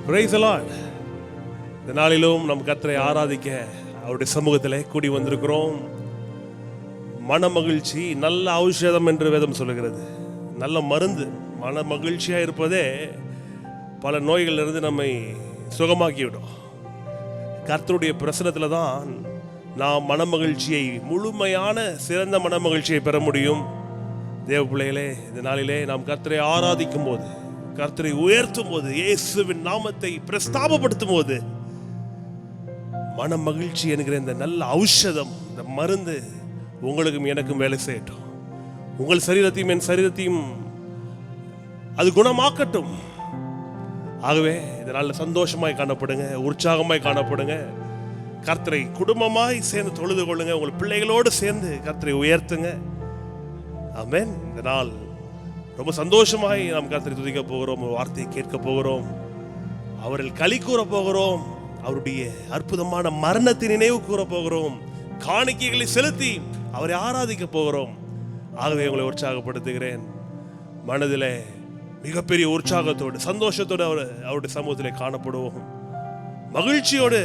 Praise the Lord. இந்த நாளிலும் நம் கர்த்தரை ஆராதிக்க அவருடைய சமூகத்திலே கூடி வந்திருக்கிறோம். மன மகிழ்ச்சி நல்ல ஔஷதம் என்று வேதம் சொல்லுகிறது. நல்ல மருந்து. மன மகிழ்ச்சியாக இருப்பதே பல நோய்களிலிருந்து நம்மை சுகமாக்கிவிடும். கர்த்தருடைய பிரசனத்தில் தான் நாம் மன மகிழ்ச்சியை, முழுமையான சிறந்த மன மகிழ்ச்சியை பெற முடியும். தேவ பிள்ளைகளே, இந்த நாளிலே நாம் கர்த்தரை ஆராதிக்கும் போது, கர்த்தரை உயர்த்தும் போது, இயேசுவின் நாமத்தை பிரஸ்தாபப்படுத்தும் போது, மன மகிழ்ச்சி என்கிற இந்த நல்ல ஔஷதம், இந்த மருந்து உங்களுக்கும் எனக்கும் வேலை செய்யட்டும். உங்கள் சரீரத்தையும் என் சரீரத்தையும் அது குணமாக்கட்டும். ஆகவே இதனால் சந்தோஷமாய் காணப்படுங்க, உற்சாகமாய் காணப்படுங்க. கர்த்தரை குடும்பமாய் சேர்ந்து தொழுது கொள்ளுங்க. உங்கள் பிள்ளைகளோடு சேர்ந்து கர்த்தரை உயர்த்துங்க. ஆமென். இந்த நாள் ரொம்ப சந்தோஷமாய் நாம் கர்த்தரை துதிக்க போகிறோம். ஒரு வார்த்தையை கேட்க போகிறோம். அவரில் களி கூற போகிறோம். அவருடைய அற்புதமான மரணத்தை நினைவு கூற போகிறோம். காணிக்கைகளை செலுத்தி அவரை ஆராதிக்க போகிறோம். ஆகவே உங்களை உற்சாகப்படுத்துகிறேன். மனதிலே மிகப்பெரிய உற்சாகத்தோடு, சந்தோஷத்தோடு அவருடைய சமூகத்திலே காணப்படுவோம். மகிழ்ச்சியோடு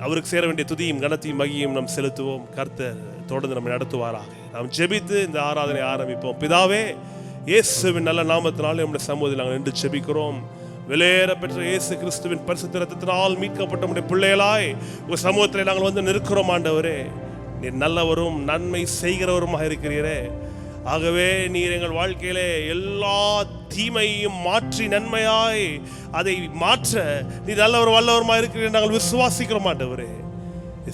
அவருக்கு சேர வேண்டிய துதியும் கனத்தையும் மகியும் நாம் செலுத்துவோம். கர்த்தர் தொடர்ந்து நம்மை நடத்துவாராக. நாம் ஜெபித்து இந்த ஆராதனை ஆரம்பிப்போம். பிதாவே, இயேசுவின் நல்ல நாமத்தினாலே நம்முடைய சமூகத்தில் நாங்கள் நின்று ஜெபிக்கிறோம். விலையேற பெற்ற இயேசு கிறிஸ்துவின் பரிசுத்த இரத்தத்தினால் மீட்கப்பட்ட நம்முடைய பிள்ளைகளாய் உங்கள் சமூகத்தில் நாங்கள் வந்து நிற்கிறோம். ஆண்டவரே, நீர் நல்லவரும் நன்மை செய்கிறவருமாக இருக்கிறீரே. ஆகவே நீர் எங்கள் வாழ்க்கையிலே எல்லா தீமையும் மாற்றி நன்மையாய் அதை மாற்ற நீர் நல்லவர் வல்லவருமாய் இருக்கிறீர் நாங்கள் விசுவாசிக்கிறோம். ஆண்டவரே,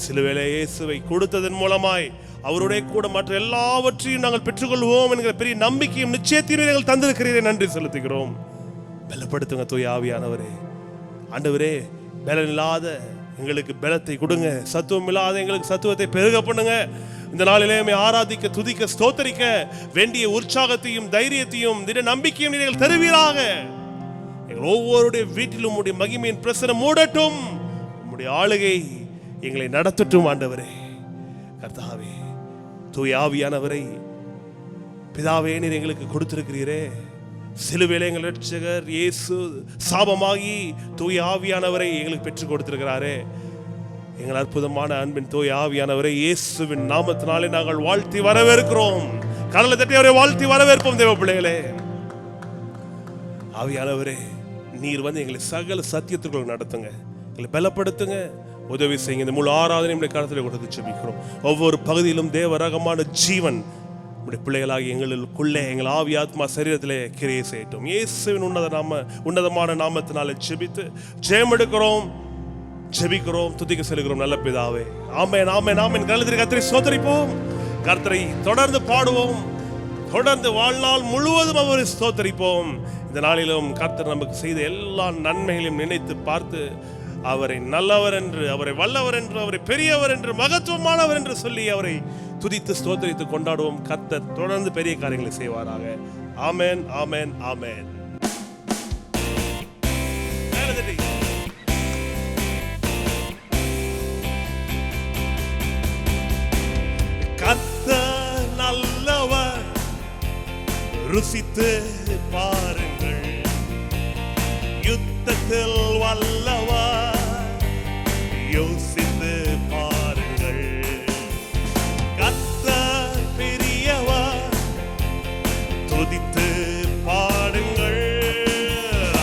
சிலுவையிலே இயேசுவை கொடுத்ததன் மூலமாய் அவருடைய கூட மற்ற எல்லாவற்றையும் நாங்கள் பெற்றுக்கொள்வோம் என்கிற பெரிய நம்பிக்கையும் நிச்சயத்தையும் நீங்கள் தந்திருக்கிறீரே. நன்றி செலுத்துகிறோம். பலப்படுத்துங்க தூய ஆவியானவரே. ஆண்டவரே, பலன் இல்லாத எங்களுக்கு பலத்தை கொடுங்க. சத்துவம் இல்லாத எங்களுக்கு சத்துவத்தை பெருக பண்ணுங்க. இந்த நாளிலே ஆராதிக்க, துதிக்க, ஸ்தோத்தரிக்க வேண்டிய உற்சாகத்தையும் தைரியத்தையும் திட நம்பிக்கையும் நீங்கள் தருவீராக. எங்கள் ஒவ்வொருடைய வீட்டிலும் உம்முடைய மகிமையின் பிரசனம் மூடட்டும். உம்முடைய ஆளுகை எங்களை நடத்தட்டும். ஆண்டவரே, கர்த்தாவே, தூய ஆவியானவரை பிதாவே நீர் எங்களுக்கு கொடுத்திருக்கிறீரே. சிலுவையிலே எங்கள் இரட்சகர் இயேசு சாபமாகி தூய ஆவியானவரை எங்களுக்கு பெற்றுக் கொடுத்திருக்கிறாரே. எங்கள் அற்புதமான அன்பின் தூய ஆவியானவரை இயேசுவின் நாமத்தினாலே நாங்கள் வாழ்த்தி வரவேற்கிறோம். கடலை தட்டி அவரை வாழ்த்தி வரவேற்போம். தேவ பிள்ளைகளே, ஆவியானவரே, நீர் வந்து எங்களை சகல சத்தியத்திற்குள் நடத்துங்க, எங்களை பலப்படுத்துங்க, உதவி செய்யுங்க. இந்த முழு ஆராதனை நம்முடைய கருத்தில் கொடுத்து ஜெபிக்கிறோம். ஒவ்வொரு பகுதியிலும் தேவ ரகமான ஜீவன் நம்முடைய பிள்ளைகளாகி எங்களுக்குள்ளே, எங்கள் ஆவி ஆத்மா சரீரத்திலே கிரியை செய்யட்டும். இயேசுவின் உன்னதமான நாமத்தினாலே ஜெபித்து ஜெயமெடுக்கிறோம், ஜெபிக்கிறோம், துதிக்க செல்கிறோம். நல்ல பிதாவே, ஆமென், ஆமென், ஆமென். கர்த்தரை ஸ்தோத்தரிப்போம். கர்த்தரை தொடர்ந்து பாடுவோம். தொடர்ந்து வாழ்நாள் முழுவதும் அவரை ஸ்தோத்தரிப்போம். இந்த நாளிலும் கர்த்தர் நமக்கு செய்த எல்லா நன்மைகளையும் நினைத்து பார்த்து அவரை நல்லவர் என்று, அவரை வல்லவர் என்று, அவரை பெரியவர் என்று, மகத்துவமானவர் என்று சொல்லி அவரை துதித்து ஸ்தோத்தரித்து கொண்டாடுவோம். கர்த்தர் தொடர்ந்து பெரிய காரியங்களை செய்வாராக. ஆமென், ஆமென், ஆமென். கர்த்தர் நல்லவர், ருசித்து பாருங்கள். யுத்தத்தில் வல்லவர், யோசித்து பாருங்கள். கர்த்தர் பெரியவர், துதித்து பாடுங்கள்.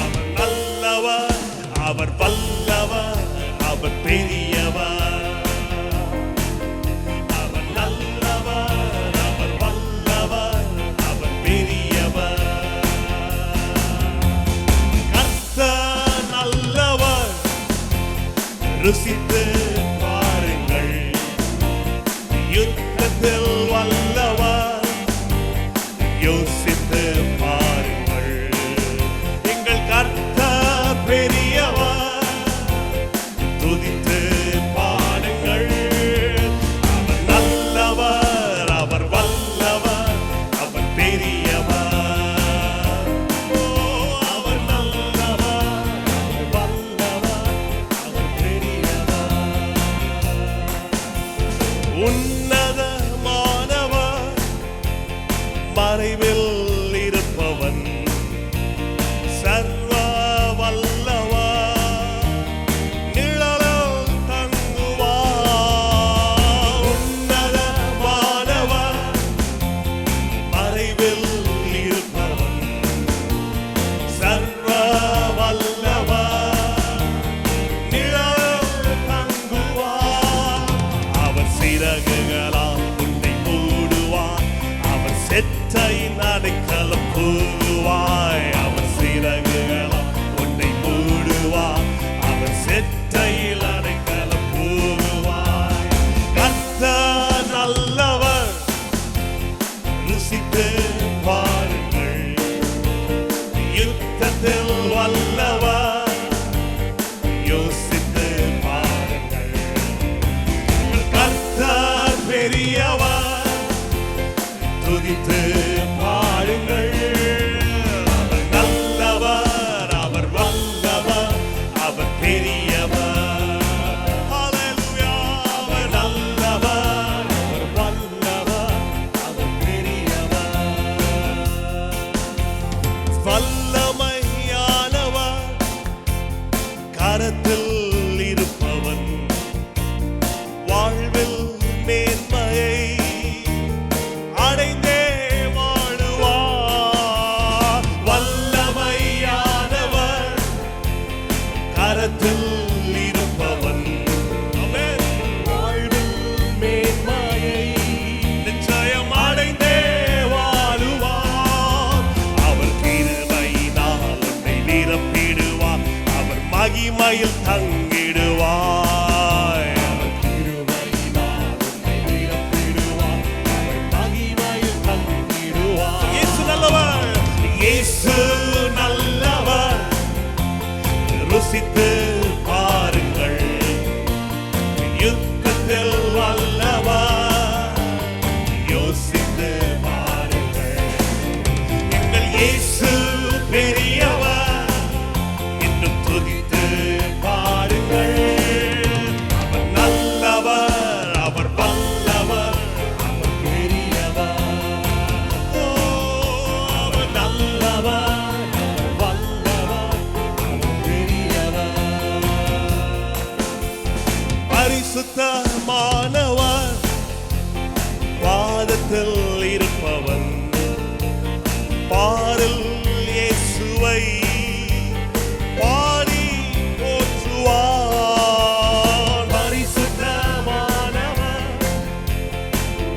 அவர் நல்லவர், அவர் வல்லவர், அவர் பெரியவர். அவர் நல்லவர், அவர் வல்லவர், அவர் பெரியவர். கர்த்தர் நல்லவர், ருசித்து பாருங்கள். யுத்தத்தில் வல்லவர், யோசித்து பாருங்கள். எங்கள் கர்த்தர் பெரியவர், துதித்து பாருங்கள். அவர் நல்லவர், அவர் வல்லவர், அவர் பெரியவர். அவர் நல்லவர், அவர் வல்லவர், அவர் பெரியவர். கரத்தில் இருப்பவன் வாழ்வில் மேன்மையை அடைந்தே வாழுவார். வல்லமையானவர் கரத்தில் இருப்பவன் வாழ்வில் மேன்மையை நிச்சயம் அடைந்தே வாழுவார். அவர் கிருபையினால் உன்னை நிரப்பிடுவார். அவர் மகிமையில் தங்கிடுவார். இயேசு நல்லவர், ருசித்து பாருங்கள். யுத்தத்தில் வல்லவர், யோசித்து பாருங்கள். எங்கள் இயேசு பெரியவர், இன்னும் துதித்து பாருங்கள். அவர் நல்லவர், அவர் வல்லவர், அவர் பெரியவர். பரிசுத்தமானவர், பாதத்தில் இருப்பவன் பாரில் இயேசுவை பாடி போற்றுவார். பரிசுத்தமானவர்,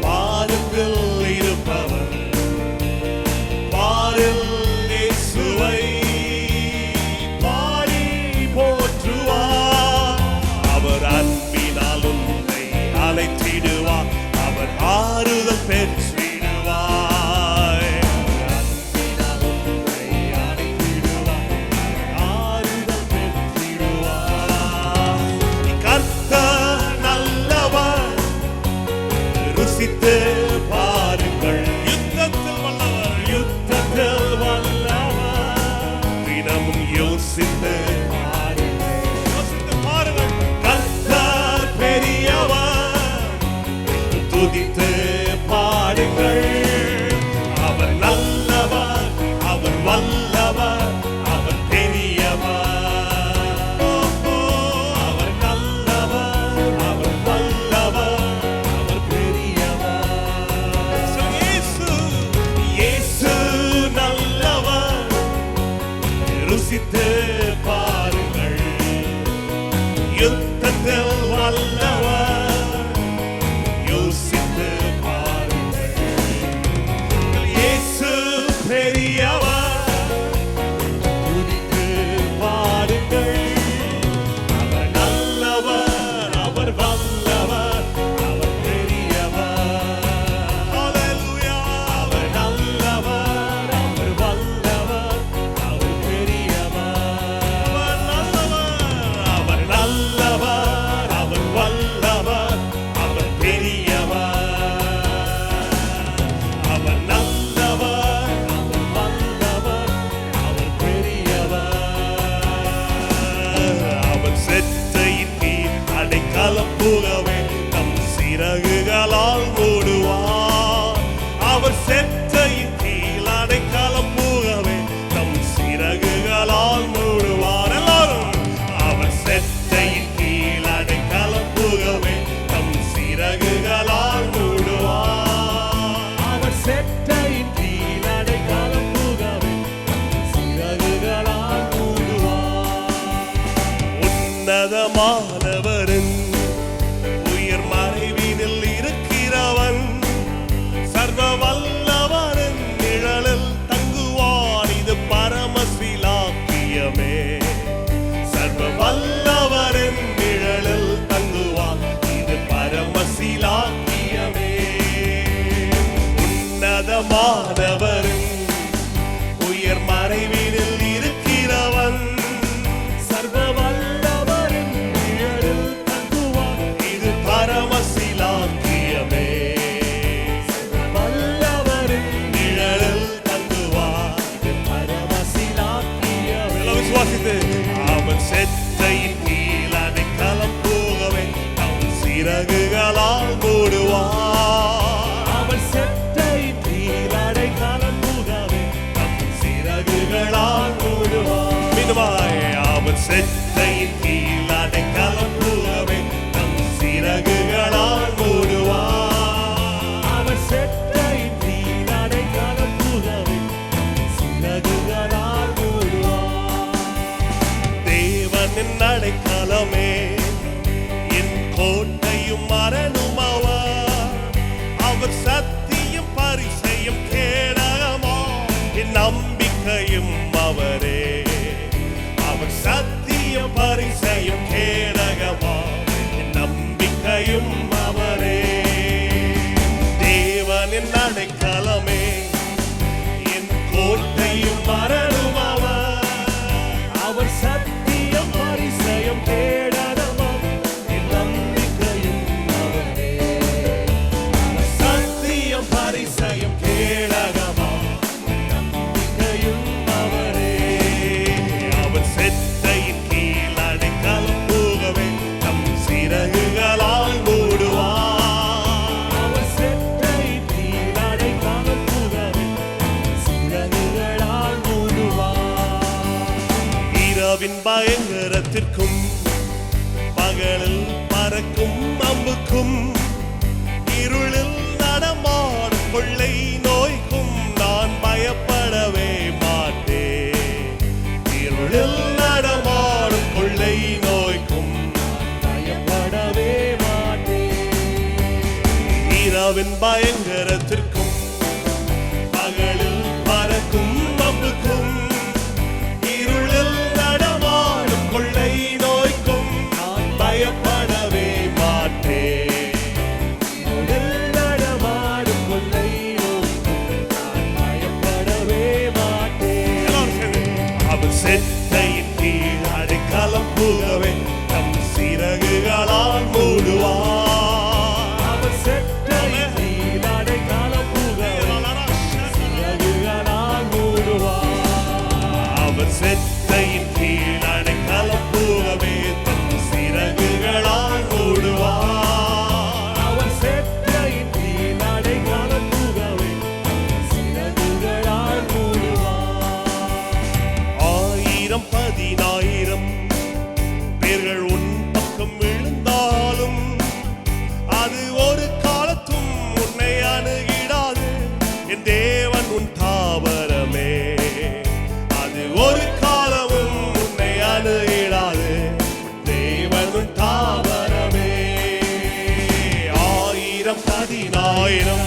பாதத்தில் இருப்பவன் பாரில் இயேசுவை பாடி போற்றுவார். அவர் அன்பினால் உன்னை அழைத்திடுவார். அவர் ஆறுதல் பெற்றிடுவார். அன்பினால் உன்னை அழைத்திடுவார். ஆறுதல் பெற்றிடுவார். கர்த்தர் நல்லவர், ருசித்து பாருங்கள். யுத்தத்தில் வல்லவர், யுத்தத்தில் வல்லவர், தினமும் யோசித்து துதித்து பாடுங்கள். அவர் நல்லவர், அவர் வல்லவர், அவர் பெரியவர். அவர் நல்லவர், அவர் வல்லவர், அவர் பெரியவர். இயேசு நல்லவர், ருசித்து பாருங்கள். யுத்தத்தில் வல்லவர், புகவே நம் சிறகுகளால் மூடுவார். அவர் செற்றையின் கீழ் அடைக்கலம் புகவே நம் சிறகுகளால் மூடுவார். எல்லாரும் அவர் செற்றையின் கீழ் அடைக்கலம் புகவே நம் சிறகுகளால் மூடுவார். அவர் செற்றையின் கீழ் அடைக்கலம் புகவே நம் சிறகுகளால் மூடுவார். உன்னதமானவரின் மறைவினில் இருக்கிறவன், சர்வ வல்லவரின் நிழலில் தங்குவான். இது பரமசிலாக்கியமே. சர்வ வல்லவரின் நிழலில் தங்குவான். இது பரமசிலாக்கியமே. உன்னதமானவரின் உயர் மறைவினில் இருக்கிறவன், சர்வ வல்லவரின் நிழலில் தங்குவான். இது பரமசிலாக்கியமே. வல்லவரின் நிழலில் தங்குவான். இது பரமசிலாக்கியமே. விசுவாசித்து அவன் செற்றையின் கீழ் அடைக்கலம் போகவே நம் சிறகுகளால் மூடுவார். அவன் செற்றையின் கீழ் அடைக்கலம் போகவே நம் சிறகுகளால் மூடுவார். மீண்டுமாய் அவன் அவர் செட்டையின் கீழ் அடைக்கலம் புகவே தம் சிறகுகளால் மூடுவார். அவர் செட்டையின் கீழ் அடைக்கலம் புகவே சிறகுகளால் மூடுவார். தேவனின் அடைக்கலமே என் கோட்டையும் மரணும் அவர். அவர் சத்தியம் பரிசையும் கேடகமா என் நம்பிக்கையும் அவரே. அவர் சத்தியம் பரிசையும் கேடகமா என் நம்பிக்கையும் அவரே. தேவனின் அடைக்கலமே என் கோட்டையும் மரணும் அவர். அவர் சத்தியம் பரிசயம் கேடகமா என் நம்பிக்கையும் அவரே. சத்தியம் பரிசையும் கேடகமா நம்பிக்கையும் அவரே. அவர் செட்டையின் கீழ் அடைக்கலம் புகவே தம் சிறகுகளால் மூடுவார். அவர் செட்டையின் கீழ் அடைக்கலம் புகவே சிறகுகளால் மூடுவார். இரவின் பயங்கரத்திற்கும் பகலில் பறக்கும் அம்புக்கும் இருளில் நடமாடும் கொள்ளை நோய்க்கும் நான் பயப்படவே மாட்டேன். இருளில் நடமாடும் கொள்ளை நோய்க்கும் பயப்படவே மாட்டேன். இரவின் பயங்கரத்திற்கும் பகலில் பறக்கும் அம்புக்கும் இருளில் நடமாடும் கொள்ளை நோய்க்கும் நான் பயப்படவே மாட்டேன். இருளில் நடமாடும் கொள்ளை நோய்க்கும் நான் பயப்படவே மாட்டேன். எல்லாரும் சேர்ந்து. அவர் செட்டையின் கீழ் அடைக்கலம் புகவே தம் சிறகுகளால் மூடுவார். அவர் செட்டையின் கீழ் அடைக்கலம் புகவே சிறகுகளால் மூடுவார். அவர் செட்டையின் கீழ் அடைக்கலம் புகவே தம் சிறகுகளால் மூடுவார். அவர் செட்டையின் கீழ் அடைக்கலம் புகவே சிறகுகளால் மூடுவார். 1000 10,000 பேர்கள் உன் பக்கம் விழுந்தாலும் அது ஒரு காலத்தும் உன்னை அணுகிடாது. என் தேவன் உன் தாவரமே, அது ஒரு காலமும் உன்னை அணுகிடாது. தேவன் உன் தாவரமே. 1000 10,000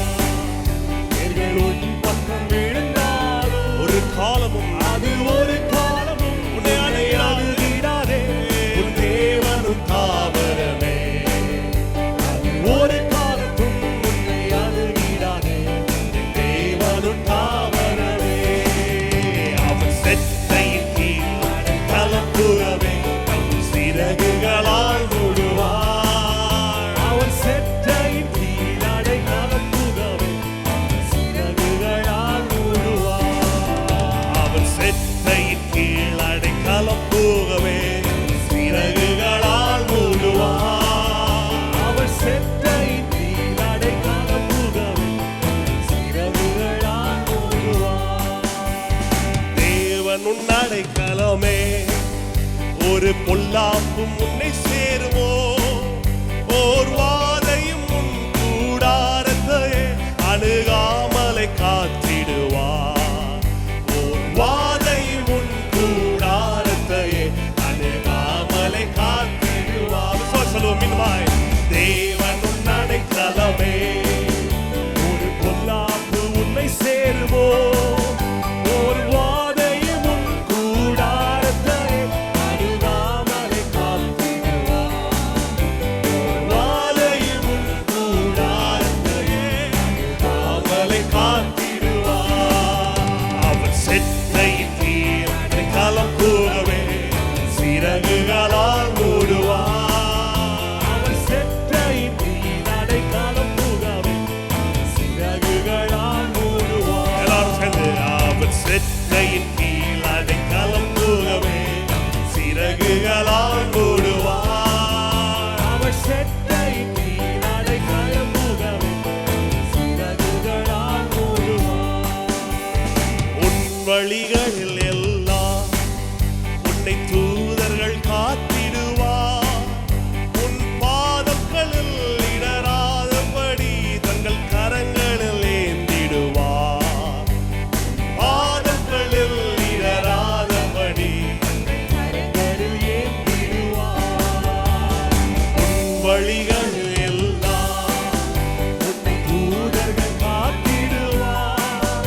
பேர்கள் உன் பக்கம் விழுந்தாலும் ஒரு காலமும் அது ஒரு காலமும் உன்னை அணுகிடாது. அணுகிடாதே. உன் தேவன் உன் தாவரமே. ஒரு காலத்தும் உன்னை அணுகிடாதே. தேவன் உன் தாவரமே. அவர் செட்டையின் கீழ் அடைக்கலம் புகவே தம் சிறகுகளால் மூடுவார். அவர் செட்டையின் கீழ் அடைக்கலம் புகவே சிறகுகளால் மூடுவார். அவர் செட்டையின் கீழ் அடைக்கலம் புகவே சிறகுகளால் மூடுவார். அவர் செட்டையின் கீழ் அடைக்கலம் புகவே சிறகுகளால் மூடுவார். தேவன் உன் அடைக்கலமே, ஒரு பொல்லாப்பும் உன்னை சேருமோ. ஓர் வாதையும் உன் கூடாரத்தையே அணுகாமலை காத்திடுவார். ஓர் வாதையும் உன் கூடாரத்தையே அணுகாமலை காத்திடுவார். சொல்லுவோம் இன்னுமாய். தேவன் உன் அடைக்கலமே, ஒரு பொல்லாப்பு உன்னை சேருமோ. ஒரு வாதையும் உன் கூடாரத்தை அணுகாமலை காத்திடுவார். ஒரு வாதையும் உன் கூடாரத்தையே அணுகாமலை காத்திடுவார். அவர் செட்டையின் கீழ் அடைக்கலம் புகவே சிறகுகளால் மூடுவார். அவர் செட்டையின் கீழ் அடைக்கலம் புகவே சிறகுகளால் மூடுவார். எல்லாரும் சேர்ந்து. அவர் செட்டையின் கீழ் அடைக்கலம் புகவே சிறகுகளால் மூடுவார். அவர் செட்டையின் கீழ் அடைக்கலம் புகவே சிறகுகளால் மூடுவார். உன் வழிகளில் எல்லாம் உன்னை தூதர்கள் வழிகள் எல்லாம் உன்னை தூதர்கள் காத்திடுவார்.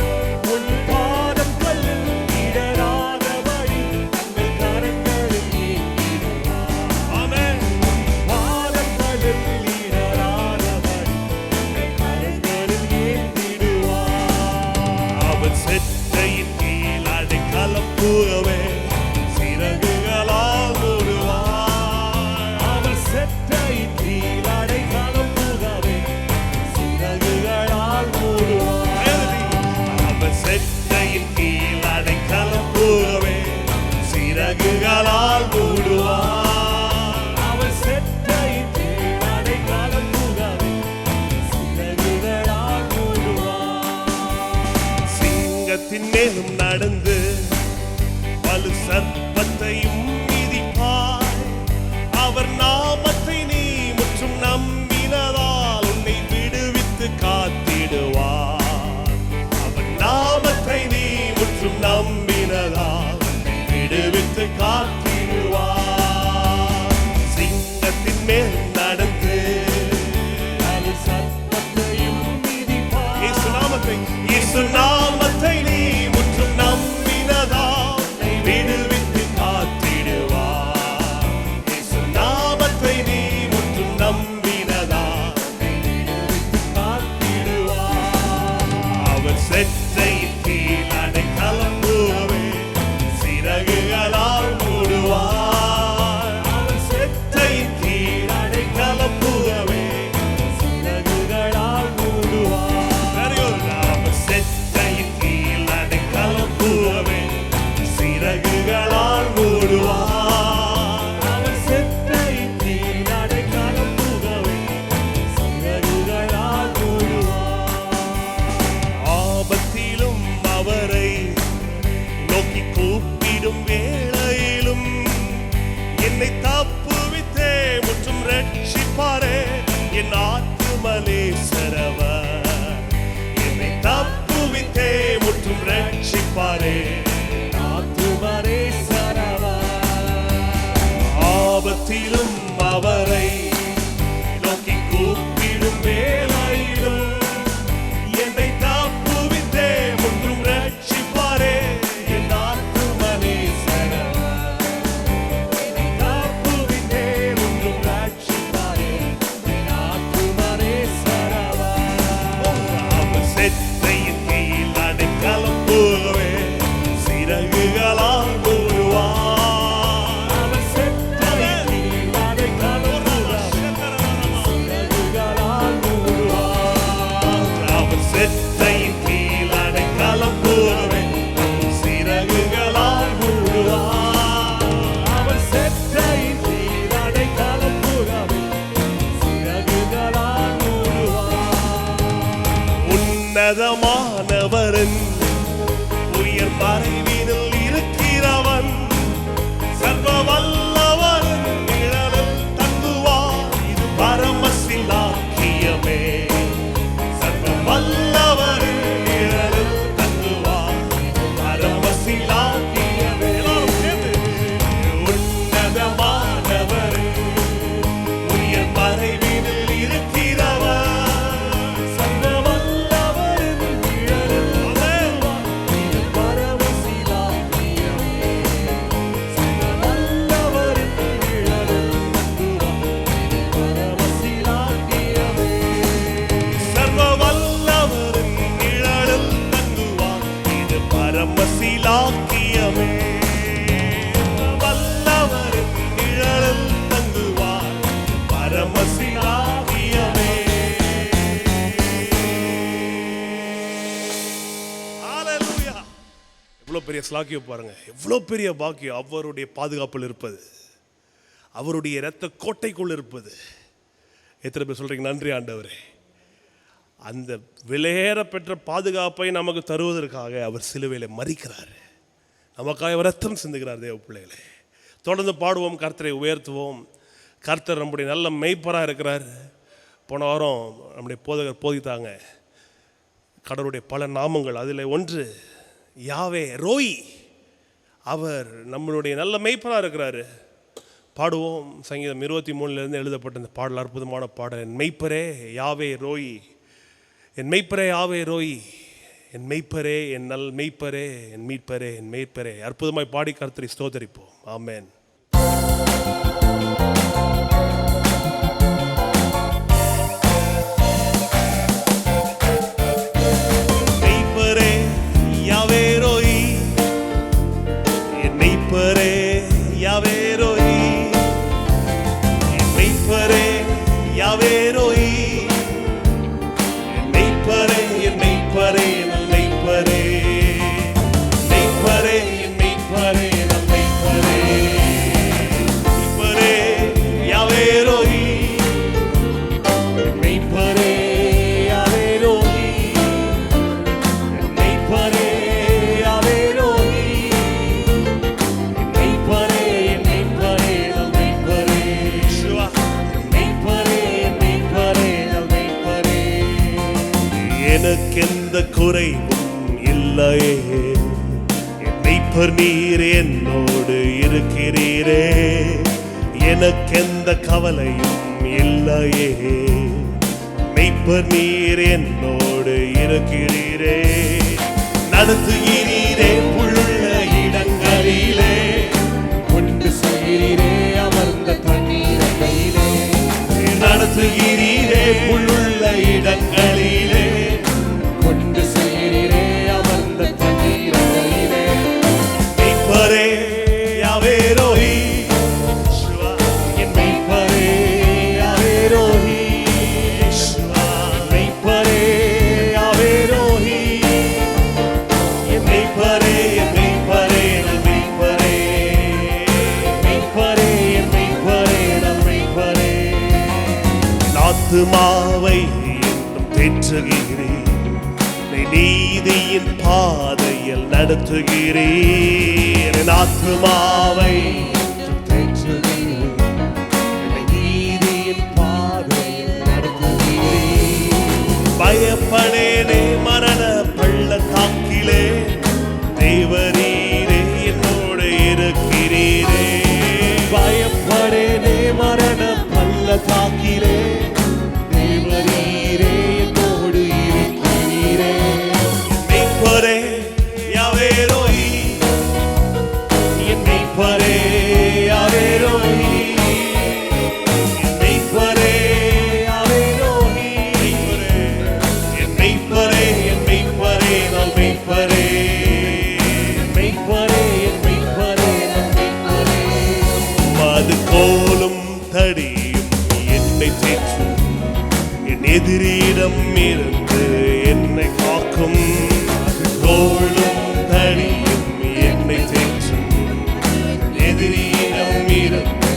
உன் பாதங்களில் இடராதபடி தங்கள் கரங்களில் ஏந்திடுவார். ஆமென். பாதங்களில் இடராதபடி தங்கள் கரங்களில் ஏந்திடுவார். அவர் செட்டையின் கீழ் அடைக்கலம் புகவே சிறகுகளால் மூடுவார். அவர் செட்டையின் கீழ் அடைக்கலம் புகவே சிறகுகளால் மூடுவார். அவர் செட்டையின் கீழ் அடைக்கலம் புகவே சிறகுகளால் மூடுவார். அவர் செட்டையின் கீழ் அடைக்கலம் புகவே சிறகுகளால் மூடுவார். சிங்கத்தின் மேலும் நடந்து வலு சர்ப்பத்தையும் மிதிப்பாய். அவர் நாமத்தை நீ முற்றும் நம்பினதால் உன்னை விடுவித்து காத்திடுவார். அவர் நாமத்தை நீ முற்றும் நம்பினதால் உன்னை விடுவித்து காத்திடுவார். சிங்கத்தின் மேல் நடந்து அது சர்ப்பத்தையும் மிதிப்பார். இயேசு நாமத்தை நீ முற்றும் நம்பினதால் உன்னை விடுவித்து காத்திடுவார். இயேசு நாமத்தை நீ முற்றும் நம்பினதால் உன்னை விடுவித்து காத்திடுவார். அவர் செட்டையின் கீழ் அடைக்கலம் புகவே சிறகுகளால் மூடுவார். அவர் செட்டையின் கீழ் அடைக்கலம் புகவே சிறகுகளால் மூடுவார். அவர் செட்டையின் கீழ் அடைக்கலம் புகவே சிறகுகளால் மூடுவார். அவர் செட்டையின் கீழ் அடைக்கலம் புகவே சிறகுகளால் மூடுவார். ஆபத்திலும் அவரை நோக்கி கூப்பிடும் வேளையிலும் என்னை தப்புவித்தே முற்றும் ரட்சிப்பாரே என் ஆத்துமலே சரவர். என்னை தப்புவித்தே முற்றும் ரட்சிப்பாரே ஆத்துமரே சரவா. ஆபத்திலும் அவரை நோக்கி கூப்பிடும் வேளையிலும் என்னை தப்புவித்தே முற்றும் ரட்சிப்பாரே என் ஆத்துமலே சரவா. தப்புவித்தே முற்றும் ரட்சிப்பாரே என் ஆத்துமரே சரவா. அவர் செட்டையின் கீழ் அடைக்கலம் புகவே சிறகுகளால் மூடுவார். அவர் செட்டையின் கீழ் அடைக்கலம் புகவே சிறகுகளால் மூடுவார். அவர் செட்டையின் கீழ் அடைக்கலம் புகவே சிறகுகளால் மூடுவார். அவர் செட்டையின் கீழ் அடைக்கலம் புகவே சிறகுகளால் மூடுவார். உன்னதமானவரன் உயர் மறைவினில் இருக்கிறவன் சர்வ வல்லவரன் நிழலில் தங்குவார். இது பரமசிலாக்கியமே. சர்வ வல்லவரன் நிழலில் தங்குவார். இது பரமசிலாக்கியமே. எல்லாரும் சேர்ந்து. உன்னதமானவரன் உயர் மறைவினில் இருக்கிறவன் சர்வ வல்லவரின் நிழலில் தங்குவார். இது பரமசிலாக்கியமே. சர்வ வல்லவரின் நிழலில் தங்குவார். இது பரமசிலாக்கியமே. சர்வ வல்லவரின் நிழலில் தங்குவார். இது பரமசிலாக்கியமே. வல்லவரின் நிழலில் தங்குவார். பரமசிலாக்கியமே. ஹalleluya. எவ்வளவு பெரிய ஸ்லாக்கியம் பாருங்க. எவ்வளவு பெரிய பாக்கியம் அவருடைய பாதுகாப்பில் இருப்பது, அவருடைய இரத்த கோட்டைக்குள் இருப்பது. எத்தனை பேர் சொல்றீங்க நன்றி ஆண்டவரே. அந்த விலையேற பெற்ற பாதுகாப்பை நமக்கு தருவதற்காக அவர் சிலுவையில் மரிக்கிறார். நமக்காக அவர் ரத்தம் சிந்துகிறார். தேவ பிள்ளைகளே, தொடர்ந்து பாடுவோம், கர்த்தரை உயர்த்துவோம். கர்த்தர் நம்முடைய நல்ல மெய்ப்பராக இருக்கிறார். போன வாரம் நம்முடைய போதகர் போதித்தாங்க கடவுளுடைய பல நாமங்கள். அதில் ஒன்று யாவே ரோய். அவர் நம்மளுடைய நல்ல மெய்ப்பராக இருக்கிறாரு. பாடுவோம். சங்கீதம் 23 எழுதப்பட்ட இந்த பாடல் அற்புதமான பாடல். என் மெய்ப்பரே யாவே ரோயி, என் மெய்ப்பரே யாவே ரோயி, என் மெய்ப்பரே, என் நல் மெய்ப்பரே, என் மீட்பரே, என் மெய்ப்பரே. அற்புதமாய் பாடி கர்த்தரை ஸ்தோத்தரிப்போம். ஆமென். மெய்ப்பரே யாவே ரோயி, என் மெய்ப்பரே யாவே ரோயி, என் மெய்ப்பரே யாவே ரோயி, என் மெய்ப்பரே, என் மெய்ப்பரே, நல் மெய்ப்பரே, மெய்ப்பரே, என் மெய்ப்பரே, நல் மெய்ப்பரே, மெய்ப்பரே யாவே ரோயி, என் மெய்ப்பரே யாவே ரோயி, என் மெய்ப்பரே யாவே ரோயி, என் மெய்ப்பரே, என் மெய்ப்பரே, நல் மெய்ப்பரே, யெகோவா, என் மெய்ப்பரே, என் மெய்ப்பரே, நல் மெய்ப்பரே. எனக்கெந்த குறைவும் இல்லையே, என் மெய்ப்பர் நீர் என்னோடு இருக்கிறீரே, எனக்கெந்த கவலையும் இல்லையே, மெய்ப்பர் நீர் என்னோடு இருக்கிறீரே, நடத்துகிறீரே புல்லுள்ள இடங்களிலே, கொண்டு செல்கிறீரே அமர்ந்த தண்ணீரங்களிலே, நடத்துகிறீரே புல்லுள்ள இடங்களிலே, கொண்டு செல்கிறீரே அமர்ந்த தண்ணீரங்களிலே, மெய்ப்பரே யாவே ரோயி, யெகோவா, என் மெய்ப்பரே யாவே ரோயி, யெகோவா, மெய்ப்பரே யாவே ரோயி, என் மெய்ப்பரே, என் மெய்ப்பரே, நல் மெய்ப்பரே, மெய்ப்பரே, என் மெய்ப்பரே, நல் மெய்ப்பரே. என் ஆத்துமாவை என்றும் தேற்றுகிறீர், என்னை நீதியின் பாதையில் நடத்துகிறீர், என் ஆத்துமாவை என்றும் தேற்றுகிறீர், என்னை நீதியின் பாதையில் நடத்துகிறீர். பயப்படேனே மரண பள்ளத்தாக்கிலே, தேவரீரே என்னோடு இருக்கிறீரே, பயப்படேனே மரண பள்ளத்தாக்கிலே, தேவரீரே என்னோடு இருக்கிறீரே, மெய்ப்பரே யாவே ரோயி, என் மெய்ப்பரே யாவே ரோயி, என் மெய்ப்பரே யாவே ரோயி, என் மெய்ப்பரே, என் மெய்ப்பரே, நல் மெய்ப்பரே, மெய்ப்பரே, என் மெய்ப்பரே, நல் மெய்ப்பரே. உமது கோலும் தடியும் என்னை தேற்றும், என் எதிரிடம் இருந்து என்னை காக்கும், கோலும் தடியும் என்னை தேற்றும், எதிரிடம் இருந்து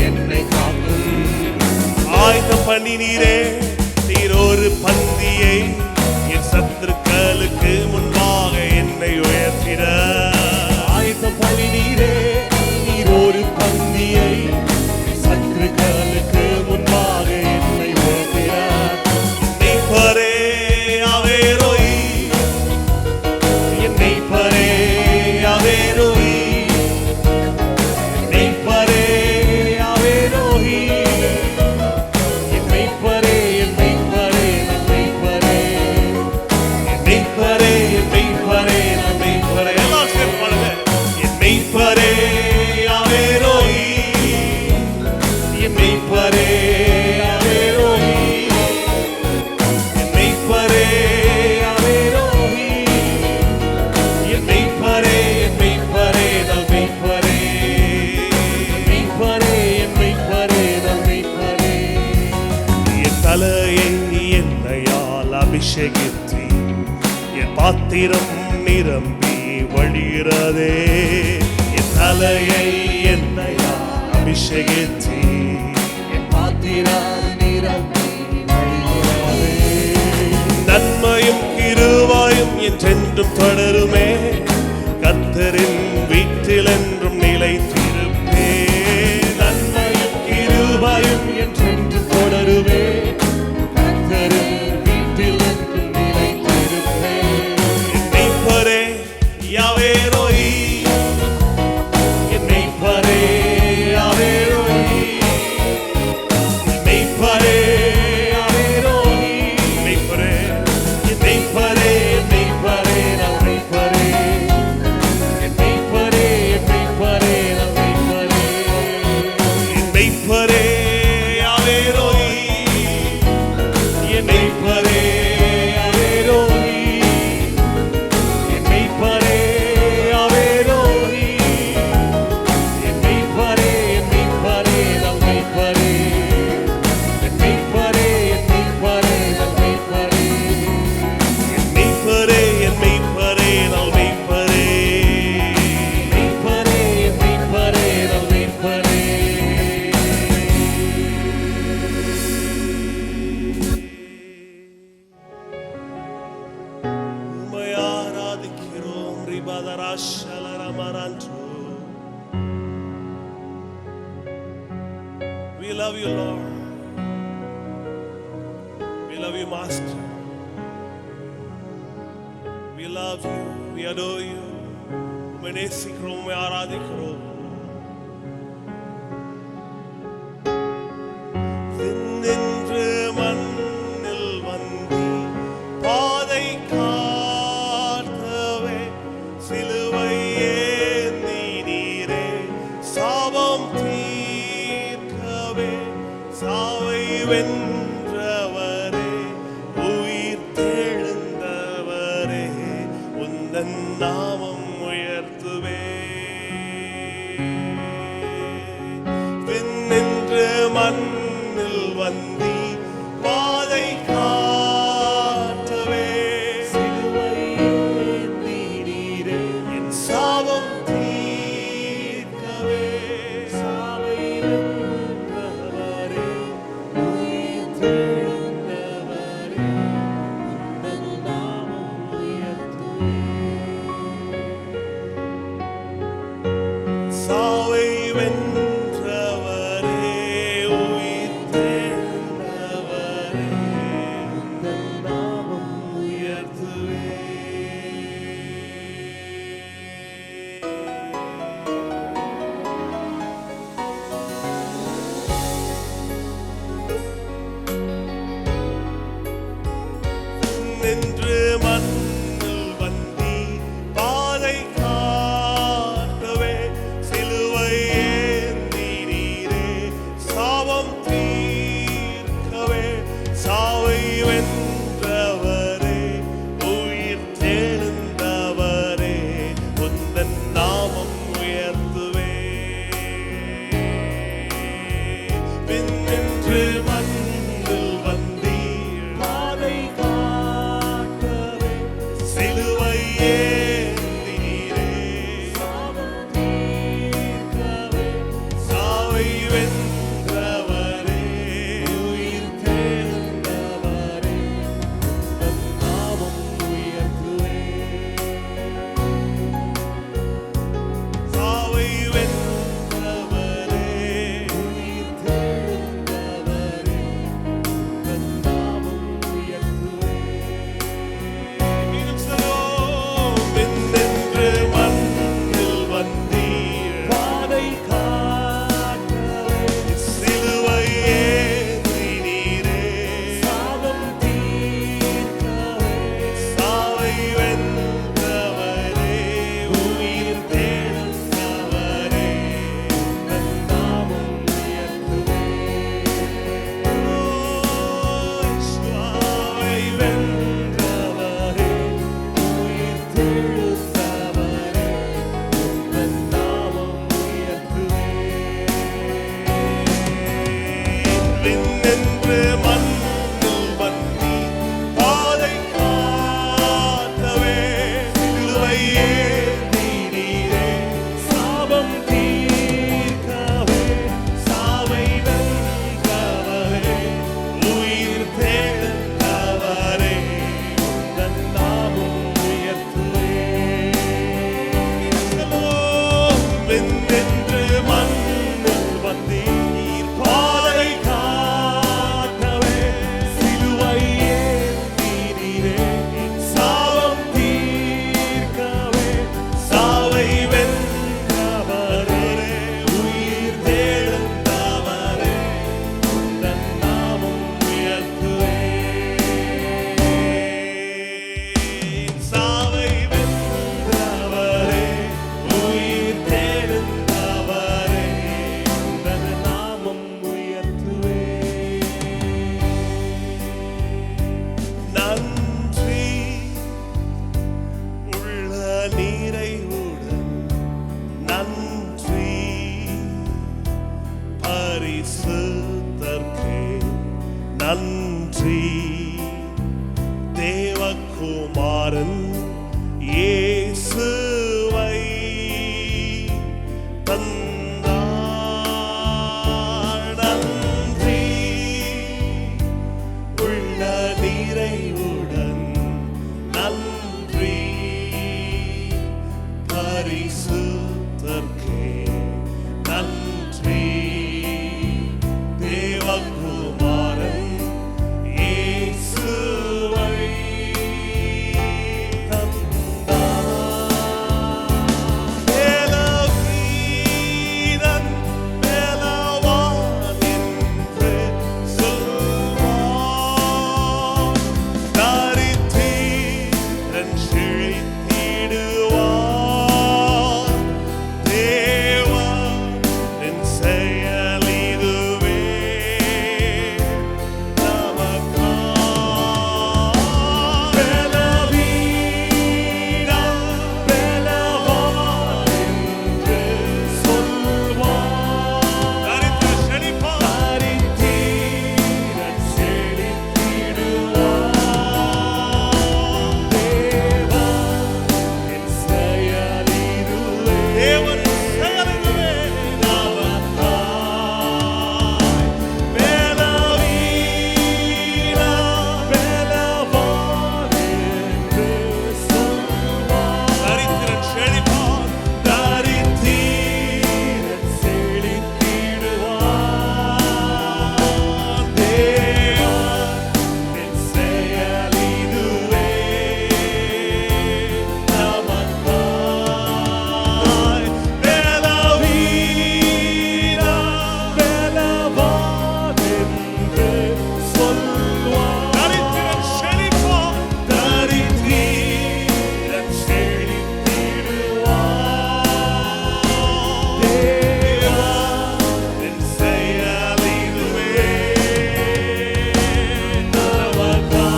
என்னை காக்கும். ஆயத்தம் பண்ணினீரே நீர் ஒரு பந்தியை, என் சத்துருக்களுக்கு முன்பாக என்னை உயர்த்திட, ஆயத்தம் பண்ணினீரே நீர் ஒரு பந்தியை, என் சத்துருக்களுக்கு முன்பாக என்னை உயர்த்திட, மெய்ப்பரே யாவே ரோயி, என் மெய்ப்பரே யாவே ரோயி, என் மெய்ப்பரே யாவே ரோயி, என் மெய்ப்பரே, என் மெய்ப்பரே, நல் மெய்ப்பரே, என் மெய்ப்பரே, என் மெய்ப்பரே, நல் மெய்ப்பரே. எல்லாம் சேர்ந்து பாடுங்க. என் மெய்ப்பரே யாவே ரோயி, என் மெய்ப்பரே யாவே ரோயி, என் மெய்ப்பரே யாவே ரோயி, என் மெய்ப்பரே, என் மெய்ப்பரே, நல் மெய்ப்பரே, என் மெய்ப்பரே, என் மெய்ப்பரே, நல் மெய்ப்பரே. என் தலையை எண்ணெயால் அபிஷேகித்து, என் பாத்திரம் நிரம்பி வழிகிறதே, என் தலையை எண்ணெயால் அபிஷேகித்து, என் பாத்திரம் நிரம்பி வழிகிறதே, நன்மையும் கிருபையும் என்றென்றும் தொடருமே, கர்த்தரின் வீட்டில் என்றும் நிலைத்திருப்பே, நன்மையும் கிருபையும் என்றென்றும் தொடருமே, கர்த்தரின் வீட்டில் என்றும் நிலைத்திருப்பே, என் மெய்ப்பரே யாவே ரோயி, என் மெய்ப்பரே யாவே ரோயி, மெய்ப்பரே யாவேரோய், என் மெய்ப்பரே யாவேரோய், என் மெய்ப்பரே யாவேரோய், என் மெய்ப்பரே, என் மெய்ப்பரே, நல் மெய்ப்பரே, என் மெய்ப்பரே, என் மெய்ப்பரே, நல் மெய்ப்பரே, என் மெய்ப்பரே என் மெய்ப்பரே நல் மெய்ப்பரே. மெய்ப்பரே, என் மெய்ப்பரே, நல் மெய்ப்பரே. உம்மை ஆராதிக்கிறோம் ரிபதராஷலரமரந்து. We love you, Lord. We love you, Master. We love you. We adore you. உம்மை நேசிக்கிறோம், உம்மை ஆராதிக்கிறோம். விண்ணின்று மண்ணில் வந்து பாதை காத்தவே, சிலுவை ஏந்தினீரே, சாபம் தீர்க்கவே, சாவை வென்றவரே, உயிர் தெழுந்தவரே, உந்தன் நாமம் உயர்த்துவே. விண்ணின்று மண்ணில் வந்தி பாதை காட்டவே, சிலுவை ஏந்தினீரே, என் சாபம் தீர்க்கவே, சாவை வென்றவரே, உயிர் தெழுந்தவரே, உந்தன் நாமம் உயர்த்துவே. சாவை வென்றவரே, உயிர் தெழுந்தவரே, பரிசுத்தர்க்கே நன்றி. தேவகுமாரன் இயேசுவை தந்தார் நன்றி. உள்ள நிறைவுடன் நன்றி. பரிசுத்தர்க்கே நன்றி. தேவகுமாரன் இயேசுவை தந்தார். மேலவீரன் மேலவான் என்று சொல்வார். தரித்திரன் செழித்திடுவார். தேவனின் செயல் இதுவே நமக்காய். பலவீரன் பலவான் என்று சொல்வார். தரித்திரன் செழிப்பார். தரித்திரன் செழித்திடுவார். தேவனின் செயல் இதுவே. தேவனின் செயல் இதுவே நமக்காய். பலவீரன் பலவான் என்று சொல்வார். தரித்திரன் செழிப்பார். தரித்திரன் செழித்திடுவார். தேவனின் செயல் இதுவே நமக்காய். பலவீரன் பலவான் என்று சொல்வார். தரித்திரன் செழிப்பார். தரித்திரன் செழித்திடுவார். தேவனின் செயல் இதுவே நமக்காய்.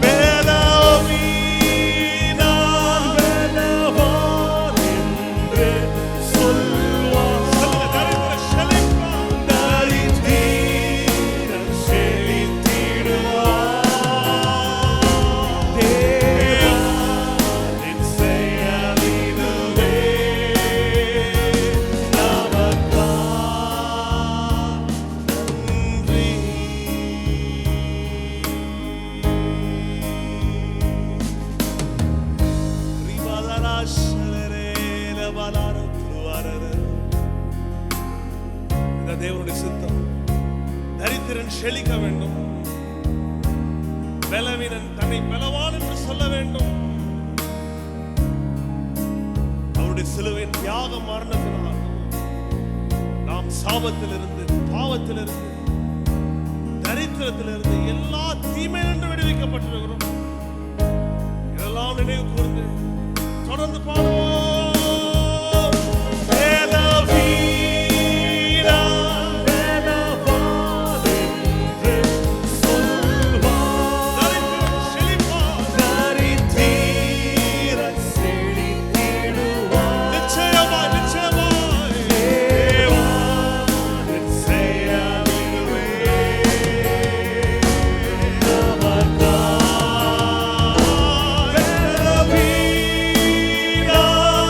பலவீரன் பலவான் என்று சொல்வார். தரித்திரன் செழிப்பார். தரித்திரன் செழித்திடுவார். தேவனின் செயல் இதுவே நமக்காய். நன்றி. இந்த தேவனுடைய சித்தம் தரித்திரன் செழிக்க வேண்டும். பலவீனன் தன்னை பலவான் என்று சொல்ல வேண்டும். அவருடைய சிலுவையின் தியாக மரணத்தினால் நாம் சாபத்திலிருந்து பாவத்திலிருந்து தரித்திரத்திலிருந்து எல்லா தீமையிலிருந்து விடுவிக்கப்பட்டிருக்கிறோம். இதெல்லாம் நினைவு கூர்ந்து தொடர்ந்து பாடுவோம். பலவீரன் பலவான் என்று சொல்வார். தரித்திரன் செழிப்பார். தரித்திரன் செழித்திடுவார். நிச்சயமாய் நிச்சயமாய். தேவனின் செயல் இதுவே நமக்காய். பலவீரன்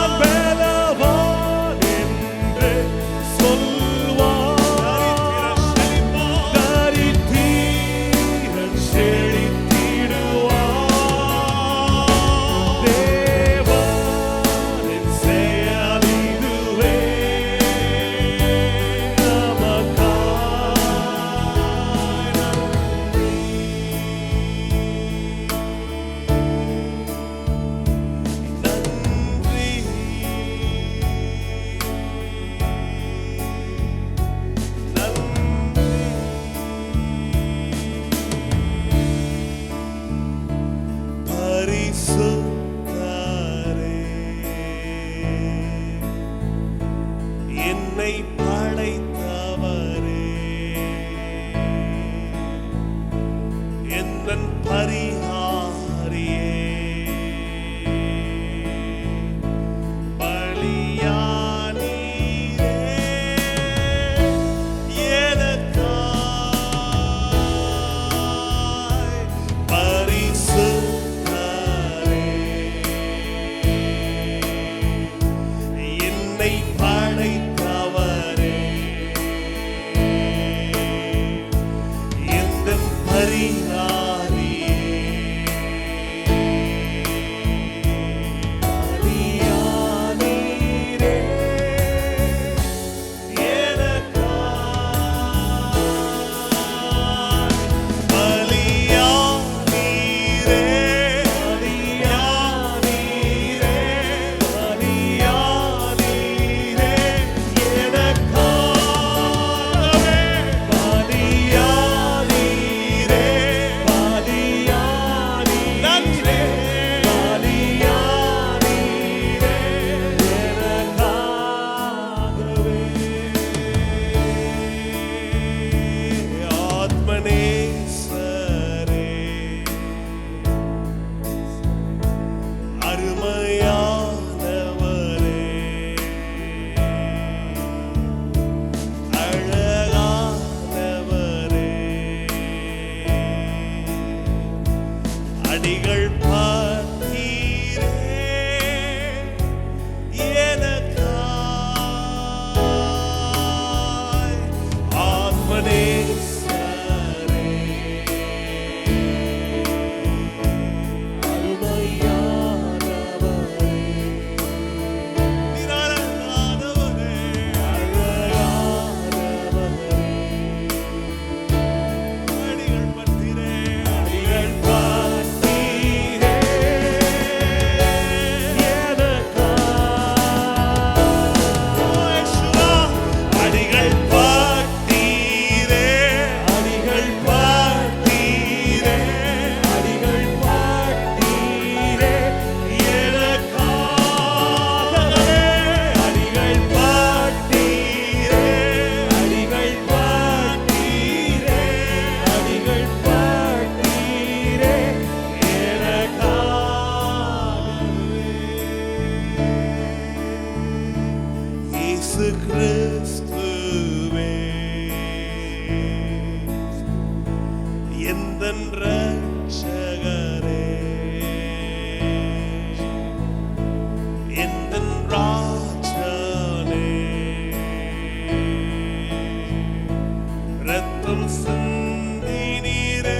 ரத்தம் சிந்தினீரே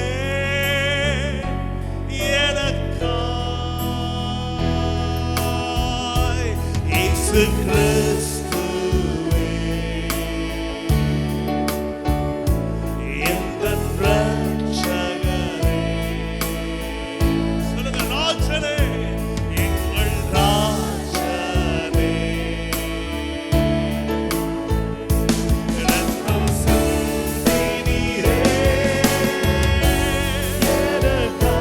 எனக்காய். இயேசு கிறிஸ்துவே எந்தன் இரட்சகரே. சொல்லுங்க, ராஜனே, எங்கள் ராஜனே. ரத்தம் சிந்தினீரே எனக்காய்.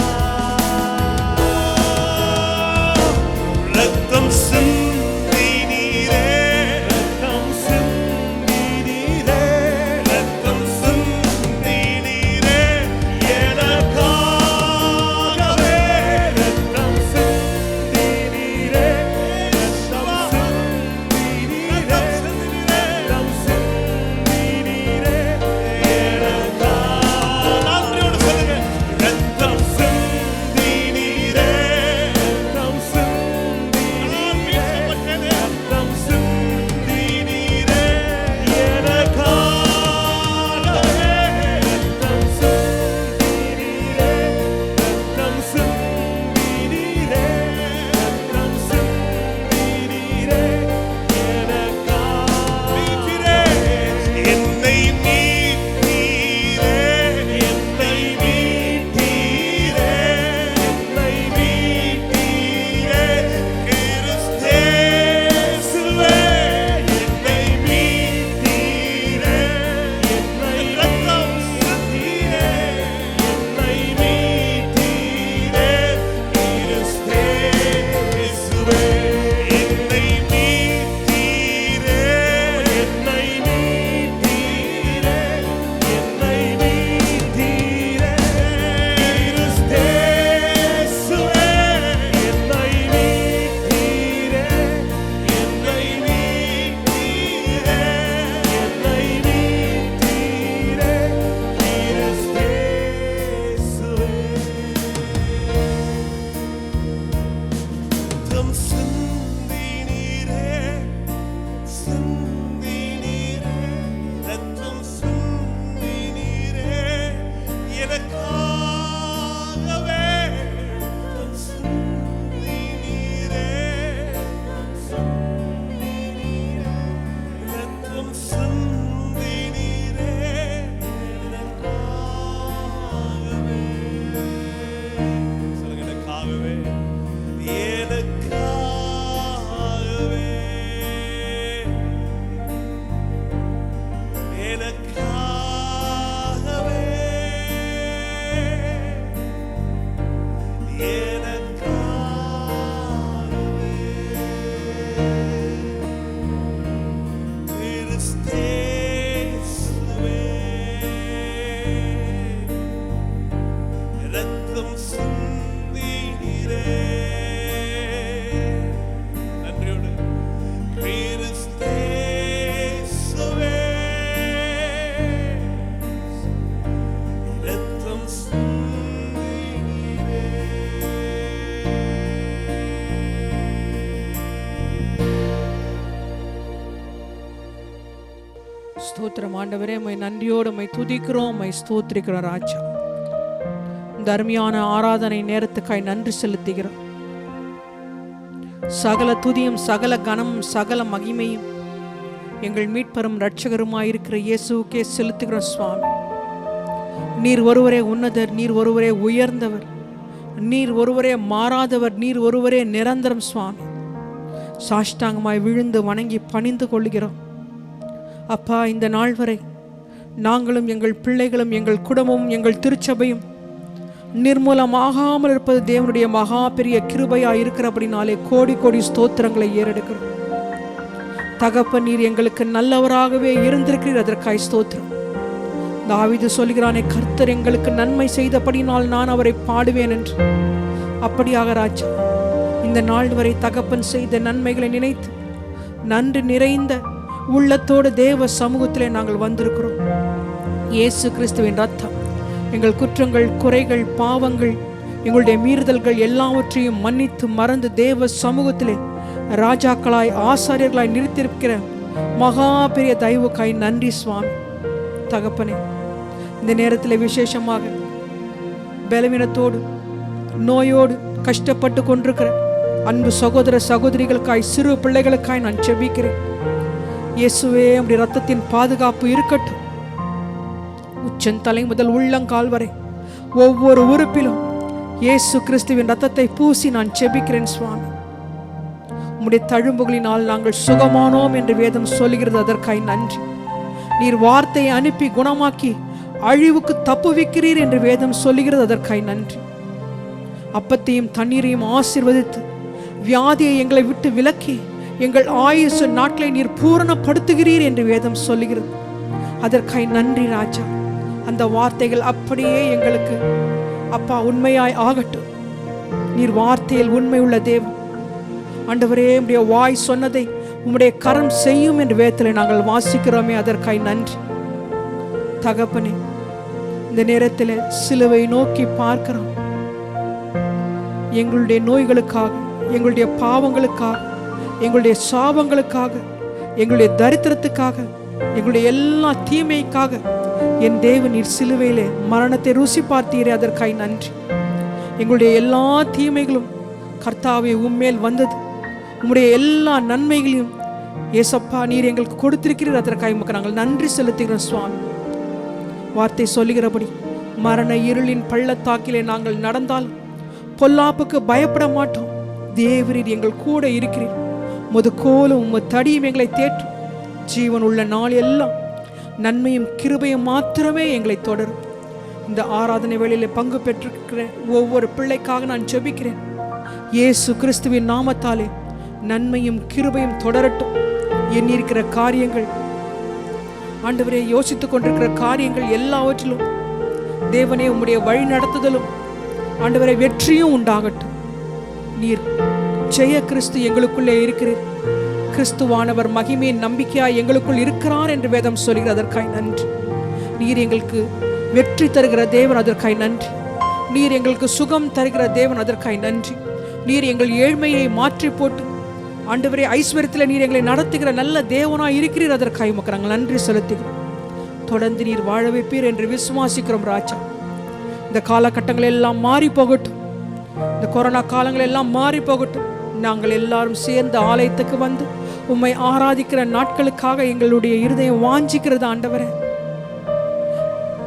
ரத்தம் சிந்தினீரே, ரத்தம் சிந்தினீரே, ரத்தம் சிந்தினீரே எனக்காகவே. ரத்தம் சிந்தினீரே, ரத்தம் சிந்தினீரே, ரத்தம் சிந்தினீரே எனக்காக. நன்றியோடு சொல்லுங்க, ரத்தம் சிந்தினீரே, ரத்தம் சிந்தினீரே, ரத்தம் சிந்தினீரே எனக்காகவே. ரத்தம் சிந்தினீரே, ரத்தம் சிந்தினீரே, ரத்தம் சிந்தினீரே எனக்காக. மீட்கிறே, என்னை மீட்கிறே, என்னை மீட்கிறே, என்னை மீட்கிறே கிறிஸ்தேசுவே. என்னை மீட்கிறே, என்னை ரத்தம் சிந்தினீரே, என்னை மீட்கிறே கிறிஸ்தேசுவே. என்னை மீட்கிறே, என்னை மீட்கிறே, என்னை மீட்கிறே கிறிஸ்தேசுவே. என்னை மீட்கிறே, என்னை மீட்கிறே, என்னை மீட்கிறே கிறிஸ்தேசுவே. ரத்தம் சிந்தினீரே, சிந்தினீரே, ரத்தம் சிந்தினீரே எனக்காகவே. ரத்தம் சிந்தினீரே, ரத்தம் சிந்தினீரே எனக்காகவே. சொல்லுங்க, எனக்காகவே, எனக்காகவே, எனக்காகவே, எனக்காகவே. கிறிஸ்தேசுவே, ரத்தம் சிந்தினீரே. நன்றியோடு, கிறிஸ்தேசுவே, ரத்தம் சிந்தினீரே. ஸ்தோத்திரம் ஆண்டவரே, உம்மை நன்றியோடு உம்மை துதிக்கிறோம், உம்மை ஸ்தோத்திரிக்கிறோம் ராஜா. இந்த அருமையான ஆராதனை நேரத்துக்காய் நன்றி செலுத்துகிறோம். சகல துதியும், சகல கனமும், சகல மகிமையும் எங்கள் மீட்பரும் இரட்சகருமாயிருக்கிற இயேசுவுக்கே செலுத்துகிறோம் சுவாமி. நீர் ஒருவரே உன்னதர், நீர் ஒருவரே உயர்ந்தவர், நீர் ஒருவரே மாறாதவர், நீர் ஒருவரே நிரந்தரம் சுவாமி. சாஷ்டாங்கமாய் விழுந்து வணங்கி பணிந்து கொள்கிறோம் அப்பா. இந்த நாள் வரை நாங்களும் எங்கள் பிள்ளைகளும் எங்கள் குடும்பமும் எங்கள் திருச்சபையும் நிர்மூலமாகாமல் இருப்பது தேவனுடைய மகா பெரிய கிருபையாக இருக்கிறபடினாலே கோடி கோடி ஸ்தோத்திரங்களை ஏறெடுக்கிறோம். தகப்பன், நீர் எங்களுக்கு நல்லவராகவே இருந்திருக்கிறீர், அதற்காய் ஸ்தோத்திரம். தாவீது சொல்கிறானே, கர்த்தர் எங்களுக்கு நன்மை செய்தபடினால் நான் அவரை பாடுவேன் என்று. அப்படியாக ராஜா, இந்த நாள் வரை தகப்பன் செய்த நன்மைகளை நினைத்து நன்றி நிறைந்த உள்ளத்தோடு தேவ சமூகத்திலே நாங்கள் வந்திருக்கிறோம். இயேசு கிறிஸ்துவின் ரத்தம் எங்கள் குற்றங்கள், குறைகள், பாவங்கள், எங்களுடைய மீறுதல்கள் எல்லாவற்றையும் மன்னித்து மறந்து தேவ சமூகத்திலே ராஜாக்களாய் ஆசாரியர்களாய் நிறுத்தியிருக்கிற மகா பெரிய தயவுக்காய் நன்றி சுவாமி. தகப்பனே, இந்த நேரத்தில் விசேஷமாக பலவீனத்தோடு நோயோடு கஷ்டப்பட்டு கொண்டிருக்கிற அன்பு சகோதர சகோதரிகளுக்காய் சிறு பிள்ளைகளுக்காய் நான் ஜெபிக்கிறேன். இயேசுவே, அப்படி ரத்தத்தின் பாதுகாப்பு இருக்கட்டும். உச்சந்தலை முதல் உள்ளங்கால் வரை ஒவ்வொரு உறுப்பிலும் இயேசு கிறிஸ்துவின் ரத்தத்தை பூசி நான் ஜெபிக்கிறேன் சுவாமி. உம்முடைய தழும்புகளினால் நாங்கள் சுகமானோம் என்று வேதம் சொல்கிறது. அதற்காய் நன்றி. நீர் வார்த்தையை அனுப்பி குணமாக்கி அழிவுக்கு தப்புவிக்கிறீர் என்று வேதம் சொல்லுகிறது. அதற்காய் நன்றி. அப்பத்தையும் தண்ணீரையும் ஆசீர்வதித்து வியாதியை எங்களை விட்டு விலக்கி எங்கள் ஆயுசு நாட்களை நீர் பூரணப்படுத்துகிறீர் என்று வேதம் சொல்லுகிறது. அதற்காய் நன்றி ராஜா. அந்த வார்த்தைகள் அப்படியே எங்களுக்கு அப்பா உண்மையாய் ஆகட்டும். நீர் வார்த்தையில் உண்மை உள்ள தேவன். ஆண்டவரே, உம்முடைய வாய் சொன்னதை உம்முடைய கரம் செய்யும் என்று வேதத்தில் நாங்கள் வாசிக்கிறோமே. அதற்காய் நன்றி தகப்பனே. இந்த நேரத்தில் சிலுவை நோக்கி பார்க்கிறோம். எங்களுடைய நோய்களுக்காக, எங்களுடைய பாவங்களுக்காக, எங்களுடைய சாபங்களுக்காக, எங்களுடைய தரித்திரத்துக்காக, எங்களுடைய எல்லா தீமைக்காக என் தேவன் நீர் சிலுவையிலே மரணத்தை ருசி பார்த்தீரே. அதற்காய் நன்றி. எங்களுடைய எல்லா தீமைகளும் கர்த்தாவே உம்மேல் வந்தது. உம்முடைய எல்லா நன்மைகளையும் ஏசப்பா நீர் எங்களுக்கு கொடுத்திருக்கிறீர். அதற்காக உமக்கு நாங்கள் நன்றி செலுத்துகிறோம் சுவாமி. வார்த்தை சொல்லுகிறபடி மரண இருளின் பள்ளத்தாக்கிலே நாங்கள் நடந்தாலும் பொல்லாப்புக்கு பயப்பட மாட்டோம். தேவரீர் எங்கள் கூட இருக்கிறீர். உமது கோலும் உமது தடியும் எங்களை தேற்றும். ஜீவன் உள்ள நாள் எல்லாம் நன்மையும் கிருபையும் மாத்திரமே எங்களை தொடரும். இந்த ஆராதனை வேளையிலே பங்கு பெற்றிருக்கிற ஒவ்வொரு பிள்ளைக்காக நான் ஜெபிக்கிறேன். இயேசு கிறிஸ்துவின் நாமத்தாலே நன்மையும் கிருபையும் தொடரட்டும். எண்ணிருக்கிற காரியங்கள் ஆண்டவரே, யோசித்துக் கொண்டிருக்கிற காரியங்கள் எல்லாவற்றிலும் தேவனே உம்முடைய வழி நடத்துதலும் ஆண்டவரே வெற்றியும் உண்டாகட்டும். நீர் ஜெய கிறிஸ்து எங்களுக்குள்ளே இருக்கிறீர். கிறிஸ்துவானவர் மகிமையின் நம்பிக்கையாய் எங்களுக்குள் இருக்கிறார் என்று வேதம் சொல்கிறது. அதற்காய் நன்றி. நீர் எங்களுக்கு வெற்றி தருகிற தேவன். அதற்காய் நன்றி. நீர் எங்களுக்கு சுகம் தருகிற தேவன். அதற்காய் நன்றி. நீர் எங்கள் ஏழ்மையை மாற்றி போட்டு ஆண்டவரே ஐஸ்வர்யத்தில் நீர் எங்களை நடத்துகிற நல்ல தேவனாய் இருக்கிறீர். அதற்காக உமக்கு நாங்கள் நன்றி செலுத்துகிறோம். தொடர்ந்து நீர் வாழ வைப்பீர் என்று விசுவாசிக்கிறோம் ராஜா. இந்த காலகட்டங்கள் எல்லாம் மாறி போகட்டும். இந்த கொரோனா காலங்கள் எல்லாம் மாறி போகட்டும். நாங்கள் எல்லாரும் சேர்ந்து ஆலயத்துக்கு வந்து உம்மை ஆராதிக்கிற நாட்களுக்காக எங்களுடைய இருதயம் வாஞ்சிக்கிறது ஆண்டவரே.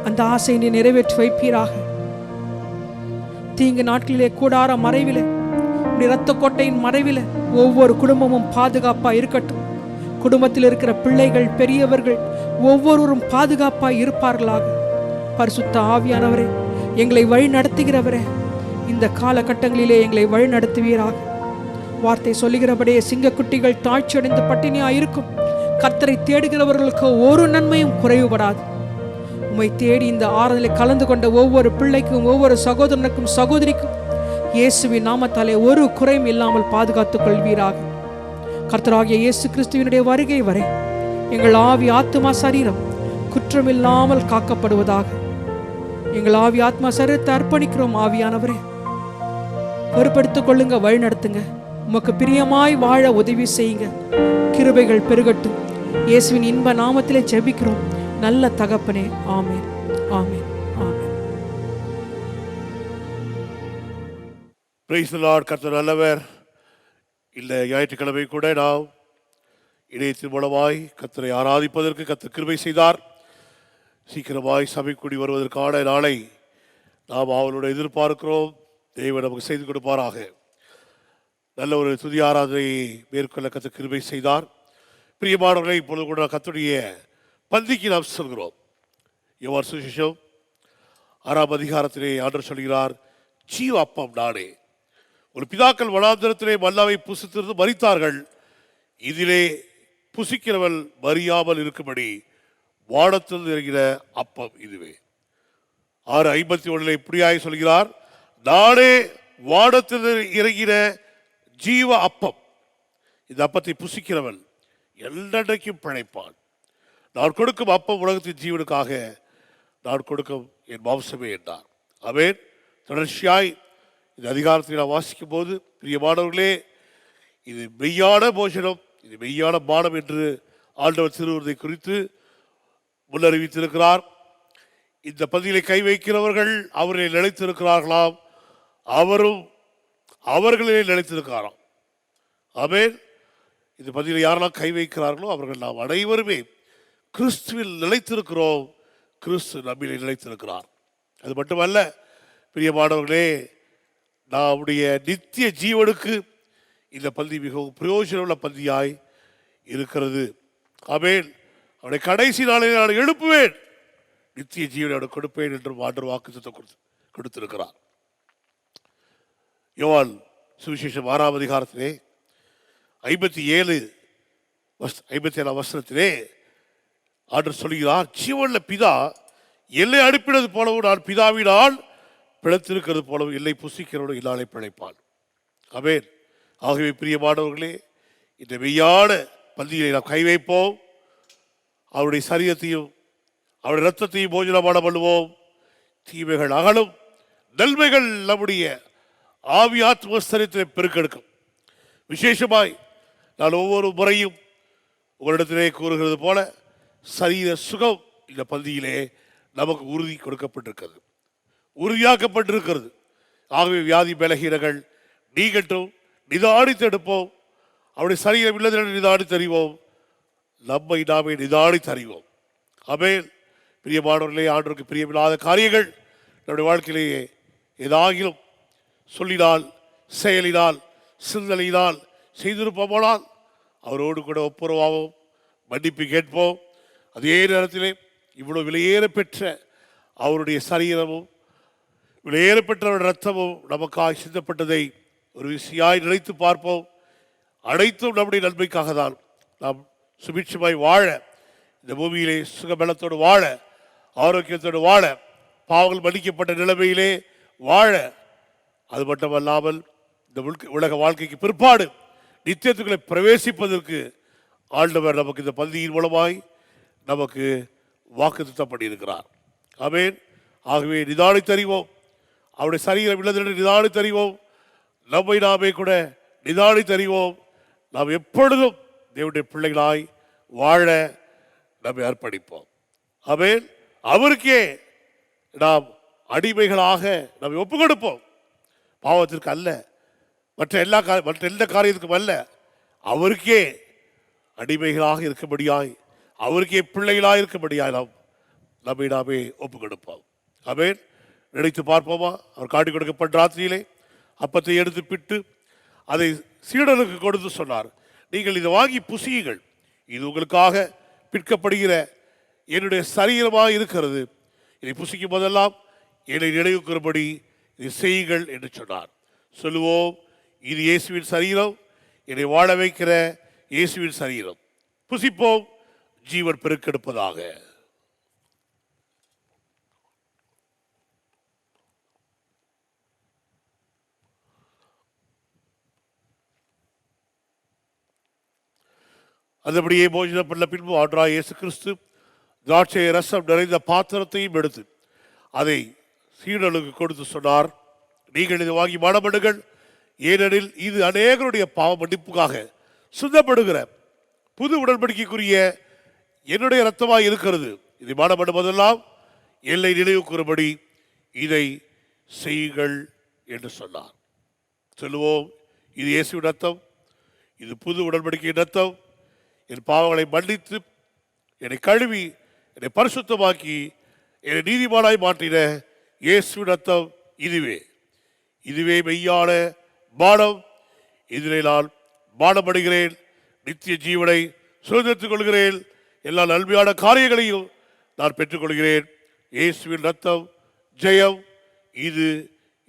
அந்த ஆசையை நீ நிறைவேற்றி வைப்பீராக. தீங்கு நாட்களிலே கூடார மறைவிலே இரத்த கோட்டையின் மறைவில் ஒவ்வொரு குடும்பமும் பாதுகாப்பா இருக்கட்டும். குடும்பத்தில் இருக்கிற பிள்ளைகள் பெரியவர்கள் ஒவ்வொருவரும் பாதுகாப்பா இருப்பார்களாக. பரிசுத்த ஆவியானவரே, எங்களை வழி நடத்துகிறவரே, இந்த காலகட்டங்களிலே எங்களை வழி நடத்துவீராக. வார்த்தை சொல்லுகிறபடியே சிங்கக்குட்டிகள் தாழ்ச்சியடைந்து பட்டினியா இருக்கும். கர்த்தரை தேடுகிறவர்களுக்கு ஒரு நன்மையும் குறைவுபடாது. உம்மை தேடி இந்த ஆறுதலை கலந்து கொண்ட ஒவ்வொரு பிள்ளைக்கும் ஒவ்வொரு சகோதரனுக்கும் சகோதரிக்கும் இயேசுவின் நாமத்தாலே ஒரு குறையும் இல்லாமல் பாதுகாத்துக் கொள்வீராக. கர்த்தராகிய இயேசு கிறிஸ்துவினுடைய வருகை வரை எங்கள் ஆவி ஆத்மா சரீரம் குற்றமில்லாமல் காக்கப்படுவதாக. எங்கள் ஆவி ஆத்மா சரீரத்தை அர்ப்பணிக்கிறோம். ஆவியானவரே, பொறுப்படுத்திக் கொள்ளுங்க, வழி நடத்துங்க. உமக்கு பிரியமாய் வாழ உதவி செய்யுங்க. கிருபைகள் பெருகட்டும். இயேசுவின் இன்ப நாமத்திலே ஜெபிக்கிறோம் நல்ல தகப்பனே. ஆமென், ஆமென், ஆமென். Praise the lord. கர்த்தர் நல்லவர். இந்த ஞாயிற்றுக்கிழமை கூட நாம் இணையத்தின் மூலமாய் கர்த்தரை ஆராதிப்பதற்கு கர்த்தர் கிருபை செய்தார். சீக்கிரமாய் சபை கூடி வருவதற்கான நாளை நாம் அவளோட எதிர்பார்க்கிறோம். தேவன் நமக்கு செய்து கொடுப்பாராக. நல்ல ஒரு துதி ஆராதனையை மேற்கொள்ள கர்த்தர் கிருபை செய்தார். பிரியமானவர்களை, இப்பொழுது கூட கர்த்தருடைய பந்திக்கு நாம் சொல்கிறோம். யோவான் சுவிசேஷம் 6ஆம் அதிகாரத்திலே ஆண்டவர் சொல்கிறார், ஜீவ அப்பம் நானே. ஒரு பிதாக்கள் வனாந்திரத்திலே மன்னாவை புசித்திருந்து மரித்தார்கள். இதிலே புசிக்கிறவள் மறியாமல் இருக்கும்படி வானத்தில் இறங்கின அப்பம் இதுவே. 6:51 இப்படியாய் சொல்கிறார், நானே வானத்தில் இறங்கின ஜீவ அப்பம். இந்த அப்பத்தை புசிக்கிறவன் எல்லாண்டைக்கும் பிழைப்பான். நான் கொடுக்கும் அப்பம் உலகத்தின் ஜீவனுக்காக நான் கொடுக்கும் என் மாம்சமே என்றார். ஆமென். தொடர்ச்சியாய் இந்த அதிகாரத்தை நான் வாசிக்கும் போது, பிரியமானவர்களே, இது மெய்யான போஜனம், இது மெய்யான பானம் என்று ஆண்டவர் திருவுருதை குறித்து முன்னறிவித்திருக்கிறார். இந்த பந்தியிலே கை வைக்கிறவர்கள் அவர்களை நிலைத்திருக்கிறார்களாம், அவரும் அவர்களிலே நிலைத்திருக்கிறாராம். ஆமென். இந்த பந்தியிலே யாரெல்லாம் கை வைக்கிறார்களோ அவர்கள் நாம் அனைவருமே கிறிஸ்துவில் நிலைத்திருக்கிறோம், கிறிஸ்து நம்மிலே நிலைத்திருக்கிறார். அது மட்டுமல்ல பிரியமானவர்களே, நம்முடைய நித்திய ஜீவனுக்கு இந்த பந்தி மிகவும் பிரயோஜனமுள்ள பந்தியாய் இருக்கிறது. ஆமென். அவனை கடைசி நாளில் நான் எழுப்புவேன், நித்திய ஜீவனை அவனுக்கு கொடுப்பேன் என்று ஆண்டவர் வாக்குத்தத்தம் கொடுத்திருக்கிறார். யோவான் சுவிசேஷம் 6ஆம் அதிகாரத்திலே 57ஆம் வசனத்திலே ஆண்டவர் சொல்கிறார், ஜீவனுள்ள பிதா எல்லை அனுப்பினது போலவும் நான் பிதாவினால் பிழைத்திருக்கிறது போலவும் எல்லை புசிக்கிறவனும் இல்லாலே பிழைப்பான். ஆமென். ஆகவே பிரியமானவர்களே, இந்த மெய்யான பந்தியிலே நாம் கை வைப்போம், அவருடைய சரீரத்தையும் அவருடைய இரத்தத்தையும் போஜனமான பண்ணுவோம். தீமைகள் அகலும், நன்மைகள் நம்முடைய ஆவி ஆத்மஸ்தரத்தை பெருக்கெடுக்கும். விசேஷமாய் நான் ஒவ்வொரு முறையும் உங்களிடத்திலே கூறுகிறது போல சரீர சுகம் இந்த பந்தியிலே நமக்கு உறுதி கொடுக்கப்பட்டிருக்கிறது, உறுதியாக்கப்பட்டிருக்கிறது. ஆகவே வியாதி பலகீனங்கள் நீங்கட்டும், நிதானித்து எடுப்போம். அவருடைய சரீரம் இல்லதென்று நிதானித்து அறிவோம், நம்மை நாமே நிதானித்து அறிவோம். ஆமென். பிரியமானவர்களே, ஆண்டவருக்கு பிரியமில்லாத காரியங்கள் நம்முடைய வாழ்க்கையிலேயே ஏதாகிலும் சொல்லினால், செயலினால், சிந்தனையினால் செய்திருப்போமானால் அவரோடு கூட ஒப்புரவாகவும் மன்னிப்பு கேட்போம். அதே நேரத்திலே இவ்வளவு விலையேற பெற்ற அவருடைய சரீரமும் விலையேற பெற்ற அவருடைய இரத்தமும் நமக்காக சிந்தப்பட்டதை ஒரு விசையாய் நினைத்து பார்ப்போம். அனைத்தும் நம்முடைய நன்மைக்காக தான். நாம் சுபிட்சமாய் வாழ, இந்த பூமியிலே சுகபலத்தோடு வாழ, ஆரோக்கியத்தோடு வாழ, பாவங்கள் மன்னிக்கப்பட்ட நிலைமையிலே வாழ, அது மட்டுமல்லாமல் இந்த உலக வாழ்க்கைக்கு பிற்பாடு நித்தியத்துக்களை பிரவேசிப்பதற்கு ஆண்டவர் நமக்கு இந்த பந்தியின் மூலமாய் நமக்கு வாக்குத்தத்தம் பண்ணியிருக்கிறார். ஆமென். ஆகவே நிதானித்தறிவோம், அவருடைய சரீரம் இல்லதென்று நிதானித்தறிவோம், நம்மை நாமே கூட நிதானித்தறிவோம். நாம் எப்பொழுதும் தேவனுடைய பிள்ளைகளாய் வாழ நம்மை அர்ப்பணிப்போம். ஆமென். அவருக்கே நாம் அடிமைகளாக நம்மை ஒப்பு கொடுப்போம். பாவத்திற்கு அல்ல, மற்ற எந்த காரியத்துக்கும் அல்ல, அவருக்கே அடிமைகளாக இருக்கும்படியாய், அவருக்கே பிள்ளைகளாக இருக்கும்படியாய் நாம் நம்மை நாமே ஒப்பு கொடுப்போம். ஆமென். நினைத்து பார்ப்போமா? அவர் காட்டிக் கொடுக்கப்பட்ட ராத்திரியிலே அப்பத்தை எடுத்து பிட்டு அதை சீடனுக்கு கொடுத்து சொன்னார், நீங்கள் இதை வாங்கி புசியுங்கள், இது உங்களுக்காக பிற்கப்படுகிற என்னுடைய சரீரமாக இருக்கிறது, இதை புசிக்கும் போதெல்லாம் என்னை நினைவுக்கும்படி இதை செய்யுங்கள் என்று சொன்னார். சொல்லுவோம், இது இயேசுவின் சரீரம், என்னை வாழ வைக்கிற இயேசுவின் சரீரம். புசிப்போம், ஜீவன் பெருக்கெடுப்பதாக. அதுபடியே போஜனம் பண்ண பின்பு ஆண்டவராகிய இயேசு கிறிஸ்து திராட்சை ரசம் நிறைந்த பாத்திரத்தையும் எடுத்து அதை சீடனுக்கு கொடுத்து சொன்னார், நீங்கள் இதை வாங்கி மனப்படுங்கள், ஏனெனில் இது அநேகருடைய பாவ மன்னிப்புக்காக சுத்தப்படுகிற புது உடன்படிக்கைக்குரிய என்னுடைய இரத்தமாக இருக்கிறது. இதை மனப்படுவதெல்லாம் எல்லை நினைவு கூறும்படி இதை செய்யுங்கள் என்று சொன்னார். சொல்லுவோம், இது இயேசுவின் ரத்தம், இது புது உடன்படிக்கையின் ரத்தம், என் பாவங்களை மன்னித்து என்னை கழுவி என்னை பரிசுத்தமாக்கி என்னை நீதிமானாய் மாற்றின இயேசுவின் ரத்தம் இதுவே. இதுவே மெய்யான பானம், இதிலே நான் பானப்படுகிறேன், நித்திய ஜீவனை சுதந்திரத்துக் கொள்கிறேன், எல்லா நன்மையான காரியங்களையும் நான் பெற்றுக்கொள்கிறேன். இயேசுவின் ரத்தம் ஜெயம், இது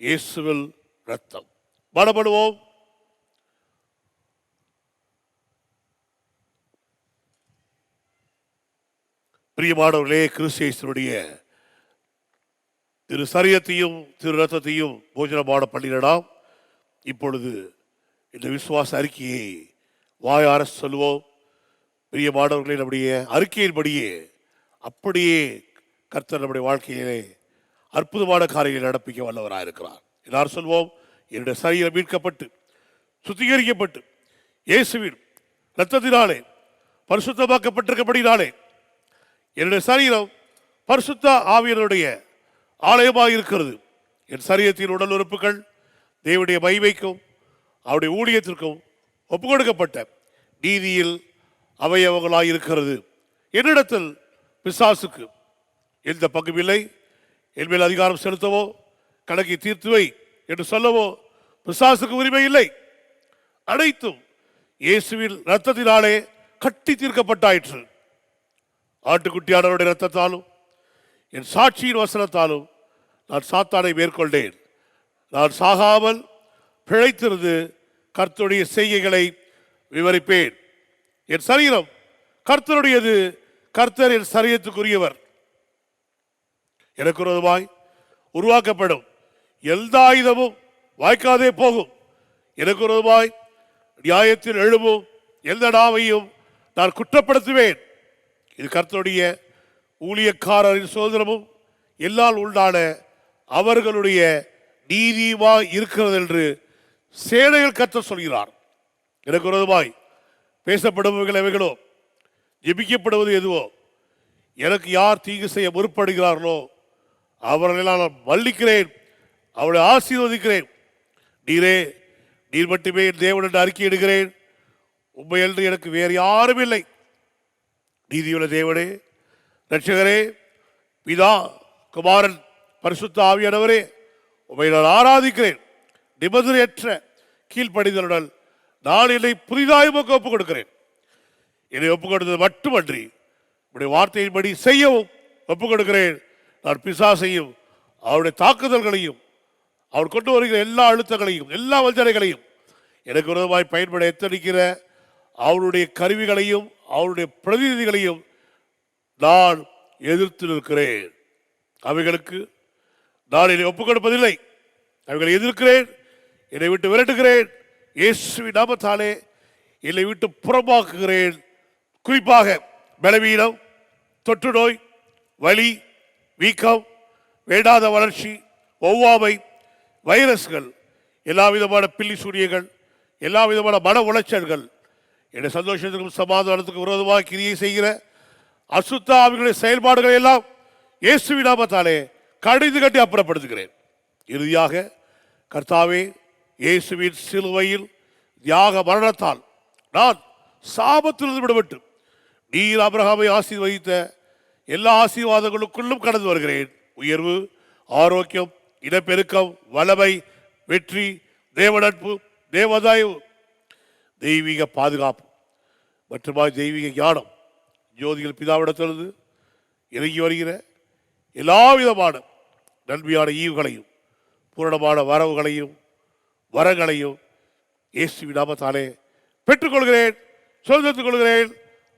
இயேசுவில் ரத்தம். பானப்படுவோம். பிரியமானவர்களே, கிறிஸ்து இயேசுவுடைய திரு சரீரத்தையும் திரு ரத்தத்தையும் போஜனமான பண்ணிடலாம். இப்பொழுது இந்த விசுவாச அறிக்கையை வாயார சொல்லுவோம். பிரியமானவர்களே, நம்முடைய அறிக்கையின்படியே அப்படியே கர்த்தர் நம்முடைய வாழ்க்கையிலே அற்புதமான காரியங்களை நடப்பிக்க வல்லவராக இருக்கிறார். எல்லாரும் சொல்வோம், என்னுடைய சரீரம் மீட்கப்பட்டு சுத்திகரிக்கப்பட்டு இயேசுவின் இரத்தத்தினாலே பரிசுத்தமாக்கப்பட்டிருக்கபடினாலே என்னுடைய சரீரம் பரிசுத்த ஆவியனுடைய ஆலயமாக இருக்கிறது. என் சரீரத்தின் உடல் உறுப்புகள் தேவனுடைய மகிமைக்கும் அவருடைய ஊழியத்திற்கும் ஒப்பு கொடுக்கப்பட்ட நீதியில் அவயவங்களாய் இருக்கிறது. என்னிடத்தில் பிசாசுக்கு எந்த பங்கும் இல்லை. என்மேல் அதிகாரம் செலுத்தவோ கணக்கை தீர்த்து வை என்று சொல்லவோ பிசாசுக்கு உரிமை இல்லை. அனைத்தும் இயேசுவின் இரத்தத்தினாலே கட்டி தீர்க்கப்பட்டாயிற்று. ஆட்டுக்குட்டியானவருடைய இரத்தத்தாலும் என் சாட்சியின் வசனத்தாலும் நான் சாத்தானை மேற்கொண்டேன். நான் சாகாமல் பிழைத்திருந்து கர்த்தருடைய செய்கைகளை விவரிப்பேன். என் சரீரம் கர்த்தருடையது, கர்த்தர் என் சரீரத்துக்குரியவர். எனக்கு விரோதமாய் உருவாக்கப்படும் எந்த ஆயுதமும் வாய்க்காதே போகும். எனக்கு விரோதமாய் நியாயத்தில் எழும்பும் எந்த நாவையும் நான் குற்றப்படுத்துவேன். இது கர்த்தருடைய ஊழியக்காரரின் சோதனமும் எல்லால் உண்டான அவர்களுடைய நீதியுமாய் இருக்கிறது என்று சேனைகள் கர்த்தர் சொல்கிறார். எனக்கு விரோதமாய் பேசப்படுபவைகள் எவைகளோ, ஜெபிக்கப்படுவது எதுவோ, எனக்கு யார் தீங்கு செய்ய முற்படுகிறார்களோ அவர்களெல்லாம் நான் மன்னிக்கிறேன், அவளை ஆசீர்வதிக்கிறேன். நீர் மட்டுமே என் தேவன் என்று அறிக்கையிடுகிறேன். உண்மை என்று எனக்கு வேறு யாரும் இல்லை. நீதியுள்ள தேவனே, இரட்சகரே, பிதா, குமாரன், பரிசுத்த ஆவியானவரே, உம்மை நான் ஆராதிக்கிறேன். நிபந்தனையற்ற கீழ்ப்படிதலுடன் நான் என்னை புதிதாய் ஒப்புக் கொடுக்கிறேன். என்னை ஒப்புக் கொடுத்தது மட்டுமன்றி உடைய வார்த்தையின்படி செய்யவும் ஒப்புக் கொடுக்கிறேன். நான் பிசாசையும் அவருடைய தாக்குதல்களையும் அவர் கொண்டு வருகிற எல்லா அழுத்தங்களையும் எல்லா வஞ்சனைகளையும் எனக்கு விரோதமாய் பயன்பட எத்தனிக்கிற அவருடைய கருவிகளையும் அவருடைய பிரதிநிதிகளையும் நான் எதிர்த்து நிற்கிறேன். அவைகளுக்கு நான் என்னை ஒப்புக் கொடுப்பதில்லை. அவைகளை எதிர்க்கிறேன், என்னை விட்டு விரட்டுகிறேன். இயேசுவின் நாமத்தாலே என்னை விட்டு புறம்பாக்குகிறேன். குறிப்பாக பலவீனம், தொற்று நோய், வலி, வீக்கம், வேண்டாத வளர்ச்சி, ஒவ்வாமை, வைரஸ்கள், எல்லா விதமான பில்லி சூரியங்கள், எல்லா விதமான மன உளைச்சல்கள், என்னுடைய சந்தோஷத்துக்கும் சமாதானத்துக்கும் விரோதமாக கிரியை செய்கிற அசுத்த ஆவிகளுடைய செயல்பாடுகளை எல்லாம் இயேசுவின் நாமத்தாலே கடிந்து கட்டி அப்புறப்படுத்துகிறேன். இறுதியாக கர்த்தாவே, இயேசுவின் சிலுவையில் தியாக மரணத்தால் நான் சாபத்திலிருந்து விடுபட்டு நீர் ஆபிரகாமை ஆசீர்வதித்த எல்லா ஆசீர்வாதங்களுக்குள்ளும் கடந்து வருகிறேன். உயர்வு, ஆரோக்கியம், இனப்பெருக்கம், வல்லமை, வெற்றி, தேவ நட்பு, தேவதயவு, தெய்வீக பாதுகாப்பு மற்றும் தெய்வீக ஞானம் ஜோதிகள் பிதாவிடத்திலிருந்து இறங்கி வருகிற எல்லா விதமான நன்மையான ஈவுகளையும் பூரணமான வரவுகளையும் வரங்களையும் இயேசுவின் நாமத்தாலே பெற்றுக்கொள்கிறேன், சுதந்திரத்துக் கொள்கிறேன்.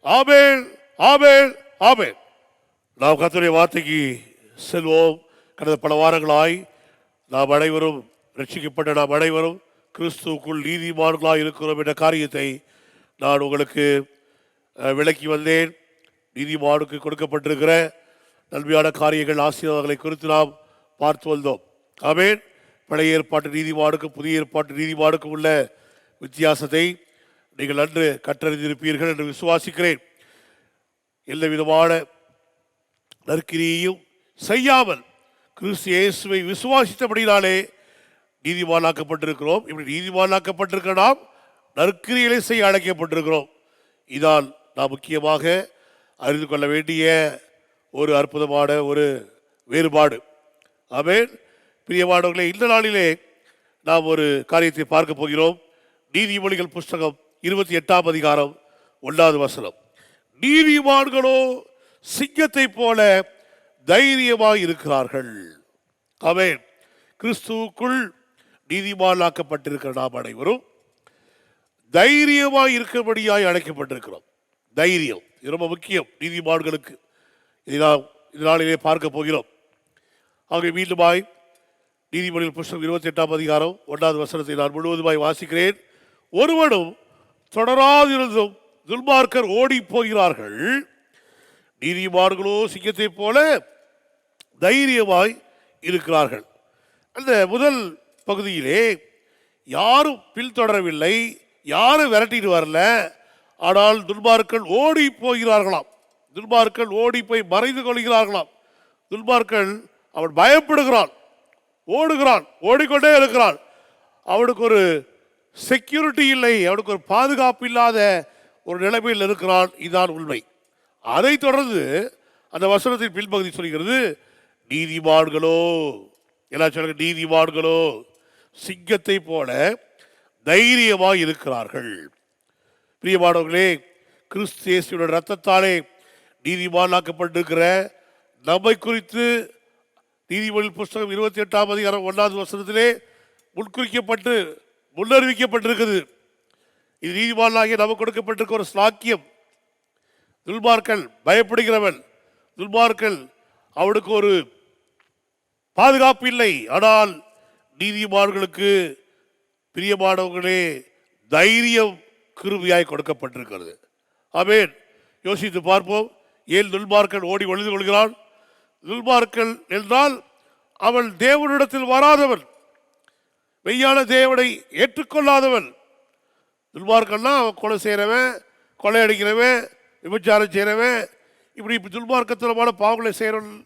ஆமென், ஆமென், ஆமென். நாம் கர்த்தருடைய வார்த்தைக்கு செல்வோம். கடந்த பல வாரங்களாய் நாம் அனைவரும் ரட்சிக்கப்பட்ட நாம் அனைவரும் கிறிஸ்துவுக்குள் நீதிமான்களாய் இருக்கிறோம் என்ற காரியத்தை நான் உங்களுக்கு விளக்கி வந்தேன். நீதிமானுக்கு கொடுக்கப்பட்டிருக்கிற நன்மையான காரியங்கள், ஆசீர்வாதங்களை குறித்து நாம் பார்த்து வந்தோம். ஆமென். பழைய ஏற்பாட்டு நீதிமானுக்கும் புதிய ஏற்பாட்டு நீதிமானுக்கும் உள்ள வித்தியாசத்தை நீங்கள் நன்று கற்றறிந்திருப்பீர்கள் என்று விசுவாசிக்கிறேன். எந்த விதமான நற்கிரியையும் செய்யாமல் கிறிஸ்து இயேசுவை விசுவாசித்தபடினாலே நீதிமானாக்கப்பட்டிருக்கிறோம். இப்படி நீதிமானாக்கப்பட்டிருக்கிற நாம் நற்கிரிகளை செய்ய அழைக்கப்பட்டிருக்கிறோம். இதால் நாம் முக்கியமாக அறிந்து கொள்ள வேண்டிய ஒரு அற்புதமான ஒரு வேறுபாடு. ஆமென். பிரியமானவர்களே, இந்த நாளிலே நாம் ஒரு காரியத்தை பார்க்க போகிறோம். நீதிமொழிகள் புஸ்தகம் 28ஆம் அதிகாரம் 1வது வசனம். நீதிமான்களோ சிங்கத்தை போல தைரியமாய் இருக்கிறார்கள். ஆமென். கிறிஸ்துவுக்குள் நீதிமானாக்கப்பட்டிருக்கிற நாம் அனைவரும் தைரியமாய் இருக்கிறபடியாய் அழைக்கப்பட்டிருக்கிறோம். தைரியம் இது ரொம்ப முக்கியம் நீதிமான்களுக்கு. இதை நாம் இதனாலே பார்க்க போகிறோம். ஆகவே மீண்டுமாய் நீதிமொழிகள் புஸ்தகம் 28ஆம் அதிகாரம் 1வது வசனத்தை நான் முழுவதுமாய் வாசிக்கிறேன். ஒருவனும் தொடராதிருந்தும் துன்மார்க்கர் ஓடி போகிறார்கள், நீதிமான்களோ சிங்கத்தை போல தைரியமாய் இருக்கிறார்கள். அந்த முதல் பகுதியிலே யாரும் பின்தொடரவில்லை, யாரும் விரட்டிட்டு வரல. ஆனால் துன்மார்க்கர் ஓடி போகிறார்களாம். துன்மார்க்கர் ஓடி போய் மறைந்து கொள்கிறார்களாம். துன்மார்க்கன் அவன் பயப்படுகிறான், ஓடுகிறான், ஓடிக்கொண்டே இருக்கிறான். அவனுக்கு ஒரு செக்யூரிட்டி இல்லை, அவனுக்கு ஒரு பாதுகாப்பு இல்லாத ஒரு நிலைமையில் இருக்கிறான். இதுதான் உண்மை. அதை தொடர்ந்து அந்த வசனத்தின் பின்பகுதி சொல்கிறது, நீதிமான்களோ, எல்லாம் சொல்லுங்க, நீதிமான்களோ சிங்கத்தை போல தைரியமாக இருக்கிறார்கள். பிரியமானவர்களே, கிறிஸ்து இயேசுவின் ரத்தத்தாலே நீதிமானாக்கப்பட்டிருக்கிற நம்மை குறித்து நீதிமொழிகள் புஸ்தகம் 28ஆம் அதிகாரம் 1வது வசனத்திலே முன்குறிக்கப்பட்டு முன்னறிவிக்கப்பட்டிருக்குது. இது நீதிமானாகிய நமக்கு கொடுக்கப்பட்டிருக்க ஒரு ஸ்லாக்கியம். துன்மார்க்கன் பயப்படுகிறவன், துன்மார்க்கன் அவனுக்கு ஒரு பாதுகாப்பு இல்லை. ஆனால் நீதிமான்களுக்கு பிரியமானவர்களே தைரியம் கிருபையாய் கொடுக்கப்பட்டிருக்கிறது. ஆமென். யோசித்து பார்ப்போம், ஏன் துன்மார்க்கன் ஓடி ஒளிந்து கொள்கிறான்? துன்மார்க்கன் என்றால் அவன் தேவனிடத்தில் வராதவன், மெய்யான தேவனை ஏற்றுக்கொள்ளாதவன். துன்மார்க்கன்னா அவன் கொலை செய்கிறவன், கொள்ளையடிக்கிறவன், விபச்சாரம் செய்கிறவன், இப்படி துன்மார்க்கத்தனமான பாவங்களை செய்கிறவன்.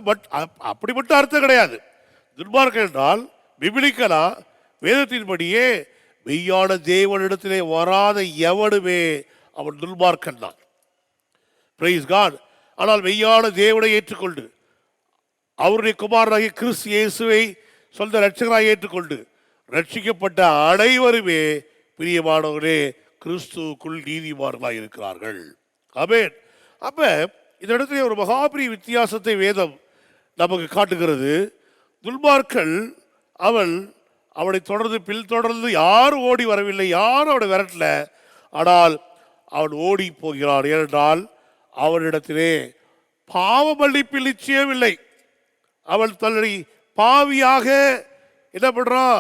பட் அப்படி மட்டும் அர்த்தம் கிடையாது. துன்மார்க்கன் என்றால் பிபிலிக்கலா வேதத்தின்படியே மெய்யான தேவனிடத்திலே வராத எவனுமே அவன் துன்மார்க்கன் தான். Praise God. ஆனால் மெய்யான தேவனை ஏற்றுக்கொண்டு அவருடைய குமாரனாகிய கிறிஸ்து இயேசுவை சொந்த ரட்சகராக ஏற்றுக்கொண்டு ரட்சிக்கப்பட்ட அனைவருமே பிரியமானவர்களே கிறிஸ்துவுக்குள் நீதிமான்களாக இருக்கிறார்கள். ஆமென். அப்ப இந்த இடத்துல ஒரு மகாபெரிய வித்தியாசத்தை வேதம் நமக்கு காட்டுகிறது. துன்மார்க்கன் அவனை தொடர்ந்து பின்தொடர்ந்து யாரும் ஓடி வரவில்லை, யாரும் அவனை விரட்டல. ஆனால் அவன் ஓடி போகிறான். ஏனென்றால் அவனிடத்திலே பாவ மன்னிப்பில் நிச்சயம் இல்லை. அவன் தன்னை பாவியாக என்ன பண்றான்?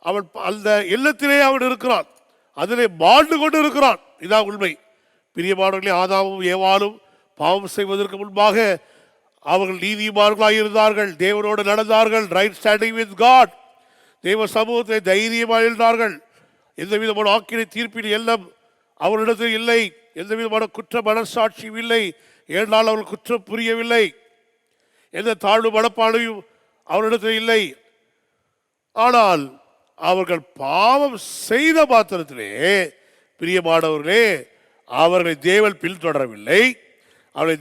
அவன் அந்த எண்ணத்திலே அவன் இருக்கிறான், அதிலே மாண்டு கொண்டு இருக்கிறான். இதான் உண்மை. பிரியமானவர்களே, ஆதாமும் ஏவாளும் பாவம் செய்வதற்கு முன்பாக அவர்கள் நீதிமான்களாக இருந்தார்கள், தேவனோடு நடந்தார்கள், ரைட் ஸ்டாண்டிங் வித் காட், தேவ சமூகத்தை தைரியமாக இருந்தார்கள். எந்த விதமான ஆக்கினை தீர்ப்பின் எண்ணம் அவரிடத்தில் இல்லை, எந்த விதமான குற்ற மனசாட்சியும் இல்லை. ஏனால் அவர்கள் குற்றம் புரியவில்லை, எந்த தாழ்வு மனப்பானையும் அவரிடத்தில் இல்லை. ஆனால் அவர்கள் பாவம் செய்த மாத்திரத்திலே பிரியமானவர்களே அவர்களை தேவன் பின்தொடரவில்லை, அவர்களை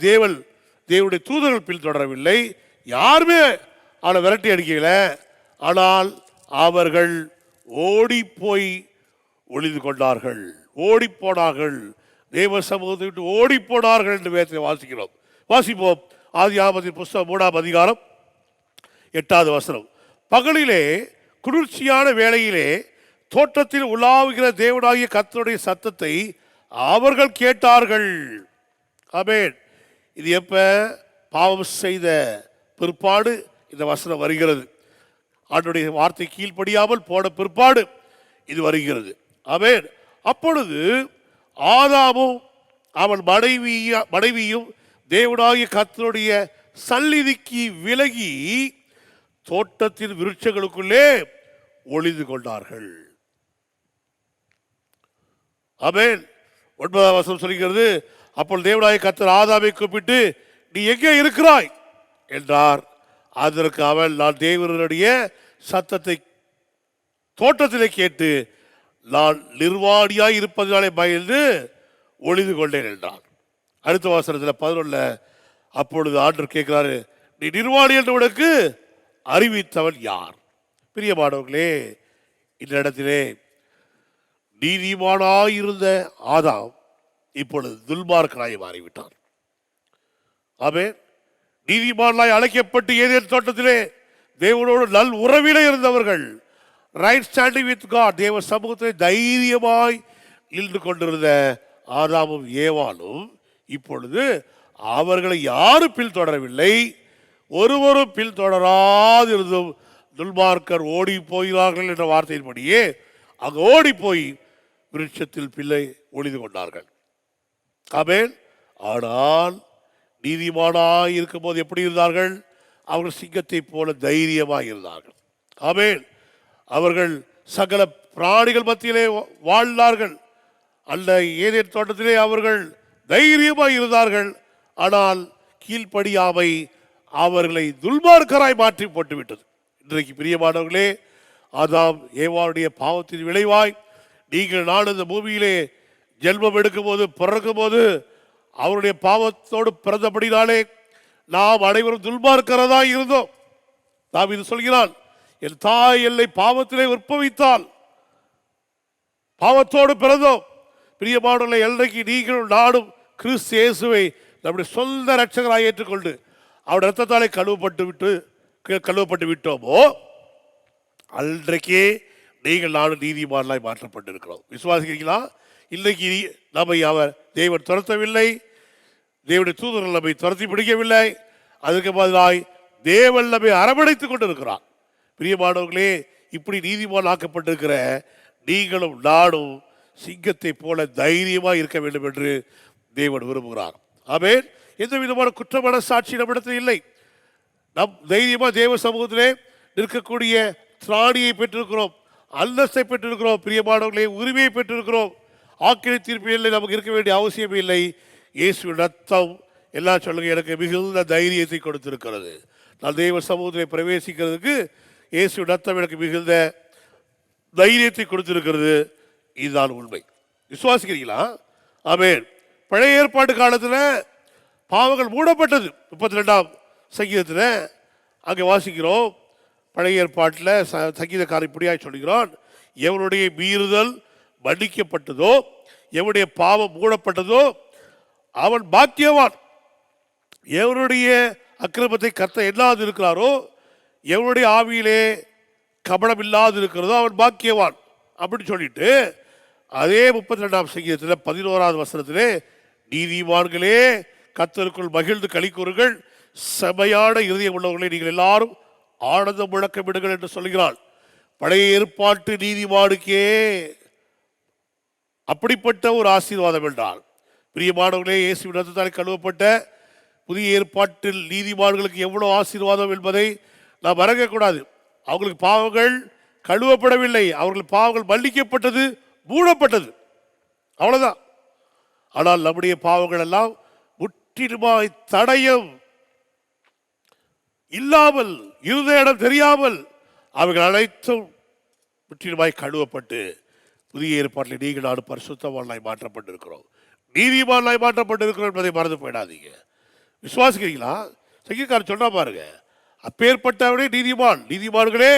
தேவனுடைய தூதர்கள் பின்தொடரவில்லை, யாருமே அவனை விரட்டி அடிக்கல. ஆனால் அவர்கள் ஓடி போய் ஒளிந்து கொண்டார்கள், ஓடி போனார்கள், தேவ சமூகத்தை விட்டு ஓடி போனார்கள் என்று வேதத்தை வாசிக்கிறோம். வாசிப்போம். ஆதியாகமத்தின் புஸ்தகம் 3ஆம் அதிகாரம் 8வது வசனம். பகலிலே குளிர்ச்சியான வேளையிலே தோட்டத்தில் உலாவுகிற தேவனாகிய கர்த்தருடைய சத்தத்தை அவர்கள் கேட்டார்கள். ஆமென். இது எப்ப? பாவம் செய்த பிற்பாடு இந்த வசனம் வருகிறது. ஆண்டவருடைய வார்த்தை கீழ்ப்படியாமல் போன பிற்பாடு இது வருகிறது. ஆமென். அப்பொழுது ஆதாமும் அவன் மனைவியும் தேவனாகிய கர்த்தருடைய சந்நிதிக்கு விலகி தோட்டத்தின் விருட்சங்களுக்குள்ளே ஒளிந்து கொண்டார்கள். ஆமென். 9ஆம் வசனம் சொல்கிறது, அப்போ தேவனாகிய கர்த்தர் ஆதாமை கூப்பிட்டு, நீ எங்கே இருக்கிறாய் என்றார். அதற்கு அவன், நான் தேவனுடைய சத்தத்தை தோட்டத்திலே கேட்டு நான் நிர்வாணியாய் இருப்பதனாலே பயந்து ஒளிந்து கொண்டேன் என்றான். அடுத்த வசனத்தில் 11 அப்பொழுது ஆண்டவர் கேட்கிறாரு, நீ நிர்வாணி என்று உனக்கு அறிவித்தவன் யார்? பிரியமானவர்களே, இந்த இடத்திலே நீதிமானாயிருந்த ஆதாம் இப்பொழுது துன்மார்க்கனாய் மாறிவிட்டான். ஆமென். நீதிமானாய் அழைக்கப்பட்டு ஏதேன் தோட்டத்திலே தேவனோடு நல் உறவிலே இருந்தவர்கள், ரைட் ஸ்டாண்டிங் வித் காட், தேவ சமூகத்தை தைரியமாய் நின்று கொண்டிருந்த ஆதாமும் ஏவாளும் இப்பொழுது அவர்களை யாரும் பின்தொடரவில்லை, ஒருவரும் பின்தொடராதிருந்தும் துன்மார்க்கர் ஓடி போகிறார்கள் என்ற வார்த்தையின்படியே அங்கு ஓடி போய் விருட்சத்தில் பிள்ளை ஒளிந்து கொண்டார்கள். ஆமென். ஆனால் நீதிமானாய் இருக்கும் போது எப்படி இருந்தார்கள்? அவர்கள் சிங்கத்தை போல தைரியமாக இருந்தார்கள். ஆமென். அவர்கள் சகல பிராணிகள் மத்தியிலே வாழ்ந்தார்கள். அந்த ஏதேன் தோட்டத்திலே அவர்கள் தைரியமாக இருந்தார்கள். ஆனால் கீழ்ப்படியாமை அவர்களை துன்மார்க்கராய் மாற்றி போட்டுவிட்டது. இன்றைக்கு பிரியமானவர்களே, ஆதாம் ஏவாளுடைய பாவத்தின் விளைவாய் நீங்கள் நான் இந்த பூமியிலே ஜென்மம் எடுக்கும் போது பிறக்கும் போது அவருடைய பாவத்தோடு பிறந்தபடினாலே நாம் அனைவரும் துன்மார்க்கரதா இருந்தோம். நாம் இது சொல்கிறான், என் தாய் என்னை பாவத்திலே உற்பவித்தால் பாவத்தோடு பிறந்தோம். பிரியமானவர்களே, எல்லைக்கு நீங்களும் நாடும் கிறிஸ்து இயேசுவை நம்முடைய சொந்த ரட்சகராக ஏற்றுக்கொண்டு அவருடைய ரத்தத்தாலே கழுவப்பட்டு விட்டோமோ அன்றைக்கே நீங்கள் நானும் நீதிமான்களாய் மாற்றப்பட்டிருக்கிறோம். விசுவாசிக்கிறீங்களா? இன்னைக்கு நம்மை அவர் தேவன் துரத்தவில்லை, தேவனுடைய தூதர்கள் நம்மை துரத்தி பிடிக்கவில்லை, அதுக்கு பதிலாய் தேவன் நம்மை அரவணைத்துக் கொண்டிருக்கிறார். பிரியமானவர்களே, இப்படி நீதிமான் ஆக்கப்பட்டிருக்கிற நீங்களும் நானும் சிங்கத்தை போல தைரியமாக இருக்க வேண்டும் என்று தேவன் விரும்புகிறார். ஆமென். எந்த விதமான குற்றமான சாட்சி நம்மிடத்தில் இல்லை. நம் தைரியமாக தேவ சமூகத்திலே நிற்கக்கூடிய திராணியை பெற்றிருக்கிறோம், அந்தஸ்தை பெற்றிருக்கிறோம். பிரியமானவர்களே, உரிமையை பெற்றிருக்கிறோம். ஆக்கினை தீர்ப்பு இல்லை, நமக்கு இருக்க வேண்டிய அவசியம் இல்லை. இயேசுவின் ரத்தம் எல்லாம் சொல்லுங்க, எனக்கு மிகுந்த தைரியத்தை கொடுத்திருக்கிறது. நான் தேவ சமூகத்திலே பிரவேசிக்கிறதுக்கு இயேசுவின் ரத்தம் எனக்கு மிகுந்த தைரியத்தை கொடுத்திருக்கிறது. இதுதான் உண்மை. விசுவாசிக்கிறீங்களா? ஆமென். பழைய ஏற்பாட்டு காலத்தில் பாவங்கள் மூடப்பட்டது. 32ஆம் சங்கீதத்தில் அங்கே வாசிக்கிறோம். பழைய ஏற்பாட்டில் சங்கீதக்காரன் இப்படியாக சொல்கிறான், எவனுடைய மீறுதல் மன்னிக்கப்பட்டதோ எவனுடைய பாவம் மூடப்பட்டதோ அவன் பாக்கியவான். எவனுடைய அக்கிரமத்தை கர்த்தர் எண்ணாது இருக்கிறாரோ, எவனுடைய ஆவியிலே கபடம் இல்லாது இருக்கிறதோ அவன் பாக்கியவான் அப்படின்னு சொல்லிட்டு அதே 32ஆம் சங்கீதத்தில் 11ஆவது வசனத்திலே நீதிமான்களே கர்த்தருக்குள் மகிழ்ந்து களிக்கூறுங்கள், செமையான இருதயம் உள்ளவர்களை நீங்கள் எல்லாரும் ஆனந்த முழக்கமிடுங்கள் என்று சொல்கிறான். பழைய ஏற்பாட்டு நீதிமானுக்கே அப்படிப்பட்ட ஒரு ஆசீர்வாதம் என்றால், பிரியமானவர்களே, இயேசுவின் ரத்தத்தால் கழுவப்பட்ட புதிய ஏற்பாட்டில் நீதிமான்களுக்கு எவ்வளவு ஆசீர்வாதம் என்பதை நாம் மறக்கக்கூடாது. அவங்களுக்கு பாவங்கள் கழுவப்படவில்லை, அவர்கள் பாவங்கள் மன்னிக்கப்பட்டது, மூடப்பட்டது, அவ்வளவுதான். ஆனால் நம்முடைய பாவங்கள் எல்லாம் முற்றிலுமாய் தடயம் இல்லாமல், இருந்த இடம் தெரியாமல் அவைகள் அனைத்தும் முற்றிலுமாய் கழுவப்பட்டு புதிய ஏற்பாட்டில் நீங்கள் நாடு பரிசுத்தவான்களாய் மாற்றப்பட்டிருக்கிறோம், நீதிமான்களாய் மாற்றப்பட்டிருக்கிறோம் என்பதை மறந்து போயிடாதீங்க. விசுவாசிக்கிறீங்களா? சங்கீதக்காரர் சொன்னா பாருங்க, அப்பேற்பட்டவனே நீதிமான், நீதிமான்களே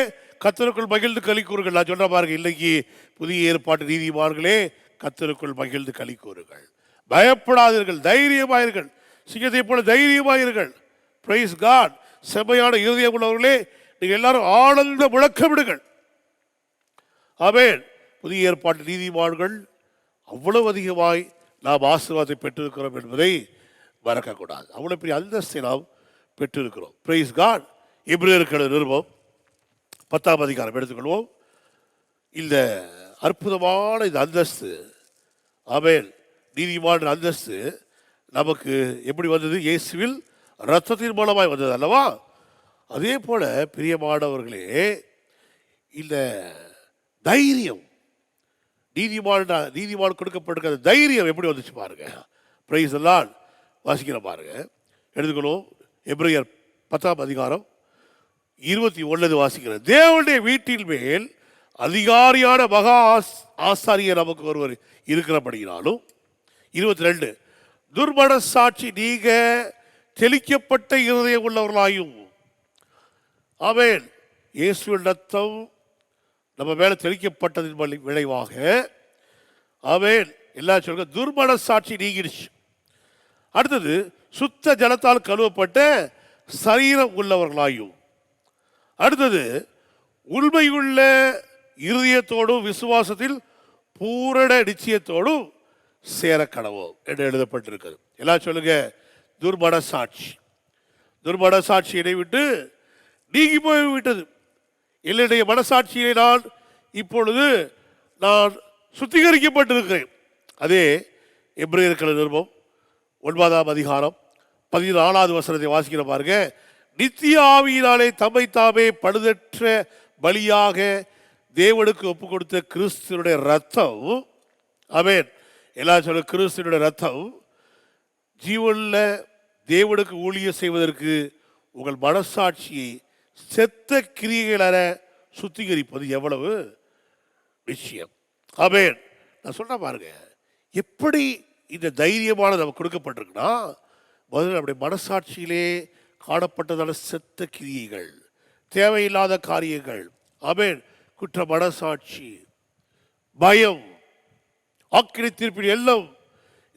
கர்த்தருக்குள் மகிழ்ந்து களி கூறுங்கள். நான் சொல்ற பாருங்க, இன்னைக்கு புதிய ஏற்பாட்டு நீதிமான்களே கர்த்தருக்குள் மகிழ்ந்து களி கூறுங்கள், பயப்படாதீர்கள், தைரியமாயிருங்கள், சிங்கத்தை போல தைரியமாயிருங்கள். Price God. செம்மையான இருதயம் உள்ளவர்களே நீங்கள் எல்லாரும் ஆனந்த முழக்கமிடுங்கள். ஆமென். புதிய ஏற்பாட்டு நீதிமான்கள் அவ்வளவு அதிகமாய் நாம் ஆசீர்வாதத்தை பெற்றிருக்கிறோம் என்பதை மறக்கக்கூடாது. அவ்வளவு பெரிய அந்தஸ்தை நாம் பெற்றிருக்கிறோம். Praise God. எபிரேயருக்கு நிருபம் 10ஆம் அதிகாரம் எடுத்துக்கொள்வோம். இந்த அற்புதமான இந்த அந்தஸ்து, ஆமென், நீதிமான அந்தஸ்து நமக்கு எப்படி வந்தது? இயேசுவில் இரத்தத்தின் மூலமாய் வந்தது அல்லவா? அதே போல பிரியமானவர்களே, இந்த தைரியம் நீதிமான் கொடுக்கப்பட்டிருக்கிற தைரியம் எப்படி வந்துச்சு பாருங்க. பிரைஸ் எல்லாம் வாசிக்கிற பாருங்க, எடுத்துக்கணும். எபிரேயர் 10ஆம் அதிகாரம் 21 வாசிக்கிறது. தேவனுடைய வீட்டின் மேல் அதிகாரியான மகா ஆசாரியர் நமக்கு ஒருவர் இருக்கிறபடினாலும். 22 துர்மன சாட்சி நீங்க தெளிக்கப்பட்ட இருதயம் உள்ளவர்களாயும். ஆமென். இயேசுவின் ரத்தம் நம்ம மேல தெளிக்கப்பட்டதின் விளைவாக, ஆமென், எல்லாம் சொல்லுங்க, துர்மன சாட்சி நீங்கிடுச்சு. அடுத்தது சுத்த ஜலத்தால் கழுவப்பட்ட சரீரம் உள்ளவர்களாயும். அடுத்தது உண்மையுள்ள இருதயத்தோடும் விசுவாசத்தில் பூரண நிச்சயத்தோடும் சேர கடவோம் என்று எழுதப்பட்டிருக்கிறது. எல்லாம் சொல்லுங்க, துர்மன சாட்சி. துர்மன சாட்சியை விட்டு நீங்கி போய்விட்டது. என்னுடைய மனசாட்சியை இப்பொழுது நான் சுத்திகரிக்கப்பட்டிருக்கிறேன். அதே எபிரேயருக்கு நிருபம் 9ஆம் அதிகாரம் 14வது வசனத்தை வாசிக்கிற பாருங்க. நித்திய ஆவியினாலே தம்மை தாமே பழுதற்ற பலியாக தேவனுக்கு ஒப்பு கொடுத்த கிறிஸ்துவனுடைய ரத்தம், ஆமென், எல்லாம் சொல்ல, கிறிஸ்துவனுடைய ரத்தம் ஜீவனுள்ள தேவனுக்கு ஊழியம் செய்வதற்கு உங்கள் மனசாட்சியை செத்த கிரியைகள சுத்திகரிப்பது எவ்வளவு நிச்சயம். ஆமென். நான் சொல்றேன் பாருங்க, எப்படி இந்த தைரியமான நமக்கு கொடுக்கப்பட்டிருக்குன்னா, முதல்ல நம்முடைய மனசாட்சியிலே காணப்பட்டதான செத்த கிரியைகள், தேவையில்லாத காரியங்கள், ஆமென், குற்ற மனசாட்சி, பயம், ஆக்கினை தீர்ப்பின் எல்லாம்,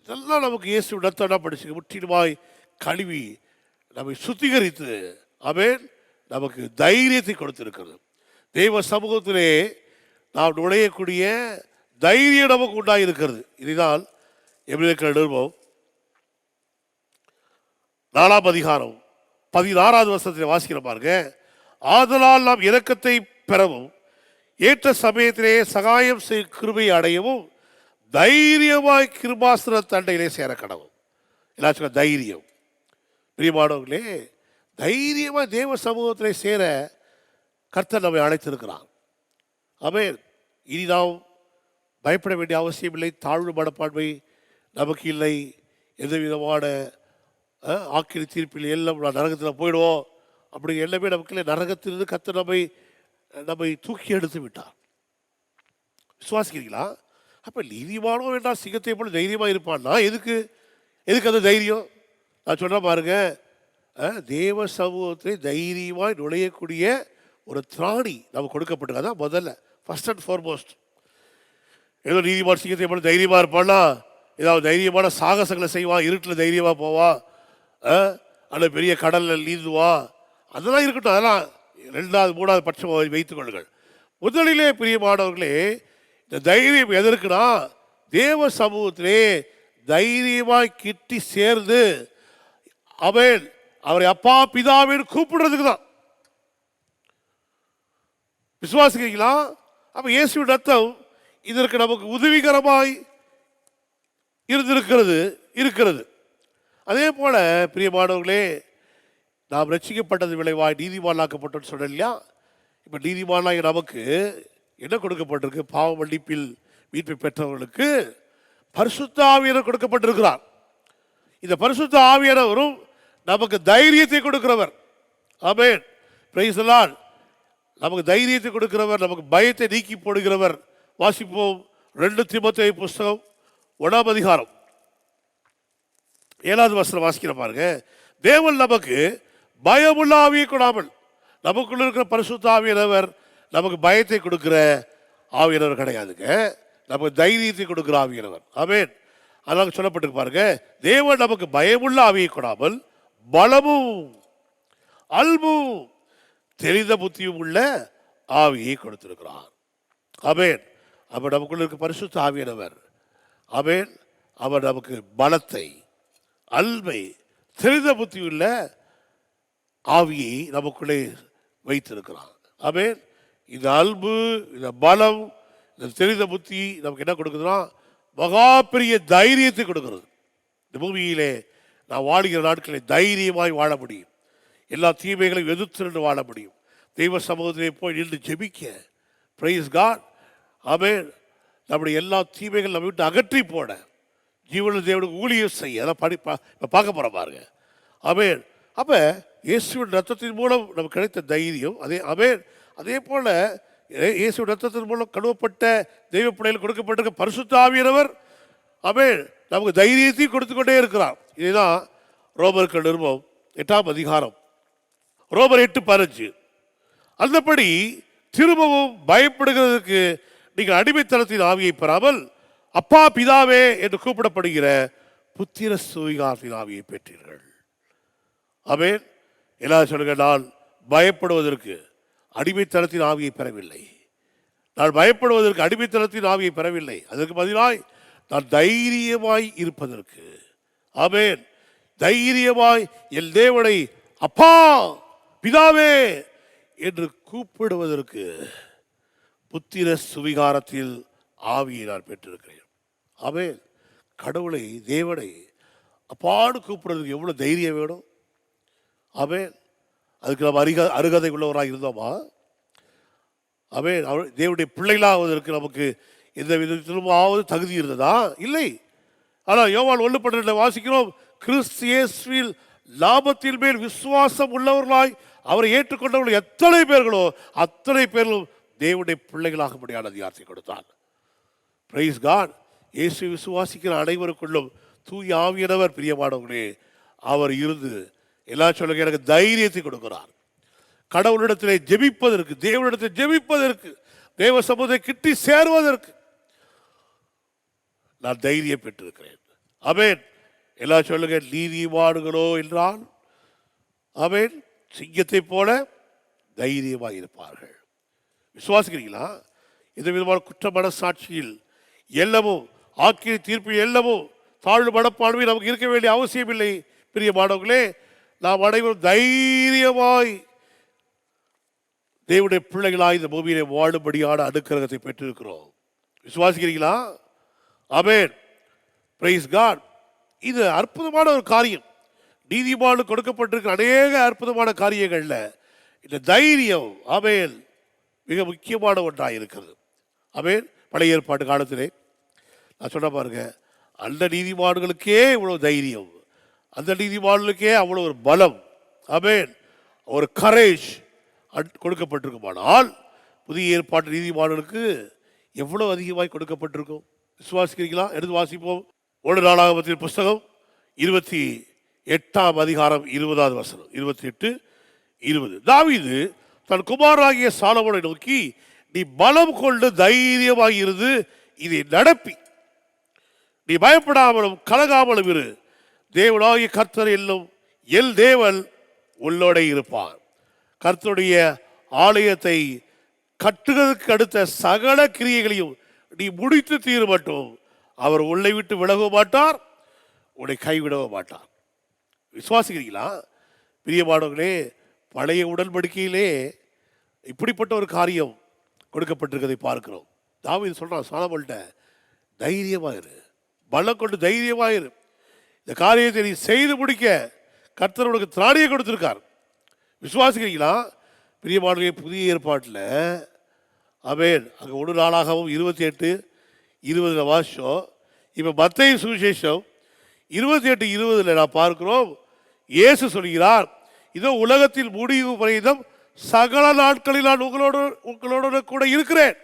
இதெல்லாம் நமக்கு இயேசு இடத்தா படிச்சு முற்றிலுமாய் கழுவி நம்மை சுத்திகரித்து, ஆமென், நமக்கு தைரியத்தை கொடுத்திருக்கிறது. தெய்வ சமூகத்திலே நாம் நுழையக்கூடிய தைரியம் நமக்கு உண்டாயிருக்கிறது. இதுதான் எபிரேயர் நிருபம் 4ஆம் அதிகாரம் 16வது வசனத்தில் வாசிக்கிற பாருங்க. ஆதலால் நாம் இரக்கத்தை பெறவும் ஏற்ற சமயத்திலே சகாயம் செய்யும் கிருபை அடையவும் தைரியமாய் கிருபாசன தண்டையிலே சேர கடவும். எல்லாச்சும் தைரியம். பிரியமானவர்களே, தைரியமாய் தேவ சமூகத்திலே சேர கர்த்தர் நம்மை அழைத்திருக்கிறார். ஆமென். இனி நாம் பயப்பட வேண்டிய அவசியம் இல்லை. தாழ்வு மனப்பான்மை நமக்கு இல்லை. எந்த விதமான ஆக்கிரி தீர்ப்பில் எல்லாம் நான் நரகத்தில் போயிடுவோம் அப்படி எல்லாமே நமக்கு இல்லை. நரகத்திலிருந்து கர்த்தர் நம்மை தூக்கி எடுத்து விட்டார். விசுவாசிக்கிறீங்களா? அப்போ நீதிமானோ வேண்டாம் சிங்கத்தை போல தைரியமாக இருப்பான்னா எதுக்கு அந்த தைரியம்? நான் சொல்கிறேன் பாருங்க, தேவ சமூகத்தை தைரியமாக நுழையக்கூடிய ஒரு திராணி நமக்கு கொடுக்கப்பட்டிருக்கு. அதான் முதல்ல ஃபர்ஸ்ட் அண்ட் ஃபார்மோஸ்ட். ஏதோ நீதிமான் சிங்கத்தை போல தைரியமாக இருப்பான்னா ஏதாவது தைரியமான சாகசங்களை செய்வான், இருட்டில் தைரியமாக போவான், அல்ல பெரிய கடலில் நீந்துவான், அதெல்லாம் இருக்கட்டும். அதெல்லாம் 2வது 3வது பட்சம் வைத்துக் கொள்ளுங்கள். முதலிலே பிரியமானவர்களே, இந்த தைரியம் எதற்குனா தேவ சமூகத்திலே தைரியமாய் கிட்டி சேர்ந்து அவரை அப்பா பிதாவின் கூப்பிடுறதுக்கு தான். விசுவாசிக்கிறீங்களா? அப்ப இயேசுவின் ரத்தம் இதற்கு நமக்கு உதவிகரமாய் இருக்கிறது. அதே போல பிரியமானவர்களே, நாம் ரட்சிக்கப்பட்டது விளைவாய் நீதிமானாக்கப்பட்டோன்னு சொன்னோம் இல்லையா? இப்போ நீதிமானாக நமக்கு என்ன கொடுக்கப்பட்டிருக்கு? பாவ மன்னிப்பில் மீட்பை பெற்றவர்களுக்கு பரிசுத்த ஆவியானவர் கொடுக்கப்பட்டிருக்கிறார். இந்த பரிசுத்த ஆவியானவரும் நமக்கு தைரியத்தை கொடுக்கிறவர். ஆமென். Praise the lord. நமக்கு தைரியத்தை கொடுக்கிறவர், நமக்கு பயத்தை நீக்கி போடுகிறவர். வாசிப்போம் 2 தீமோத்தேயு புஸ்தகம் 1ஆம் அதிகாரம் 7வது வசனம் வாசிக்கிற பாருங்க. தேவன் நமக்கு பயமுள்ள ஆவியை கொடாமல், நமக்குள்ள இருக்கிற பரிசுத்த ஆவியானவர் நமக்கு பயத்தை கொடுக்கிற ஆவியானவர் கிடையாதுங்க, நமக்கு தைரியத்தை கொடுக்கிற ஆவியானவர். ஆமென். அதனால சொல்லப்பட்டிருக்கு பாருங்க, தேவன் நமக்கு பயமுள்ள ஆவியை கொடாமல் பலமும் அல்பும் தெரிந்த புத்தியும் உள்ள ஆவியை கொடுத்திருக்கிறார். ஆமென். அப்ப நமக்குள்ள இருக்க பரிசுத்த ஆவியானவர், ஆமென், அவர் நமக்கு பலத்தை, அல்பை, தெரிந்த புத்தி உள்ள ஆவியை நமக்குள்ளே வைத்திருக்கிறார். ஆமென். இந்த அல்பு, இந்த பலம், இந்த தெரிந்த புத்தி நமக்கு என்ன கொடுக்குதுன்னா மகா பெரிய தைரியத்தை கொடுக்கிறது. இந்த பூமியிலே நான் வாழுகிற நாட்களை தைரியமாய் வாழ முடியும். எல்லா தீமைகளையும் எதிர்த்து வாழ முடியும். தெய்வ சமூகத்திலே போய் நின்று ஜெபிக்க, பிரைஸ் காட், ஆமென், நம்முடைய எல்லா தீமைகள் நம்ம விட்டு அகற்றி போட, ஜீவன தேவனுக்கு ஊழியம் செய்ய, அதான் பார்க்க போற பாருங்க. ஆமென். அப்ப இயேசுவின் ரத்தத்தின் மூலம் நமக்கு கிடைத்த தைரியம், அதே போல இயேசுவின் ரத்தத்தின் மூலம் கழுவப்பட்ட தெய்வ பிள்ளைகள் கொடுக்கப்பட்டிருக்க பரிசுத்த ஆவியானவர், ஆமென், நமக்கு தைரியத்தை கொடுத்து கொண்டே இருக்கிறார். இதுதான் ரோமர்கள் நிருபம் 8ஆம் அதிகாரம், ரோமர் 8:15. அந்தபடி திரும்பவும் பயப்படுகிறதுக்கு நீங்கள் அடிமைத்தனத்தின் ஆவியை பெறாமல் அப்பா பிதாவே என்று கூப்பிடப்படுகிற புத்திர சுவிகாரத்தின் ஆவியை பெற்றீர்கள். ஆமென். எல்லாரும் சொல்லுங்க, நான் பயப்படுவதற்கு அடிமைத்தனத்தின் ஆவியை பெறவில்லை. நான் பயப்படுவதற்கு அடிமைத்தனத்தின் ஆவியை பெறவில்லை. அதற்கு பதிலாய் நான் தைரியமாய் இருப்பதற்கு, ஆமென், தைரியமாய் என் தேவனை அப்பா பிதாவே என்று கூப்பிடுவதற்கு புத்திர சுவிகாரத்தில் ஆவியை நான் பெற்றிருக்கிறேன். ஆமென். கடவுளை, தேவனை அப்பான்னு கூப்பிடுறதுக்கு எவ்வளவு தைரியம் வேணும்? ஆமென். அதுக்கு நம்ம அருகதை உள்ளவராக இருந்தோமா? ஆமென். தேவனுடைய பிள்ளைகளாவதற்கு நமக்கு எந்த விதத்திலுமாவது தகுதி இருந்ததா? இல்லை. ஆனால் யோவான் 1:12 வாசிக்கிறோம், கிறிஸ்து இயேசுவில் லாபத்தின் மேல் விசுவாசம் உள்ளவர்களாய் அவரை ஏற்றுக்கொண்டவர்கள் எத்தனை பேர்களோ அத்தனை பேர்களும் தேவனுடைய பிள்ளைகளாக முடியாத அதிகாரத்தை கொடுத்தார். Praise God. இயேசு விசுவாசிக்கிற அனைவருக்குள்ளும் தூய ஆவியானவர் பிரியமானவர்களே அவர் இருந்து எல்லாம் சொல்லுங்க எனக்கு தைரியத்தை கொடுக்கிறார். கடவுளிடத்திலே ஜெபிப்பதற்கு, தேவனிடத்தில் ஜெபிப்பதற்கு, தேவ சமூகத்தை கிட்டி சேருவதற்கு நான் தைரியம் பெற்றிருக்கிறேன். ஆமென். எல்லாம் சொல்லுங்க நீதிமான்களோ என்றால் ஆமென் சிங்கத்தை போல தைரியமாக இருப்பார்கள். விசுவாசிக்கிறீங்களா? எந்த விதமான குற்ற மனசாட்சியில் எல்லமும் ஆக்கிய தீர்ப்பு எல்லமும் தாழ்வு மனப்பான்மை நமக்கு இருக்க வேண்டிய அவசியம் இல்லை. பிரியமானவர்களே, நாம் அனைவரும் தைரியமாய் தேவனுடைய பிள்ளைகளாய் இந்த பூமியிலே வாழும்படியான அனுக்கிரகத்தை பெற்றிருக்கிறோம். விசுவாசிக்கிறீங்களா? ஆமென். Praise God. இது அற்புதமான ஒரு காரியம். நீதிமான் கொடுக்கப்பட்டிருக்கிற அநேக அற்புதமான காரியங்கள்ல இந்த தைரியம் ஆமென் மிக முக்கியமான ஒன்றாக இருக்கிறது. ஆமென். பழைய ஏற்பாட்டு காலத்திலே நான் சொன்ன பாருங்க, அந்த நீதிமான்களுக்கே இவ்வளவு தைரியம், அந்த நீதிமான்களுக்கே அவ்வளவு ஒரு பலம், ஆமென், ஒரு கரேஜ் கொடுக்கப்பட்டிருக்குமானால் புதிய ஏற்பாட்டு நீதிமான்களுக்கு எவ்வளவு அதிகமாய் கொடுக்கப்பட்டிருக்கும். விசுவாசிக்கிறீங்களா? எடுத்து வாசிப்போம். 1 நாளாகமத்தின் புஸ்தகம் 28ஆம் அதிகாரம் 20வது வசனம். 28:20. தாவீது தன் குமாரனாகிய சாலமோனை நோக்கி, நீ பலம் கொண்டு தைரியமாக இருந்து இதை நடப்பி, நீ பயப்படாமலும் கலகாமலும் இரு, தேவனாகிய கர்த்தர் என்னும் எல் தேவன் உள்ளோட இருப்பார். கர்த்தருடைய ஆலயத்தை கட்டுவதற்கு அடுத்த சகல கிரியைகளையும் நீ முடித்து தீர மட்டும் அவர் உள்ளே விட்டு விலக மாட்டார், உன்னை கைவிடவ மாட்டார். விசுவாசிக்கிறீங்களா? பிரியமானவர்களே, பழைய உடன்படிக்கையிலே இப்படிப்பட்ட ஒரு காரியம் கொடுக்கப்பட்டிருக்கதை பார்க்கிறோம். தாவீது சொல்றான் சாலமோன்கிட்ட, தைரியமாயிரு, பலம் கொண்டு தைரியமாயிரு, இந்த காரியத்தை நீ செய்து முடிக்க கர்த்தர் உனக்கு திராணியை கொடுத்திருக்கார். விசுவாசிக்கிறீங்களா? பிரியமானவர்களே, புதிய ஏற்பாட்டில் ஆமென் அங்கே 1 நாளாகவும் 28:20 வாசிச்சோம். இப்போ மத்தேயு சுவிசேஷம் 28:20 நான் பார்க்கிறோம். இயேசு சொல்கிறார், இதோ உலகத்தில் முடிவு பரியந்தம் சகல நாட்களில் நான் உங்களோட கூட இருக்கிறேன்.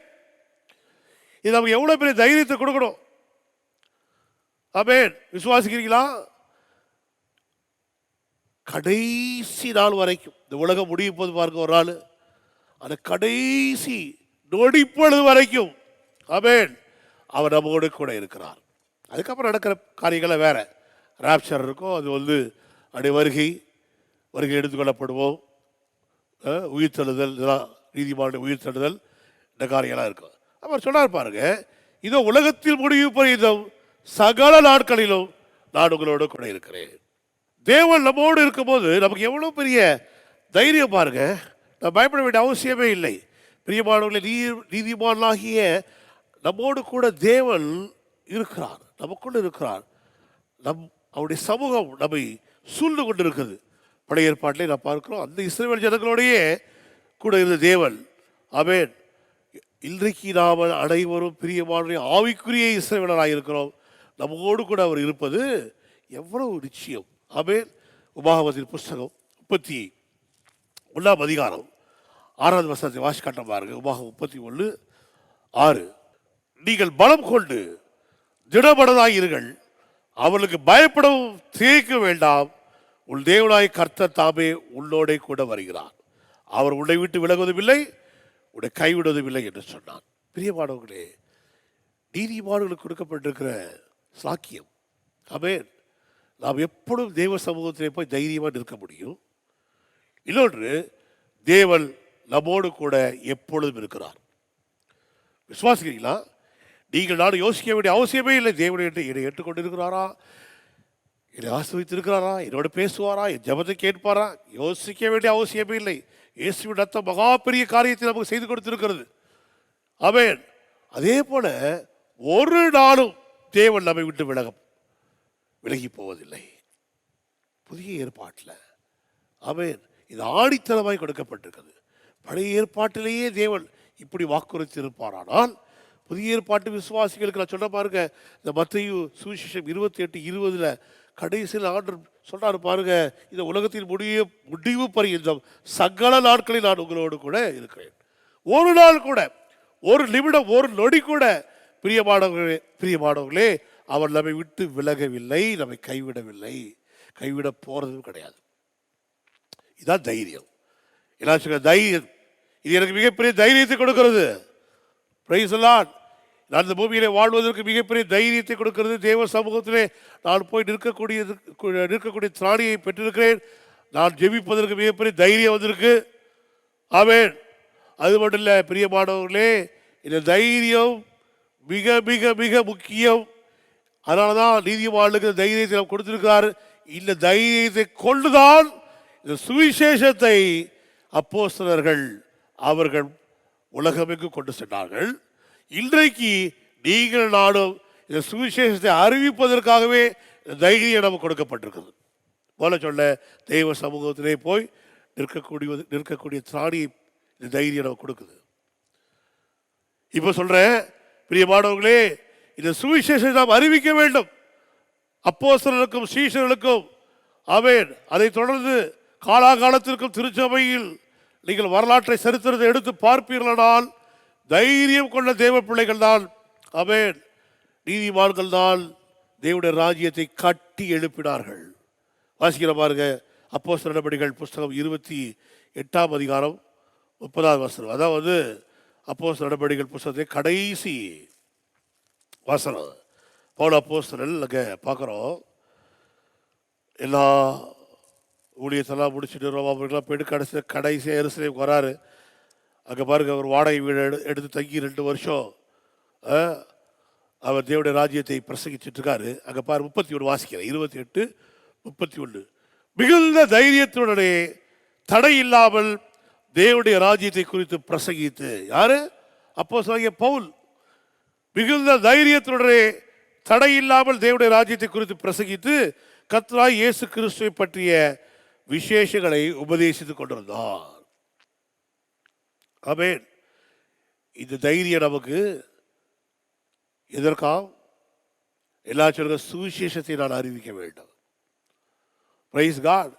இது நமக்கு எவ்வளவு பெரிய தைரியத்தை கொடுக்கணும். ஆமென். விசுவாசிக்கிறீங்களா? கடைசி நாள் வரைக்கும் இந்த உலகம் முடியும் போது பார்க்க ஒரு நாள், அந்த கடைசி நொடிப்பொழுது வரைக்கும் ஆமென் அவர் நம்மோடு கூட இருக்கிறார். அதுக்கப்புறம் நடக்கிற காரியங்களை வேற, ராப்சர் இருக்கும், அது அப்படியே வருகை எடுத்துக்கொள்ளப்படுவோம், உயிர்த்தெழுதல், இதெல்லாம் நீதிமான உயிர்த்தெழுதல், இந்த காரியம்லாம் இருக்கும். அவர் சொன்னார் பாருங்க, இதோ உலகத்தில் முடிவு பரியந்தம் சகல நாட்களிலும் நான் உங்களோடு கூட இருக்கிறேன். தேவன் நம்மோடு இருக்கும்போது நமக்கு எவ்வளவு பெரிய தைரியம் பாருங்க. நம்ம பயப்பட வேண்டிய அவசியமே இல்லை. பிரியமானவர்களே, நீதிமானாகிய நம்மோடு கூட தேவன் இருக்கிறார், நமக்குள்ள இருக்கிறார். அவருடைய சமூகம் நம்மை சூழ்ந்து கொண்டு இருக்குது. பழைய ஏற்பாட்டிலே நான் பார்க்கிறோம், அந்த இஸ்ரவேல் ஜனங்களோடையே கூட இருந்த தேவன் ஆமென். இன்றைக்கு நாம் அனைவரும் பிரியமான ஆவிக்குரிய இஸ்ரவேலராக இருக்கிறோம். நம்மோடு கூட அவர் இருப்பது எவ்வளவு நிச்சயம். ஆமென். உபாகமத்தின் புஸ்தகம் 31ஆம் அதிகாரம் 6வது வசனத்தை வாசி காட்ட பாருங்க. உபாகம் 31:6. நீங்கள் பலம் கொண்டு திடமனதாயிருங்கள், அவர்களுக்கு பயப்படவும் திகைக்க வேண்டாம், உன் தேவனாய் கர்த்தர் தாமே உன்னோட கூட வருகிறார், அவர் உன்னை விட்டு விலகுவதும் இல்லை, உன்னை கைவிடுவதும் இல்லை என்று சொன்னான். பிரியமானவர்களே, நீதிமான்களுக்கு கொடுக்கப்பட்டிருக்கிற சாக்கியம். ஆமென். நாம் எப்பொழுதும் தேவ சமூகத்திலே போய் தைரியமாக நிற்க முடியும். இன்னொன்று, தேவன் நம்மோடு கூட எப்பொழுதும் இருக்கிறார். விசுவாசிக்கிறீங்களா? நீங்கள் நானும் யோசிக்க வேண்டிய அவசியமே இல்லை. தேவனை என்னை ஏற்றுக்கொண்டிருக்கிறாரா, என்னை ஆசீர்வதித்திருக்கிறாரா, என்னோட பேசுவாரா, என் ஜெபத்தை கேட்பாரா, யோசிக்க வேண்டிய அவசியமே இல்லை. இயேசுவின் ரத்தம் மகா பெரிய காரியத்தை நமக்கு செய்து கொடுத்திருக்கிறது. ஆமென். அதே போல ஒரு நாளும் தேவன் நம்மை விட்டு விலகி போவதில்லை. புதிய ஏற்பாட்டில் ஆமென் இது ஆணித்தனமாய் கொடுக்கப்பட்டிருக்கிறது. பழைய ஏற்பாட்டிலேயே தேவன் இப்படி வாக்குறுதி இருப்பாரானால், புதிய ஏற்பாட்டு விசுவாசிகளுக்கு நான் சொல்ல பாருங்க, இந்த மத்தேயு சுவிசேஷம் 28:20 கடைசியில் ஆண்டவர் சொல்றாரு பாருங்க, இந்த உலகத்தின் முடிவு பரியந்தம் சகல நாட்களில் நான் உங்களோடு கூட இருக்கிறேன். ஒரு நாள் கூட, ஒரு நிமிடம், ஒரு நொடி கூட பிரியமானவர்களே அவர் நம்மை விட்டு விலகவில்லை, நம்மை கைவிடவில்லை, கைவிட போறதும் கிடையாது. இதுதான் தைரியம். என்ன சொல்ற தைரியம்? இது எனக்கு மிகப்பெரிய தைரியத்தை கொடுக்கிறது. Price the Lord. நான் இந்த பூமியிலே வாழ்வதற்கு மிகப்பெரிய தைரியத்தை கொடுக்கிறது. தேவ சமூகத்திலே நான் போய் நிற்கக்கூடிய திராணியை பெற்றிருக்கிறேன். நான் ஜெபிப்பதற்கு மிகப்பெரிய தைரியம் வந்திருக்கு. ஆமென். அது மட்டும் இல்லை பிரியமானவர்களே, இந்த தைரியம் மிக மிக மிக முக்கியம். அதனால தான் நீதிமானுக்கு தைரியத்தை நாம் கொடுத்திருக்கிறார். இந்த தைரியத்தை கொண்டுதான் இந்த சுவிசேஷத்தை அப்போஸ்தலர்கள் அவர்கள் உலகமெங்கு கொண்டு சென்றார்கள். இன்றைக்கு நீங்கள் நானும் இந்த சுவிசேஷத்தை அறிவிப்பதற்காகவே தைரியம் நமக்கு கொடுக்கப்பட்டிருக்கிறது. போல சொல்ல தெய்வ சமூகத்திலே போய் நிற்கக்கூடிய திராணியை இந்த தைரியம் நமக்கு கொடுக்குது. இப்போ சொல்றேன் பிரியமானவர்களே, இந்த சுவிசேஷத்தை நாம் அறிவிக்க வேண்டும் அப்போஸ்தலர்களுக்கும் சீஷர்களுக்கும். ஆமென். அதை தொடர்ந்து காலாகாலத்திற்கும் திருச்சபையில் நீங்கள் வரலாற்றை சரித்திரத்தை எடுத்து பார்ப்பீர்களானால் தைரியம் கொண்ட தேவ பிள்ளைகள் தான், ஆமென், நீதிமான்கள் தான் தேவனுடைய ராஜ்யத்தை கட்டி எழுப்பினார்கள். வாசிக்கிற பாருங்க, அப்போஸ்தலர் நடபடிகள் புஸ்தகம் 28ஆம் அதிகாரம் 30வது வசனம். அதாவது அப்போஸ்தலர் நடபடிகள் புஸ்தகத்தை கடைசி வசனம். பவுல் அப்போஸ்தலர் அங்கே பார்க்குறோம். எல்லா ஊழியத்தெல்லாம் முடிச்சுட்டு ரோமாபுரிக்கெல்லாம் போயிட்டு கடைசியாக எருசலேமுக்கு வராரு. அங்கே பாருங்க, அவர் வாடகை வீடு எடுத்து தங்கி 2 வருஷம் அவர் தேவனுடைய ராஜ்யத்தை பிரசங்கிச்சுட்டு இருக்காரு. அங்கே பாரு 31 வாசிக்கிறேன், 28:31. மிகுந்த தைரியத்துடனே தடை இல்லாமல் தேவனுடைய ராஜ்யத்தை குறித்து பிரசங்கித்து, யாரு? அப்போஸ்தலனாகிய பவுல் மிகுந்த தைரியத்துடனே தடை இல்லாமல் தேவனுடைய ராஜ்யத்தை குறித்து பிரசங்கித்து கர்த்தராகிய இயேசு கிறிஸ்துவை பற்றிய விசேஷங்களை உபதேசித்துக் கொண்டிருந்தார். ஆமென். இந்த தைரியம் நமக்கு எதற்காம்? எல்லா சொல்லுங்க, சுவிசேஷத்தை நான் அறிவிக்க வேண்டும். Praise God.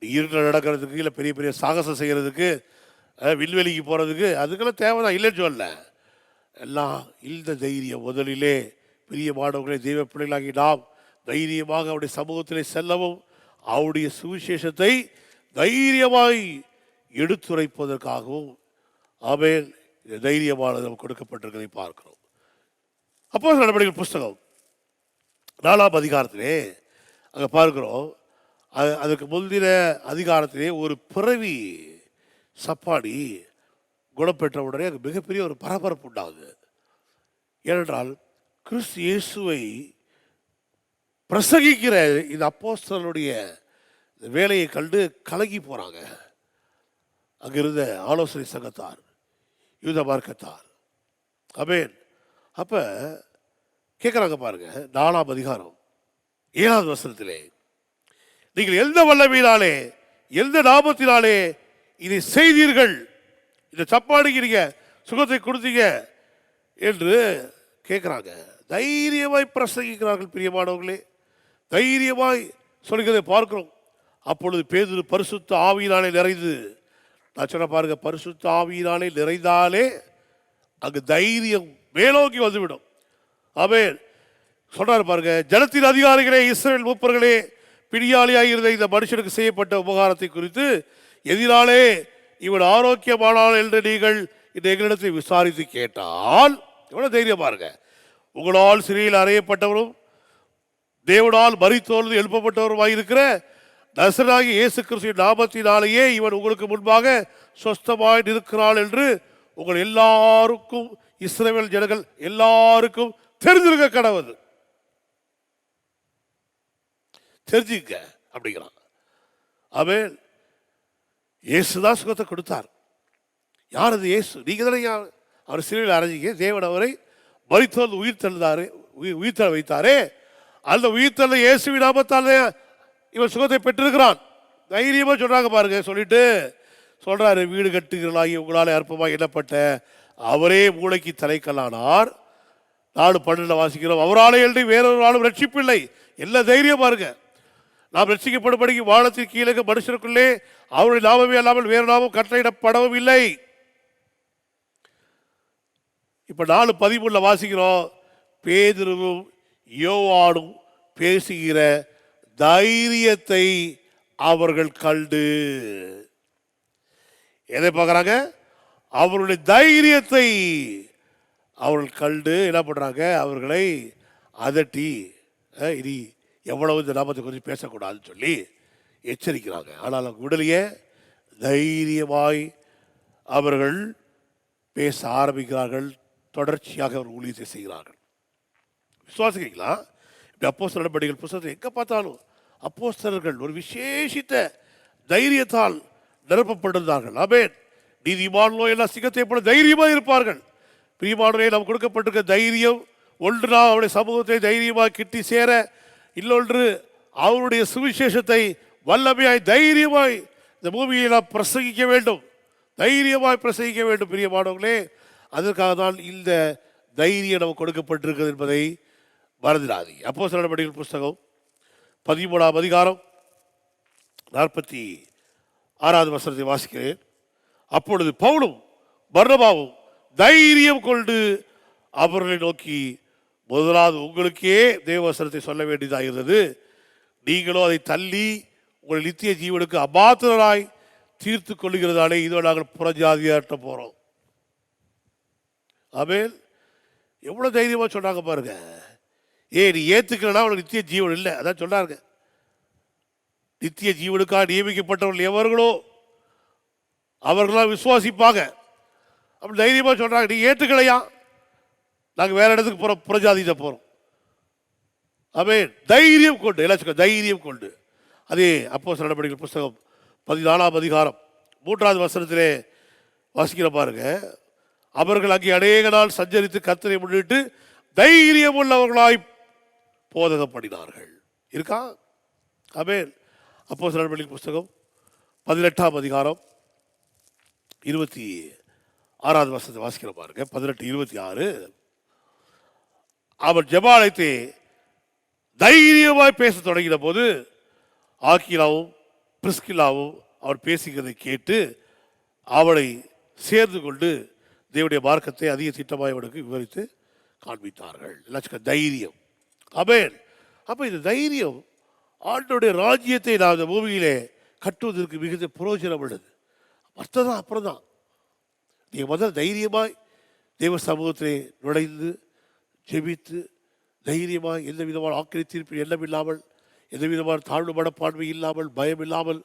இருட்டில் நடக்கிறதுக்கு, இல்லை பெரிய பெரிய சாகசம் செய்கிறதுக்கு, விண்வெளிக்கு போகிறதுக்கு அதுக்கெல்லாம் தேவைதான், இல்லைன்னு சொல்லல. எல்லாம் இந்த தைரியம் முதலிலே பிரியமானவர்களை தெய்வ பிள்ளைகளாகி நாம் தைரியமாக அவருடைய சமூகத்திலே செல்லவும் அவருடைய சுவிசேஷத்தை தைரியமாய் எடுத்துரைப்பதற்காகவும் ஆமென் தைரியமானது நமக்கு கொடுக்கப்பட்டிருக்கிறதை பார்க்கிறோம். அப்போஸ்தலர் நடபடிகள் புஸ்தகம் 4ஆம் அதிகாரத்திலே அங்கே பார்க்கிறோம். அதுக்கு முந்தின அதிகாரத்திலே ஒரு பிறவி சப்பாடி குணப்பெற்ற உடனே அங்கே மிகப்பெரிய ஒரு பரபரப்பு உண்டாகுது. ஏனென்றால் கிறிஸ்து இயேசுவை பிரசங்கிக்கிற இந்த அப்போஸ்தலனுடைய வேலையை கண்டு கலங்கி போறாங்க. அங்கிருந்த ஆலோசனை சங்கத்தார், யூத மார்க்கத்தார். ஆமென். அப்ப கேட்குறாங்க பாருங்க, 4ஆம் அதிகாரம் 7வது வசனத்திலே, நீங்கள் எந்த வல்லமையினாலே எந்த நாமத்தினாலே இதை செய்தீர்கள், இந்த சப்பாடிக்கு நீங்க சுகத்தை கொடுத்தீங்க என்று கேட்குறாங்க. தைரியமாய் பிரசங்கிக்கிறார்கள் பிரியமானவர்களே, தைரியமாய் சொல்கிறதை பார்க்கிறோம். அப்பொழுது பேதுரு பரிசுத்த ஆவியினாலே நிறைந்து, நான் சொன்ன பாருங்க, பரிசுத்த ஆவியினாலே நிறைந்தாலே அங்கு தைரியம் மேலோக்கி வந்துவிடும். ஆமென். சொல்றாரு பாருங்க, ஜனத்தின் அதிகாரிகளே, இஸ்ரவேல் மூப்பர்களே, பிடியாளியாக இருந்த இந்த மனுஷனுக்கு செய்யப்பட்ட உபகாரத்தை குறித்து எதிராலே இவன் ஆரோக்கியமானால் என்று நீங்கள் இந்த எங்களிடத்தை விசாரித்து கேட்டால், எவ்வளவு தைரியம் பாருங்க, உங்களால் சிறையில் அறையப்பட்டவரும் தேவனால் மரித்தோர்ந்து எழுப்பப்பட்டவருமாய் இருக்கிற நசரேயனாகிய இயேசு கிறிஸ்துவின் நாமத்தினாலேயே இவன் உங்களுக்கு முன்பாக சொஸ்தமாய் இருக்கிறான் என்று உங்கள் எல்லாருக்கும், இஸ்ரவேல் ஜனங்கள் எல்லாருக்கும் தெரிஞ்சிருக்க கடவுது. தெரிஞ்சுக்க அப்படிங்கிறான். ஆமென். இயேசுதான் சுகத்தை கொடுத்தார். யார் அது? இயேசு. நீங்க தானே அவர் சிறையில் அறைஞ்சிக்க, தேவன் அவரை மரித்தோர் உயிர்த்தெழ வைத்தாரே, அந்த உயிர்த்தெழுந்த இயேசுவின் நாமத்தாலே இவன் சுகத்தை பெற்றிருக்கிறான். தைரியமா சொல்றாங்க பாருங்க. சொல்லிட்டு சொல்றாரு, வீடு கட்டுகிறளாகி உங்களால் அற்பமாக எண்ணப்பட்ட அவரே மூளைக்கு தலைக்கல்லானார், 4:12 வாசிக்கிறோம். அவராலே அன்றி வேறொரு ஆளும் ரட்சிப்பில்லை. எல்லா தைரியம் பாருங்க. நாம் ரட்சிக்கப்படும்படிக்கு வானத்தின் கீழே மனுஷருக்குள்ளே அவருடைய நாமமே அல்லாமல் வேறு நாமம் கட்டளையிடப்படவும் இல்லை. இப்ப 4:13 வாசிக்கிறோம். பேதுருவும் யோவானும் பேசுகிற தைரியத்தை அவர்கள் கண்டு, எதை பார்க்கறாங்க? அவருடைய தைரியத்தை அவர்கள் கண்டு என்ன பண்றாங்க? அவர்களை அதட்டி, இனி எவ்வளவு இந்த நாமத்தை குறித்து பேசக்கூடாதுன்னு சொல்லி எச்சரிக்கிறாங்க. ஆனால் அவங்க விடலையே, தைரியமாய் அவர்கள் பேச ஆரம்பிக்கிறார்கள். தொடர்ச்சியாக அவர் ஊழியத்தை செய்கிறார்கள். விசுவாசிக்கிறீங்களா? இப்படி அப்போஸ்தலர் நடபடிகள் புத்தகத்தில் எங்கே பார்த்தாலும் அப்போஸ்தலர்கள் ஒரு விசேஷித்த தைரியத்தால் நிரப்பப்பட்டிருந்தார்கள். ஆமென். நீதிமான்களோ எல்லாம் சிங்கத்தை போல தைரியமாக இருப்பார்கள். பிரியமானவர்களே, நாம் கொடுக்கப்பட்டிருக்க தைரியம் ஒன்று, நாம் அவருடைய சமூகத்தை தைரியமாக கிட்டி சேர, இன்னொன்று அவருடைய சுவிசேஷத்தை வல்லமையாய் தைரியமாய் இந்த பூமியை நாம் பிரசங்கிக்க வேண்டும். தைரியமாய் பிரசங்கிக்க வேண்டும். பிரியமானவர்களே, அதற்காக தான் இந்த தைரியம் நமக்கு கொடுக்கப்பட்டிருக்கிறது என்பதை மறந்துடாதீங்க. அப்போஸ்தலர் நடபடிகள் புத்தகம் 13ஆம் அதிகாரம் 46வது வசனத்தை வாசிக்கிறேன். அப்பொழுது பவுலும் பர்னபாவும் தைரியம் கொண்டு அவர்களை நோக்கி, முதலாவது உங்களுக்கே தேவவசனத்தை சொல்ல வேண்டியதாக இருந்தது. நீங்களோ அதை தள்ளி உங்கள் நித்திய ஜீவனுக்கு அபாத்திரராய் தீர்த்து கொள்ளுகிறதாலே இதோ நாங்கள் புறஜாதியாற்ற போகிறோம். ஆமென். எவ்வளோ தைரியமாக சொன்னாங்க பாருங்க. நீ ஏற்றுக்கலன்னா உனக்கு நித்திய ஜீவன் இல்லை. அதான் சொன்னாங்க. நித்திய ஜீவனுக்காக நியமிக்கப்பட்டவர்கள் எவர்களோ அவர்களாம் விசுவாசிப்பாங்க. அப்படி தைரியமாக சொல்கிறாங்க. நீ ஏற்றுக்கலையா, நாங்கள் வேற இடத்துக்கு போகிறோம், புறஜாதியிட்ட போகிறோம். ஆமென். தைரியம் கொண்டு, எல்லாச்சும் தைரியம் கொண்டு. அதே அப்போஸ்தலர் நடபடிகள் புத்தகம் 14ஆம் அதிகாரம் 3வது வசனத்திலே வாசிக்கிற பாருங்க. அவர்கள் அங்கே அநேக நாள் சஞ்சரித்து கர்த்தரை முன்னிட்டு தைரியம் உள்ளவர்களாய் போதகப்படினார்கள். இருக்கா? ஆமென். அப்போஸ்தலர் நடபடிகள் புத்தகம் 18ஆம் அதிகாரம் 26வது வசனத்தை வாசிக்கிற பாருங்க. 18:26. அவர் ஜெபாலயத்தை தைரியமாய் பேச தொடங்கின போது ஆக்கிலாவும் பிரிஸ்கில்லாவும் அவர் பேசுகிறதை கேட்டு அவளை சேர்ந்து கொண்டு தேவனுடைய மார்க்கத்தை அதிக திட்டமாய் அவனுக்கு விவரித்து காண்பித்தார்கள். எல்லாச்சும் தைரியம். ஆமென். அப்போ இந்த தைரியம் ஆண்டவருடைய ராஜ்யத்தை நாம் இந்த பூமியிலே கட்டுவதற்கு மிகுந்த பிரயோஜனம் உள்ளது. மற்றதான் அப்புறம் தான். நீங்கள் முதல்ல தைரியமாய் தேவ சமூகத்திலே நுழைந்து ஜெபித்து தைரியமாய் எந்த விதமான ஆக்கிரமிப்பு எண்ணம் இல்லாமல், எந்த விதமான தாழ்வு மனப்பான்மை இல்லாமல், பயம் இல்லாமல்,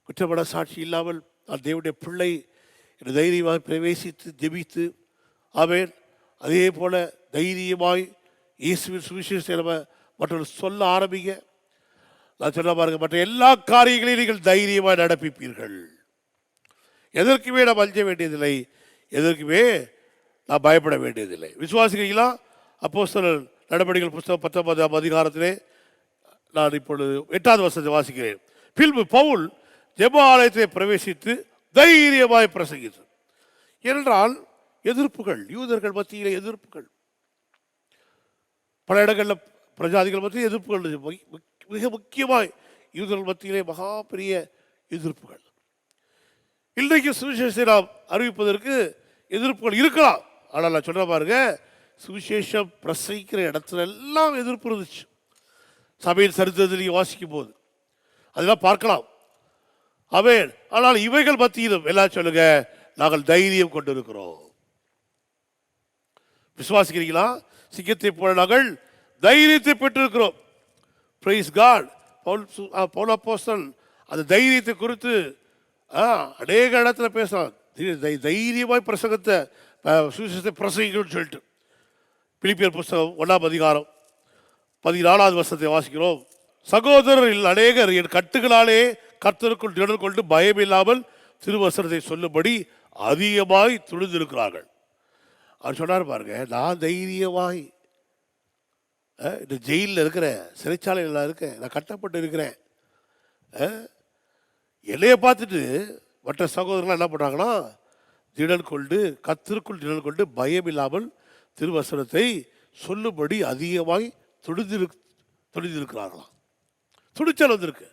குற்றப்பட சாட்சி இல்லாமல், நான் தேவனுடைய பிள்ளை என்று தைரியமாக பிரவேசித்து ஜெபித்து, ஆமென். அதே போல தைரியமாய் இயேசுவின் சுவிசேஷத்தை நம்ம மற்றவர்கள் சொல்ல ஆரம்பிங்க. நான் சொல்ல பாருங்க, மற்ற எல்லா காரியங்களையும் நீங்கள் தைரியமாக நடப்பிப்பீர்கள். எதற்குமே நாம் அஞ்ச வேண்டியதில்லை, எதற்குமே நான் பயப்பட வேண்டியதில்லை. விசுவாசிக்கிறீங்களா? அப்போஸ்தலர் நடபடிகள் புத்தகம் 19ஆம் அதிகாரத்திலே நான் இப்பொழுது 8வது வசனத்தை வாசிக்கிறேன். பின்பு பவுல் ஜெப ஆலயத்தை பிரவேசித்து தைரியமாய் பிரசங்கித்தார். என்றால் எதிர்ப்புகள், யூதர்கள் மத்தியிலே எதிர்ப்புகள், பல இடங்களில் பிரஜாதிகள் மத்தியில் எதிர்ப்புகள், மிக முக்கியமாய் யூதர்கள் மத்தியிலே மகா பெரிய எதிர்ப்புகள். இன்றைக்கு சுவிசேஷத்தை நாம் அறிவிப்பதற்கு எதிர்ப்புகள் இருக்கலாம். ஆனால் நான் சொல்ற பாருங்க, சுவிசேஷம் பிரசங்கிக்கிற இடத்துல எல்லாம் எதிர்ப்பு இருந்துச்சு. சபையின் சரித்திரத்தில் வாசிக்கும் போது அதெல்லாம் பார்க்கலாம். ஆமென். ஆனால் இவைகள் மத்தியிலும் எல்லாம் சொல்லுங்க, நாங்கள் தைரியம் கொண்டிருக்கிறோம். விசுவாசிக்கிறீங்களா? சிங்கத்தை போல நாங்கள் தைரியத்தை பெற்றிருக்கிறோம். Praise God. பவுல் அப்போஸ்தலன் அந்த தைரியத்தை குறித்து அநேக இடத்துல பேசலாம். தைரியமாய் பிரசங்கத்தை சுவிசேஷத்தை பிரசங்கிக்கணும்னு சொல்லிட்டு பிலிப்பியர் புத்தகம் 1ஆம் அதிகாரம் 14வது வசனத்தை வாசிக்கிறோம். சகோதரரில் அநேகர் என் கட்டுகளாலே கர்த்தருக்குள் திடல் கொண்டு பயமில்லாமல் திருவசனத்தை சொல்லும்படி அதிகமாய் துணிந்திருக்கிறார்கள். அவர் சொன்னார் பாருங்க, நான் தைரியமாய் இந்த ஜெயிலில் இருக்கிறேன், சிறைச்சாலையில் இருக்கேன், நான் கட்டப்பட்டு இருக்கிறேன். என்னைய பார்த்துட்டு மற்ற சகோதரர்கள் என்ன பண்ணுறாங்கன்னா, திடல் கொண்டு கர்த்தருக்குள் திடல் கொண்டு பயம் இல்லாமல் திருவசனத்தை சொல்லும்படி அதிகமாய் துணிந்திருக்கிறார்களாம். துணிச்சல் வந்திருக்கு.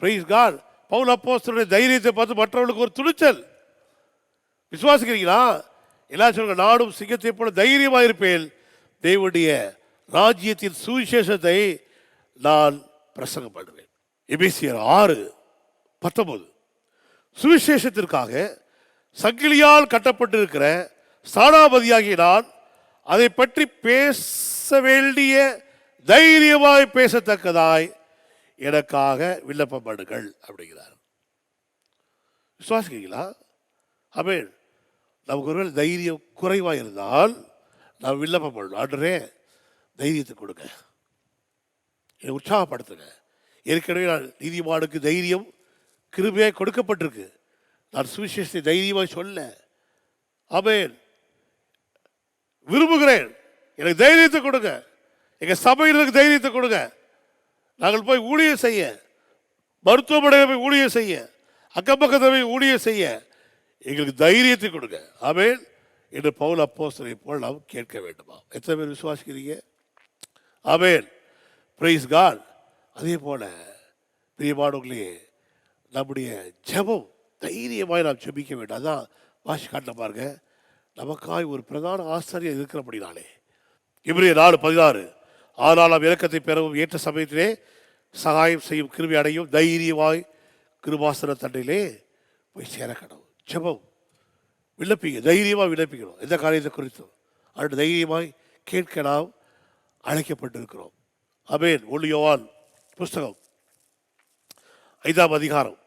Price God. பவுல் அப்போஸ்தலனுடைய தைரியத்தை பார்த்து மற்றவர்களுக்கு ஒரு துணிச்சல். விசுவாசிக்கிறீங்களா? எல்லாம் சொல்லுங்க, நானும் சிங்கத்தை போல தைரியமாக இருப்பேன், தேவனுடைய ராஜ்யத்தின் சுவிசேஷத்தை நான் பிரசங்கம் பண்ணுவேன். எபேசியர் 6:19. சுவிசேஷத்திற்காக சங்கிலியால் கட்டப்பட்டிருக்கிற ஸ்தானாபதியாகிய நான் அதை பற்றி பேச வேண்டிய தைரியமாய் பேசத்தக்கதாய் எனக்காக விண்ணப்பம் பண்ணுங்கள் அப்படிங்கிறார். விசுவாசிக்கிறீங்களா? ஆமென். நமக்கு ஒருவேளை தைரியம் குறைவாக இருந்தால் நாம் விண்ணப்பம் பண்ணணும். ஆண்டவரே, தைரியத்தை கொடுங்க, என்னை உற்சாகப்படுத்துங்க. ஏற்கனவே நான் நீதிமானுக்கு தைரியம் கிருபையாய் கொடுக்கப்பட்டிருக்கு. நான் சுவிசேஷத்தை தைரியமாக சொல்ல ஆமென் விரும்புகிறேன். எனக்கு தைரியத்தை கொடுங்க. எங்கள் சபையினருக்கு தைரியத்தை கொடுங்க. நாங்கள் போய் ஊழியம் செய்ய, மருத்துவமனையில் போய் ஊழியம் செய்ய, அக்கம் பக்கத்தில் போய் ஊழியம் செய்ய எங்களுக்கு தைரியத்தை கொடுங்க. ஆமென் என்று பவுல் அப்போஸ்தலனை போல் நாம் கேட்க வேண்டுமா? எத்தனை பேர் விசுவாசிக்கிறீங்க? ஆமென். Praise God. அதே போல பிரியமானவர்களே, நம்முடைய ஜெபம் தைரியமாய் நாம் ஜெபிக்க வேண்டும். அதான் வாசி காட்ட பாருங்க. நமக்காய் ஒரு பிரதான ஆசாரியர் இருக்கிறபடினாலே. எபிரேயர் 4:16. ஆனால் நாம் இரக்கத்தை பெறவும் ஏற்ற சமயத்திலே சகாயம் செய்யும் கிருபை அடையும் தைரியமாய் கிருபாசன தண்டையிலே போய் சேரக்கணும். ஜெபம் விண்ணப்பிங்க, தைரியமாக விண்ணப்பிக்கணும். எந்த காரியத்தை குறித்தும் அது தைரியமாய் கேட்க நாம் அழைக்கப்பட்டிருக்கிறோம். ஆமென். 1 யோவான் புஸ்தகம் 5ஆம் அதிகாரம்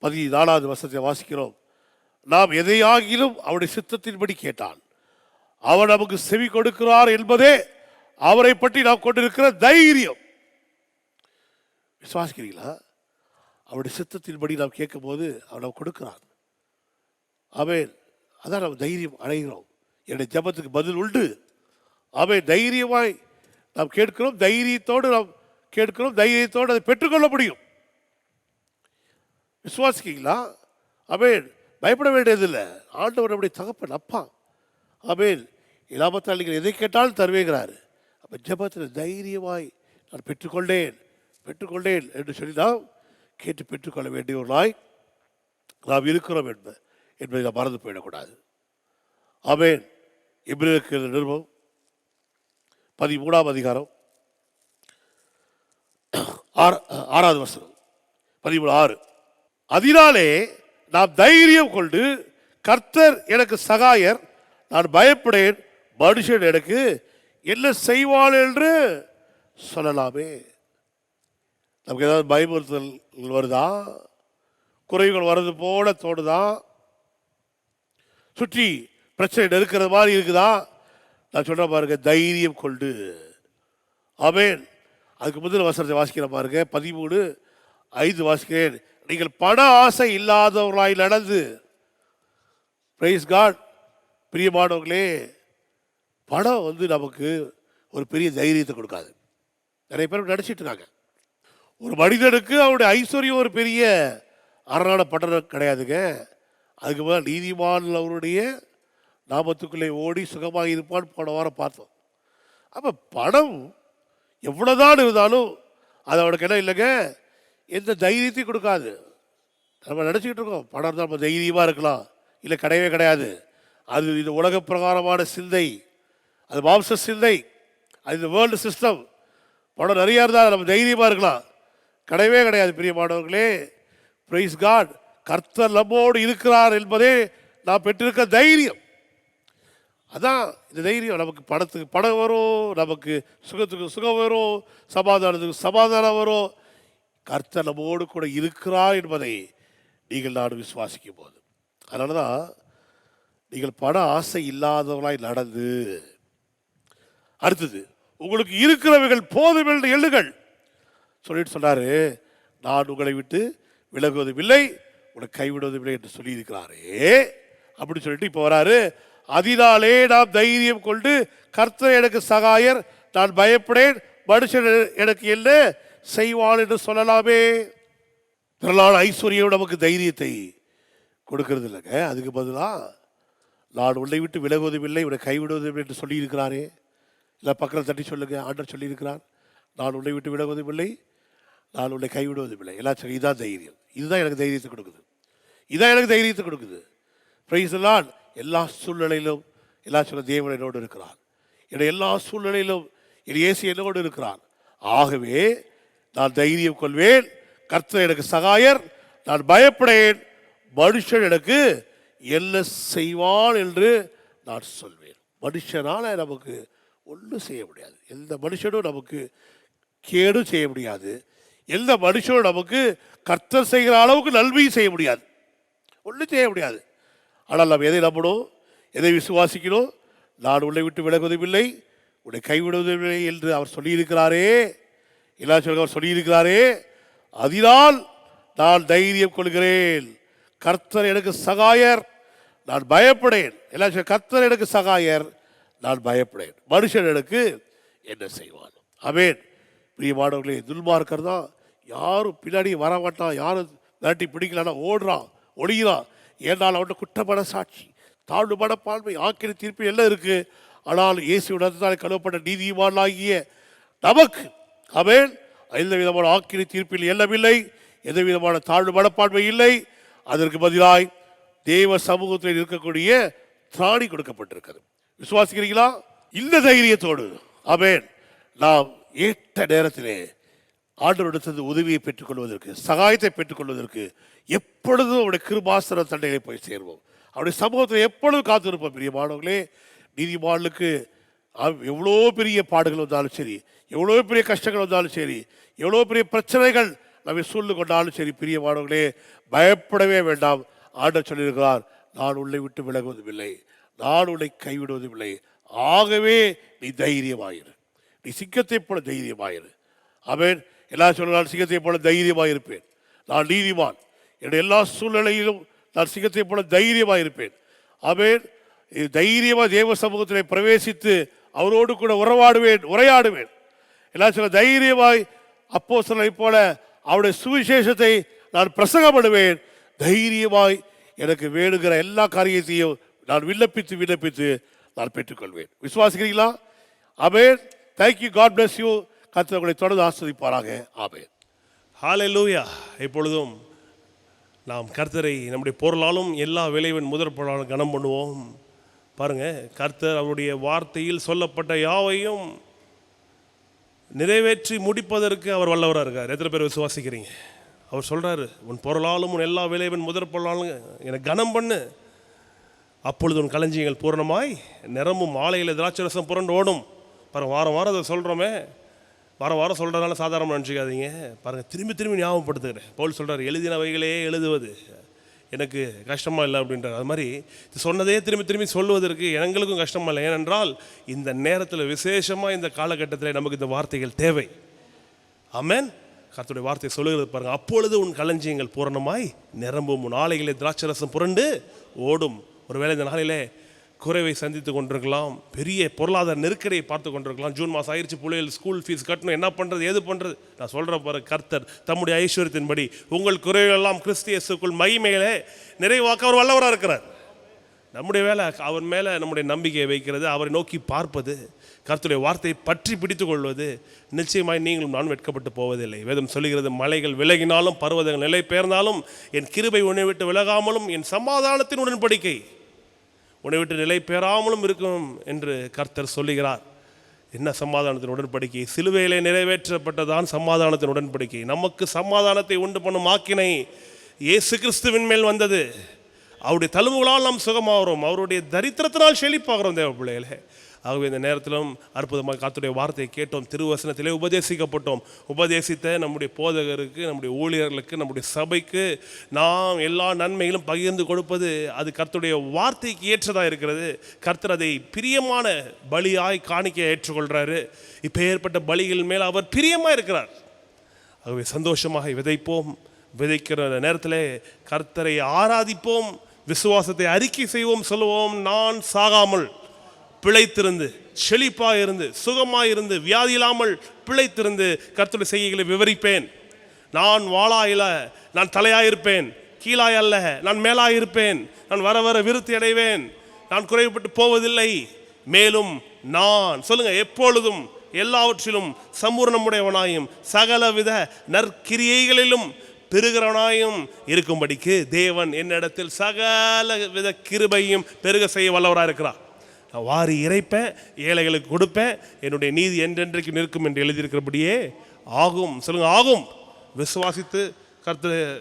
14வது வசனத்தை வாசிக்கிறோம். நாம் எதையாகிலும் அவருடைய சித்தத்தின்படி கேட்டால் அவர் நமக்கு செவி கொடுக்கிறார் என்பதே அவரை பற்றி நாம் கொண்டிருக்கிற தைரியம். விசுவாசிக்கிறீங்களா? அவருடைய சித்தத்தின்படி நாம் கேட்கும் போது அவர் நாம் கொடுக்கிறார். ஆமென். அதான் நம்ம தைரியம் அடைகிறோம். என்னுடைய ஜெபத்துக்கு பதில் உண்டு. ஆமென். தைரியமாய் நாம் கேட்கிறோம், தைரியத்தோடு நாம் கேட்கிறோம், தைரியத்தோடு அதை பெற்றுக்கொள்ள முடியும். விசுவாசிக்கிறீங்களா? ஆமென். பயப்பட வேண்டியதில்லை. ஆண்டவர் நம்முடைய தகப்பன், அப்பா. ஆமென். இலாபத்தால் நீங்கள் எதை கேட்டாலும் தருவேங்கிறாரு. அப்போ ஜெபத்தில் தைரியமாய் நான் பெற்றுக்கொண்டேன் என்று சொல்லி நாம் கேட்டு பெற்றுக்கொள்ள வேண்டிய ஒரு நாய் நாம் இருக்கிறோம் என்பதை நாம் மறந்து போயிடக்கூடாது. ஆமென். எபிரேயருக்கு நிருபம் 13ஆம் அதிகாரம் 6வது வசனம் 13:6. அதனாலே நாம் தைரியம் கொண்டு, கர்த்தர் எனக்கு சகாயர், நான் பயப்படேன், மனுஷன் எனக்கு என்ன செய்வான் என்று சொல்லலாமே. நமக்கு ஏதாவது பயமுறுத்தல் வருதா? குறைவுகள் வர்றது போல தோணுதா? சுற்றி பிரச்சனை நெருக்கிறது மாதிரி இருக்குதா? நான் சொல்ற பாருங்க, தைரியம் கொண்டு. ஆமென். அதுக்கு முதல் வசனத்தை வாசிக்கிற பாருங்க. 13:5 வாசிக்கிறேன். நீங்கள் பண ஆசை இல்லாதவர்களாய் நடந்து. Praise God. பிரியமானவர்களே, பணம் நமக்கு ஒரு பெரிய தைரியத்தை கொடுக்காது. நிறைய பேர் நினைச்சிட்டு இருக்காங்க, ஒரு மனிதனுக்கு அவருடைய ஐஸ்வர்யம் ஒரு பெரிய அரணான பட்டணம் கிடையாதுங்க. அதுக்கு முதல் நீதிமான் அவருடைய நாமத்துக்குள்ளே ஓடி சுகமாக இருப்பான்னு போன வாரம் பார்த்தோம். அப்போ பணம் எவ்வளோதான் இருந்தாலும் அது அவனுக்கு என்ன இல்லைங்க, எந்த தைரியத்தையும் கொடுக்காது. நம்ம நினச்சிக்கிட்டு இருக்கோம் பணம் இருந்தால் நம்ம தைரியமாக இருக்கலாம். இல்லை, கிடையவே கிடையாது. அது இந்த உலக பிரகாரமான சிந்தை, அது மாம்ச சிந்தை, அது இந்த வேர்ல்டு சிஸ்டம். பணம் நிறையா இருந்தால் நம்ம தைரியமாக இருக்கலாம். கிடையவே கிடையாது. பிரியமானவர்களே, பிரைஸ் காட். கர்த்தர் நம்மோடு இருக்கிறார் என்பதே நான் பெற்றிருக்க தைரியம். அதான் இந்த தைரியம். நமக்கு பணத்துக்கு பணம் வரும், நமக்கு சுகத்துக்கு சுகம் வரும், சமாதானத்துக்கு சமாதானம் வரும். கர்த்தர் நம்மோடு கூட இருக்கிறார் என்பதை நீங்கள் நான் விசுவாசிக்கும் போது, அதனால தான் நீங்கள் பண ஆசை இல்லாதவர்களாய் நடந்து, அடுத்தது உங்களுக்கு இருக்கிறவர்கள் போதும் என்று எண்ணுங்கள் சொல்லிட்டு சொன்னாரு. நான் உங்களை விட்டு விலகுவதும் இல்லை, உங்களை கைவிடுவதும் இல்லை என்று சொல்லியிருக்கிறாரே அப்படின்னு சொல்லிட்டு இப்போ வராரு. அதனாலே நாம் தைரியம் கொண்டு, கர்த்தர் எனக்கு சகாயர், நான் பயப்படேன், மனுஷன் எனக்கு என்ன செய்வான் என்று சொல்லலாமே. திரளான ஐஸ்வர்யம் நமக்கு தைரியத்தை கொடுக்கறது இல்லைங்க. அதுக்கு பதிலாக நான் உன்னை விட்டு விலகுவதும் இல்லை, உன்னை கைவிடுவதும் இல்லை என்று சொல்லியிருக்கிறாரே. இல்லை பக்கத்தில் தட்டி சொல்லுங்க, ஆண்டவர் சொல்லியிருக்கிறார், நான் உன்னை விட்டு விலகுவதும் இல்லை, நான் உன்னை கைவிடுவதும் இல்லை. எல்லாம் சொல்லி இதான் தைரியம். இதுதான் எனக்கு தைரியத்தை கொடுக்குது. இதான் எனக்கு தைரியத்தை கொடுக்குது. Price the Lord. எல்லா சூழ்நிலையிலும் எல்லாம் சொல்ல தேவன் என்னோடு இருக்கிறார். என்னுடைய எல்லா சூழ்நிலையிலும் என் இயேசு என்னோடு இருக்கிறார். ஆகவே நான் தைரியம் கொள்வேன், கர்த்தர் எனக்கு சகாயர், நான் பயப்படேன், மனுஷன் எனக்கு என்ன செய்வான் என்று நான் சொல்வேன். மனுஷனால நமக்கு ஒன்றும் செய்ய முடியாது. எந்த மனுஷனும் நமக்கு கேடு செய்ய முடியாது. எந்த மனுஷனும் நமக்கு கர்த்தர் செய்கிற அளவுக்கு நன்மையும் செய்ய முடியாது. ஒன்றும் செய்ய முடியாது. ஆனால் நாம் எதை நம்பணும், எதை விசுவாசிக்கணும்? நான் உன்னை விட்டு விலகுவதும் இல்லை, உன்னை கைவிடுவதும் இல்லை என்று அவர் சொல்லியிருக்கிறாரே. எல்லா சொல்ல அவர் சொல்லியிருக்கிறாரே. அதனால் நான் தைரியம் கொள்கிறேன், கர்த்தர் எனக்கு சகாயர், நான் பயப்படேன். எல்லாம் சொல்ல கர்த்தர் எனக்கு சகாயர், நான் பயப்படேன், மனுஷன் எனக்கு என்ன செய்வான். ஆமென். பிரியமானவர்களே, துன்மார்க்கர் தான் யாரும் பின்னாடி வரமாட்டான், யாரும் விரட்டி பிடிக்கலன்னா ஓடுறான், ஒடுகிறான். ஏன்னால் அவன்கிட்ட குற்றப்பட சாட்சி, தாழ்வுபட பான்மை, ஆக்கிர தீர்ப்பு எல்லாம் இருக்கு. ஆனால் இயேசுவிடத்தால் கழுவப்பட்ட நீதிமானாகிய நமக்கு ஆமென் எந்த விதமான ஆக்கிர தீர்ப்பில் எல்லமில்லை, எந்த விதமான தாழ்வு மனப்பான்மை இல்லை. அதற்கு பதிலாய் தேவ சமூகத்தில் இருக்கக்கூடிய திராணி கொடுக்கப்பட்டிருக்கிறது. விசுவாசிக்கிறீங்களா? இந்த தைரியத்தோடு ஆமென் நாம் ஏற்ற நேரத்திலே ஆண்டவரிடத்திலிருந்து உதவியை பெற்றுக்கொள்வதற்கு, சகாயத்தை பெற்றுக்கொள்வதற்கு எப்பொழுதும் அவருடைய கிருபாசன தண்டையிலே போய் சேர்வோம். அவருடைய சமூகத்தில் எப்பொழுதும் காத்திருப்போம். பிரியமானவர்களே, நீதிமானுக்கு எவ்வளோ பெரிய பாடுகள் வந்தாலும் சரி, எவ்வளோ பெரிய கஷ்டங்கள் வந்தாலும் சரி, எவ்வளோ பெரிய பிரச்சனைகள் நம்ம சூழ்ந்து கொண்டாலும் சரி, பிரியமானவர்களே பயப்படவே வேண்டாம். ஆண்டவர் சொல்லியிருக்கிறார், நான் உன்னை விட்டு விலகுவதும் இல்லை, நான் உன்னை கைவிடுவதும் இல்லை. ஆகவே நீ தைரியமாயிரு, நீ சிங்கத்தை போல தைரியமாயிரு. ஆமென். எல்லா சொல்லுங்கள், சிங்கத்தை போல தைரியமாயிருப்பேன், நான் நீதிமான், என்னுடைய எல்லா சூழ்நிலையிலும் நான் சிங்கத்தை போல தைரியமாயிருப்பேன். ஆமென். தைரியமாக தேவ சமூகத்தில் பிரவேசித்து அவரோடு கூட உரையாடுவேன். எல்லாம் சொல்ல தைரியமாய் அப்போஸ்தலனை போல அவருடைய சுவிசேஷத்தை நான் பிரசங்கப்படுவேன். தைரியமாய் எனக்கு வேணுகிற எல்லா காரியத்தையும் நான் விண்ணப்பித்து நான் பெற்றுக்கொள்வேன். விசுவாசிக்கிறீங்களா? ஆமென். Thank you. God bless you. கர்த்தர் உங்களை தொடர்ந்து ஆசீர்வதிப்பாராக. ஆமென். ஹல்லேலூயா. இப்பொழுதும் நாம் கர்த்தரை நம்முடைய பொருளாலும் எல்லா விளைவின் முதற் பொருளாலும் கனம் பண்ணுவோம். பாருங்க, கர்த்தர் அவருடைய வார்த்தையில் சொல்லப்பட்ட யாவையும் நிறைவேற்றி முடிப்பதற்கு அவர் வல்லவராக இருக்கார். எத்தனை பேர் விசுவாசிக்கிறீங்க? அவர் சொல்றாரு, உன் பொருளாலும் உன் எல்லா விளைவின் முதற் பொருளாலும் எனக்கு கனம் பண்ணு, அப்பொழுது உன் களஞ்சியங்கள் பூரணமாய் நிரம்பும், ஆலையில் திராட்சரசம் புரண்டு ஓடும். பாருங்க, வாரம் வாரம் அதை சொல்கிறோமே, வாரம் சொல்கிறதுனால சாதாரணமாக நினச்சிக்காதீங்க. பாருங்கள், திரும்பி ஞாபகப்படுத்துகிறேன். பவுல் சொல்கிறார், எழுதினவைகளே எழுதுவது எனக்கு கஷ்டமாக இல்லை அப்படின்றார். அது மாதிரி சொன்னதே திரும்பி சொல்லுவதற்கு எங்களுக்கும் கஷ்டமாக இல்லை. ஏனென்றால் இந்த நேரத்தில் விசேஷமாக இந்த காலகட்டத்தில் நமக்கு இந்த வார்த்தைகள் தேவை. ஆமென். கர்த்தருடைய வார்த்தை சொல்லுகிறது பாருங்கள், அப்பொழுது உன் களஞ்சியங்கள் பூரணமாய் நிரம்பும், உன் ஆலைகளை திராட்சரசம் புரண்டு ஓடும். ஒருவேளை இந்த நாளிலே குறைவை சந்தித்து கொண்டிருக்கலாம், பெரிய பொருளாதார நெருக்கடியை பார்த்து கொண்டிருக்கலாம். ஜூன் மாதம் ஆயிடுச்சு, பிள்ளைகள் ஸ்கூல் ஃபீஸ் கட்டணும், என்ன பண்ணுறது ஏது பண்ணுறது? நான் சொல்கிற பாரு, கர்த்தர் தம்முடைய ஐஸ்வர்யத்தின்படி உங்கள் குறைவெல்லாம் கிறிஸ்து இயேசுக்குள் மகிமையிலே நிறைவாக்க அவர் வல்லவராக இருக்கிறார். நம்முடைய வேலை அவர் மேலே நம்முடைய நம்பிக்கையை வைக்கிறது, அவரை நோக்கி பார்ப்பது, கர்த்தருடைய வார்த்தையை பற்றி பிடித்து கொள்வது. நிச்சயமாய் நீங்களும் நான் வெட்கப்பட்டு போவதில்லை. வேதம் சொல்லுகிறது, மலைகள் விலகினாலும் பர்வதங்கள் நிலை பெயர்ந்தாலும் என் கிருபை உன்னை விட்டு விலகாமலும் என் சமாதானத்தின் உடன்படிக்கை உன்னை விட்டு நிலை பெறாமலும் இருக்கும் என்று கர்த்தர் சொல்லுகிறார். என்ன சமாதானத்தின் உடன்படிக்கை? சிலுவையிலே நிறைவேற்றப்பட்டதான் சமாதானத்தின் உடன்படிக்கை. நமக்கு சமாதானத்தை உண்டு பண்ணும் ஆக்கினை இயேசு கிறிஸ்துவின் மேல் வந்தது. அவருடைய தழும்புகளால் நாம் சுகமாகிறோம், அவருடைய தரித்திரத்தினால் செழிப்பாகிறோம் தேவ பிள்ளைகளே. ஆகவே இந்த நேரத்திலும் அற்புதமாக கர்த்தருடைய வார்த்தையை கேட்டோம், திருவசனத்திலே உபதேசிக்கப்பட்டோம். உபதேசித்த நம்முடைய போதகருக்கு, நம்முடைய ஊழியர்களுக்கு, நம்முடைய சபைக்கு நாம் எல்லா நன்மைகளும் பகிர்ந்து கொடுப்பது அது கர்த்தருடைய வார்த்தைக்கு ஏற்றதாக இருக்கிறது. கர்த்தர் அதை பிரியமான பலியாய் காணிக்க ஏற்றுக்கொள்கிறாரு. இப்போ ஏற்பட்ட பலிகள் மேல் அவர் பிரியமாக இருக்கிறார். ஆகவே சந்தோஷமாக விதைப்போம். விதைக்கிற நேரத்தில் கர்த்தரை ஆராதிப்போம், விசுவாசத்தை அறிக்கை செய்வோம், சொல்லுவோம், நான் சாகாமல் பிழைத்திருந்து, செழிப்பாக இருந்து, சுகமாக இருந்து, வியாதி இல்லாமல் பிழைத்திருந்து கர்த்தருடைய செய்கைகளை விவரிப்பேன். நான் வாளாயில, நான் தலையாயிருப்பேன், கீழாய் அல்ல, நான் மேலாயிருப்பேன், நான் வர விருத்தி அடைவேன். நான் குறைவுபட்டு போவதில்லை. மேலும் நான் சொல்லுங்க, எப்பொழுதும் எல்லாவற்றிலும் சம்பூர்ணமுடையவனாயும் சகலவித நற்கிரியைகளிலும் பெருகிறவனாயும் இருக்கும்படிக்கு தேவன் என்னிடத்தில் சகல வித கிருபையும் பெருக செய்ய வல்லவராக இருக்கிறார். நான் வாரி இறைப்பேன், ஏழைகளுக்கு கொடுப்பேன், என்னுடைய நீதி என்றென்றைக்கு நிற்கும் என்று எழுதியிருக்கிறபடியே ஆகும். சொல்லுங்க, ஆகும். விசுவாசித்து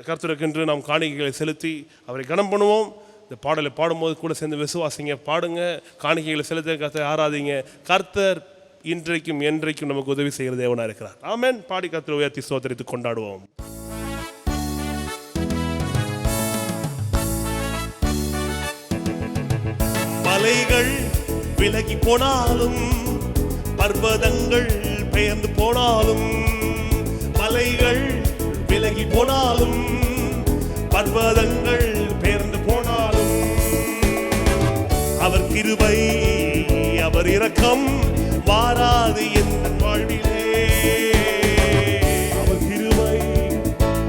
கர்த்தருக்கென்று நாம் காணிக்கைகளை செலுத்தி அவரை கனம் பண்ணுவோம். இந்த பாடலை பாடும்போது கூட சேர்ந்து விசுவாசிங்க, பாடுங்க, காணிக்கைகளை செலுத்த கர்த்தரை ஆராதிங்க. கர்த்தர் இன்றைக்கும் என்றைக்கும் நமக்கு உதவி செய்கிற தேவனாக இருக்கிறார். ஆமென். பாடி கர்த்தரை உயர்த்தி ஸ்தோத்திரித்து கொண்டாடுவோம். மலைகள் விலகி போனாலும், பர்வதங்கள் பெயர்ந்து போனாலும், மலைகள் விலகி போனாலும், பர்வதங்கள் பெயர்ந்து போனாலும், அவர் கிருபை அவர் இரக்கம் மாறாது எந்த வாழ்விலே. அவர் கிருபை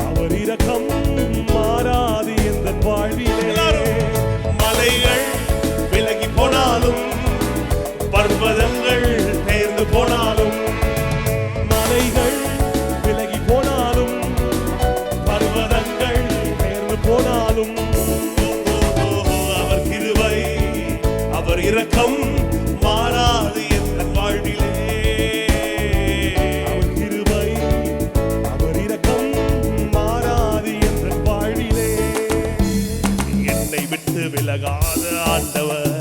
அவர் இரக்கம் மாறாது எந்த வாழ்விலே. மலைகள் விலகி போனாலும், பர்வதங்கள் பெயர்ந்து போனாலும், மலைகள் விலகி போனாலும், பர்வதங்கள் பெயர்ந்து போனாலும், அவர் கிருபை அவர் இரக்கம் மாறாது எந்த வாழ்விலே. அவர் கிருபை அவர் இரக்கம் மாறாது என்ற வாழ்விலே. என்னை விட்டு விலகாத ஆண்டவர்,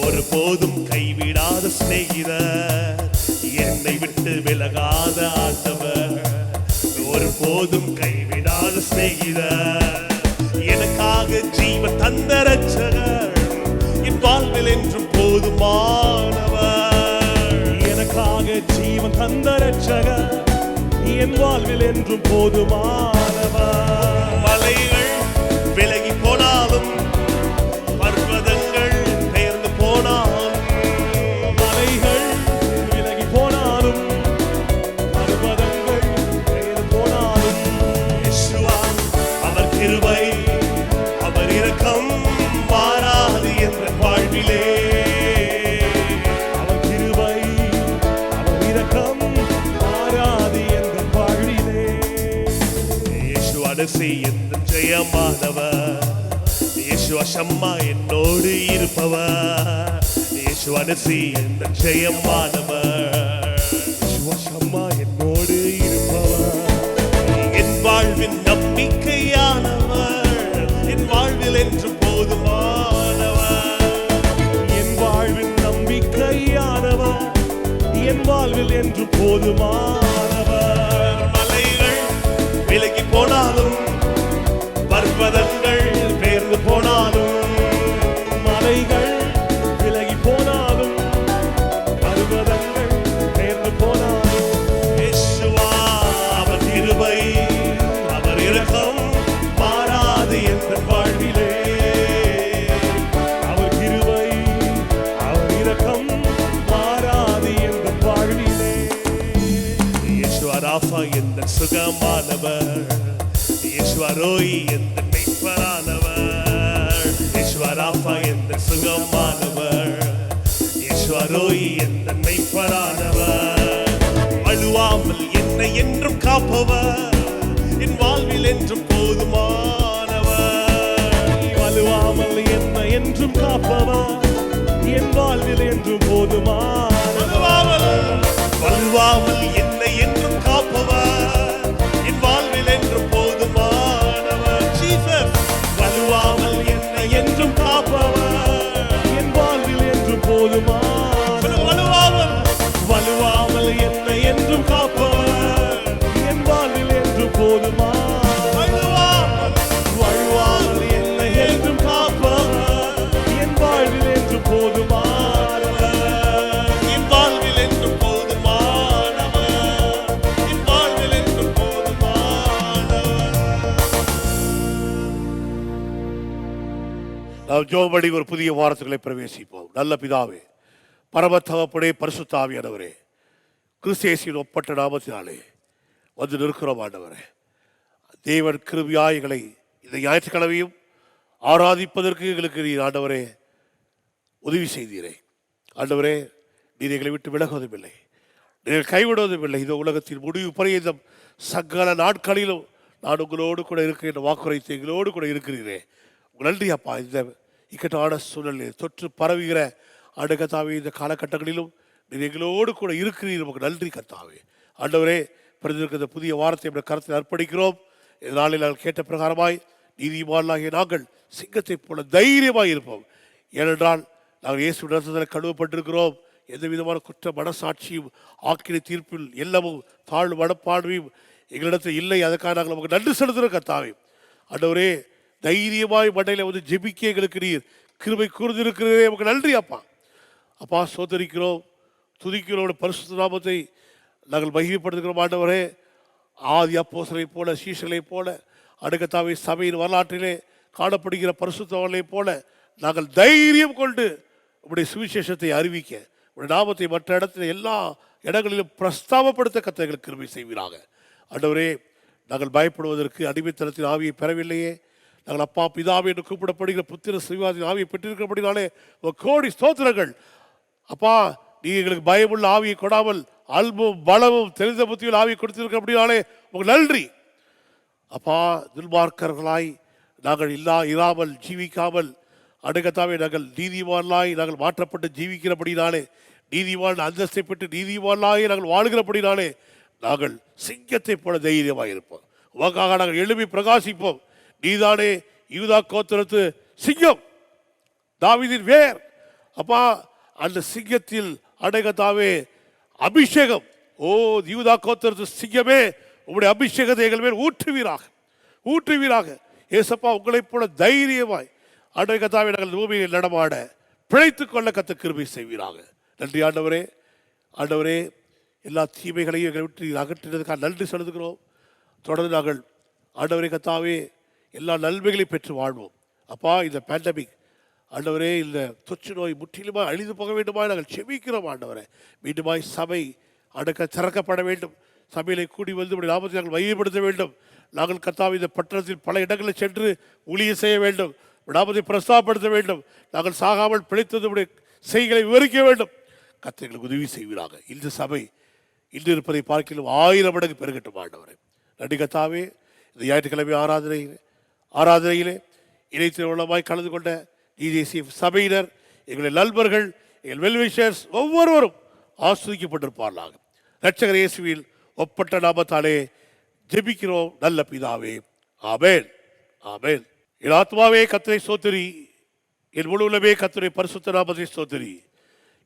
ஒரு போதும் கைவிடாத சிநேகிதர். என்னை விட்டு விலகாத ஆண்டவர், ஒரு போதும் கைவிடாத சிநேகிதர். எனக்காக ஜீவன் தந்த ரட்சகர், என் வாழ்வில் என்றும் போதுமானவர். எனக்காக ஜீவன் தந்த ரட்சகர், என் வாழ்வில் என்றும் போதுமானவர். மலைகள் விலகி போனாலும், பர்வதங்கள் பெயர்ந்து போனாலும், மலைகள் விலகி போனாலும், பர்வதங்கள் பெயர்ந்து போனாலும், யெகோவா அவர் கிருபை அவர் இரக்கம் மாறாது என்ற வாழ்விலே. அவர் கிருபை அவர் இரக்கம் மாறாது என்ற வாழ்விலே. யெகோவா அரசி எந்த ஜெயமானவர், யெகோவா ஷம்மா என்னோடு இருப்பவர். யெகோவா அரசி எந்த ஜெயமானவர், யெகோவா ஷம்மா என்னோடு இருப்பவர். என் வாழ்வின் நம்பிக்கையானவர், என் வாழ்வில் என்று போதுமானவர். என் வாழ்வின் நம்பிக்கையானவர், என் வாழ்வில் என்று போதுமானவர். மலைகள் விலகி போனாலும், பர்வதங்கள் பெயர்ந்து போனாலும், மலைகள் விலகி போனாலும், பர்வதங்கள் பெயர்ந்து போனாலும், யெகோவா அவர் கிருபை அவர் இரக்கம் மாறாது என்ற வாழ்விலே. அவர் கிருபை அவர் இரக்கம் மாறாது என்ற வாழ்விலே. யெகோவா ராஃபா எந்த சுகமானவர், யெகோவா ரோய் எந்த மெய்ப்பரானவர். யெகோவா ராஃபா எந்த சுகமானவர், யெகோவா ரோய் எந்த மெய்ப்பரானவர். அழுவாமல் என்னை என்றும் காப்பவர், என் வாழ்வில் என்றும் போதுமானவர். வலுவாமல் என்ன என்றும் காப்பவர், என் வாழ்வில் என்றும் போதுமானவர். வலுவாமல் என்னை என்றும் காப்பவர், என் வாழ்வில் என்றும் போதுமானவர். ஜீசஸ் வலுவாமல் என்னை என்றும் காப்பவர், என் வாழ்வில் என்றும் போதுமானவர். வலுவாமல் என்னை என்றும் காப்பவர், என் வாழ்வில் என்றும் போதுமானவர். வழுவாமல் என்னை என்றும் காப்பவர், என் வாழ்வில் என்றும் போதுமானவர். என் வாழ்வில் என்றும் போதுமானவர், என் வாழ்வில் என்றும் போதுமானவர். நாம் ஜோபடி ஒரு புதிய வாரத்துக்குள்ளே பிரவேசிப்போம். நல்ல பிதாவே, பரம தகப்பனே, பரிசுத்த ஆவியானவரே, கிறிஸ்து இயேசுவின் ஒப்பற்ற நாமத்தினாலே வந்து நிற்கிறோம் ஆண்டவரே. தேவன் கிருபையாய் எங்களை இந்த ஞாயிற்றுக்கிழமையும் ஆராதிப்பதற்கு எங்களுக்கு நீர் ஆண்டவரே உதவி செய்தீரே. ஆண்டவரே, நீர் எங்களை விட்டு விலகுவதும் இல்லை, நீங்கள் கைவிடுவதும் இல்லை. இந்த உலகத்தின் முடிவு பரியந்தம் சகல நாட்களிலும் நான் உங்களோடு கூட இருக்கிற வாக்குரைத்து எங்களோடு கூட இருக்கிறீரே. உங்கள் நன்றி அப்பா. இந்த இக்கட்டான சூழலில் தொற்று பரவுகிற கர்த்தாவே இந்த காலகட்டங்களிலும் நீர் எங்களோடு கூட இருக்கிறீர். உங்களுக்கு நன்றி கர்த்தாவே. ஆண்டவரே, பிறந்திருக்கிற புதிய வாரத்தை நம்முடைய கருத்தில் அர்ப்பணிக்கிறோம். இதனாலே நாங்கள் கேட்ட பிரகாரமாய் நீதிமான்களாகிய நாங்கள் சிங்கத்தைப் போல தைரியமாய் இருப்போம். ஏனென்றால் நாங்கள் இயேசு நடத்துதலை கழுவப்பட்டிருக்கிறோம். எந்த விதமான குற்ற மனசாட்சியும் ஆக்கின தீர்ப்பில் எல்லாமும் தாழ்வு மனப்பான்மையும் எங்களிடத்தில் இல்லை. அதுக்காக நாங்கள் நமக்கு நன்றி செலுத்துகிறோம் கர்த்தாவே. ஆண்டவரே, தைரியமாய் மண்டையில் வந்து ஜெபிக்க எங்களுக்கு நீர் கிருபை கூர்ந்திருக்கிறதே, நமக்கு நன்றி அப்பா. அப்பா, சோதரிக்கிறோம், துதிக்கிறோம், பரிசுத்த நாமத்தை நாங்கள் மகிமைப்படுத்துகிறோம். ஆண்டவரே, ஆதி அப்போஸ்தலரைப் போல சீஷர்களைப் போல கர்த்தாவே சபையின் வரலாற்றிலே காணப்படுகிற பரிசுத்தவான்களைப் போல நாங்கள் தைரியம் கொண்டு உங்களுடைய சுவிசேஷத்தை அறிவிக்க, உங்களுடைய நாமத்தை மற்ற இடத்துல எல்லா இடங்களிலும் பிரஸ்தாபப்படுத்த கர்த்தர்களுக்கு கிருபை செய்வீராக. ஆண்டவரே, நாங்கள் பயப்படுவதற்கு அடிமைத்தனத்தின் ஆவியை பெறவில்லையே. நாங்கள் அப்பா பிதாவே என்று கூப்பிடப்படுகிற புத்திர சிவாதின் ஆவியை பெற்றிருக்கிறபடினாலே கோடி ஸ்தோத்திரங்கள். அப்பா, நீ எங்களுக்கு பயமுள்ள ஆவியை கொடாமல் அல்பும் பலமும் தெரிந்த புத்தியில் ஆவியை கொடுத்திருக்கிறபடினாலே உங்களுக்கு நன்றி அப்பா. துன்மார்க்கர்களாய் நாங்கள் இராமல் ஜீவிக்காமல் கர்த்தாவே நாங்கள் நீதிமான்களாய் நாங்கள் மாற்றப்பட்டு ஜீவிக்கிறபடினாலே, நீதிமான் அந்தஸ்தை பெற்று நீதிமான்களாய் நாங்கள் வாழ்கிறபடினாலே நாங்கள் சிங்கத்தை போல தைரியமாக இருப்போம். உங்களுக்காக நாங்கள் எழுப்பி பிரகாசிப்போம். நீதானே யூதா கோத்திரத்து சிங்கம், தாவீதின் வேர். அப்பா, அந்த சிங்கத்தில் கர்த்தாவே அபிஷேகம். ஓ யூதா கோத்திரத்து சிங்கமே, உங்களுடைய அபிஷேகத்தை எங்கள் மேல் ஊற்றுவீராக. ஏசப்பா, உங்களைப் போல தைரியமாய் கர்த்தாவே நாங்கள் பூமியில் நடமாட பிழைத்துக் கொள்ள கர்த்தர் கிருபை செய்வீராக. நன்றி ஆண்டவரே. ஆண்டவரே, எல்லா தீமைகளையும் எங்களை விட்டு அகற்றினதுக்காக நன்றி செலுத்துகிறோம். தொடர்ந்து நாங்கள் ஆண்டவரே கர்த்தாவே எல்லா நன்மைகளையும் பெற்று வாழ்வோம். அப்பா, இந்த பேண்டமிக் ஆண்டவரே, இந்த தொற்று நோய் முற்றிலுமாய் அழிந்து போக வேண்டுமாய் நாங்கள் செபிக்கிறோம். ஆண்டவரே, மீண்டுமாய் சபை திறக்கப்பட வேண்டும். சபையிலே கூடி வந்து உடைய நாமத்தை நாங்கள் மையப்படுத்த வேண்டும். நாங்கள் கர்த்தாவே இந்த பட்டணத்தில் பல இடங்களில் சென்று ஊழியம் செய்ய வேண்டும். நாமத்தை பிரஸ்தாபப்படுத்த வேண்டும். நாங்கள் சாகாமல் பிழைத்தது உடைய செய்களை விவரிக்க வேண்டும். கர்த்தர் எங்களுக்கு உதவி செய்வீராக. இந்த சபை இன்று இருப்பதை பார்க்கலாம் 1000 மடங்கு பெருகட்டும். ஆண்டவரே, நன்றி கர்த்தாவே. இந்த ஞாயிற்றுக்கிழமை ஆராதனையிலே இணைத்திருமாய் கலந்து கொண்ட DJCF சபையினர், எங்களுடைய நண்பர்கள், எங்கள் வெல்விஷர்ஸ் ஒவ்வொருவரும் ஆஸ்வதிக்கப்பட்டிருப்பார்களாக. இரட்சகர் இயேசுவில் ஒப்பற்ற நாமத்தாலே ஜெபிக்கிறோம் நல்ல பிதாவே, ஆமென், ஆமென். என் ஆத்மாவே கர்த்தரை ஸ்தோத்திரி, என் முழு உள்ளமே கர்த்தருடைய பரிசுத்த நாமத்தை ஸ்தோத்திரி.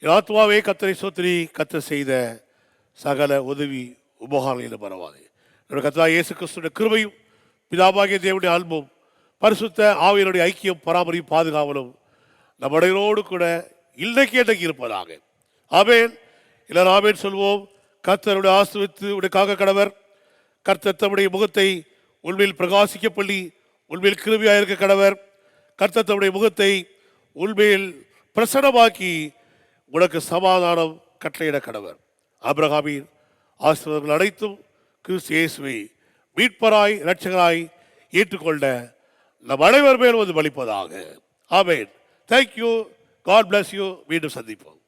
என் ஆத்மாவே கர்த்தரை ஸ்தோத்திரி, கர்த்தர் செய்த சகல உதவி உபகாரங்களிலும் பரவாது. என்னுடைய கர்த்தராகிய இயேசு கிறிஸ்துவின் கிருபையும் பிதாவாகிய தேவனுடைய அன்பும் பரிசுத்த ஆவியினுடைய ஐக்கியம் பராமரியும் பாதுகாவலும் நம்முடையோடு கூட இன்றைக்கு இருப்பதாக. ஆமென். எல்லாரும் ஆமென் சொல்வோம். கர்த்தருடைய ஆசீர்வதித்து உடைய காக்க கடவர். கர்த்தர் தம்முடைய முகத்தை உள்மேல் பிரகாசிக்க பண்ணி உள்மேல் கிருபையாக இருக்க கடவர். கர்த்தர் தம்முடைய முகத்தை உள்மேல் பிரசன்னமாக்கி உனக்கு சமாதானம் கட்டளையிட கடவர். ஆபிரகாமின் ஆசீர்வாதங்கள் அனைத்தும் கிறிஸ்து இயேசுவை மீட்பராய் இரட்சகராய் ஏற்றுக்கொண்ட நம் அனைவர் மேல் வந்து பலிப்பதாக. ஆமென். தேங்க்யூ. God bless you. மீண்டும் சந்திப்போம்.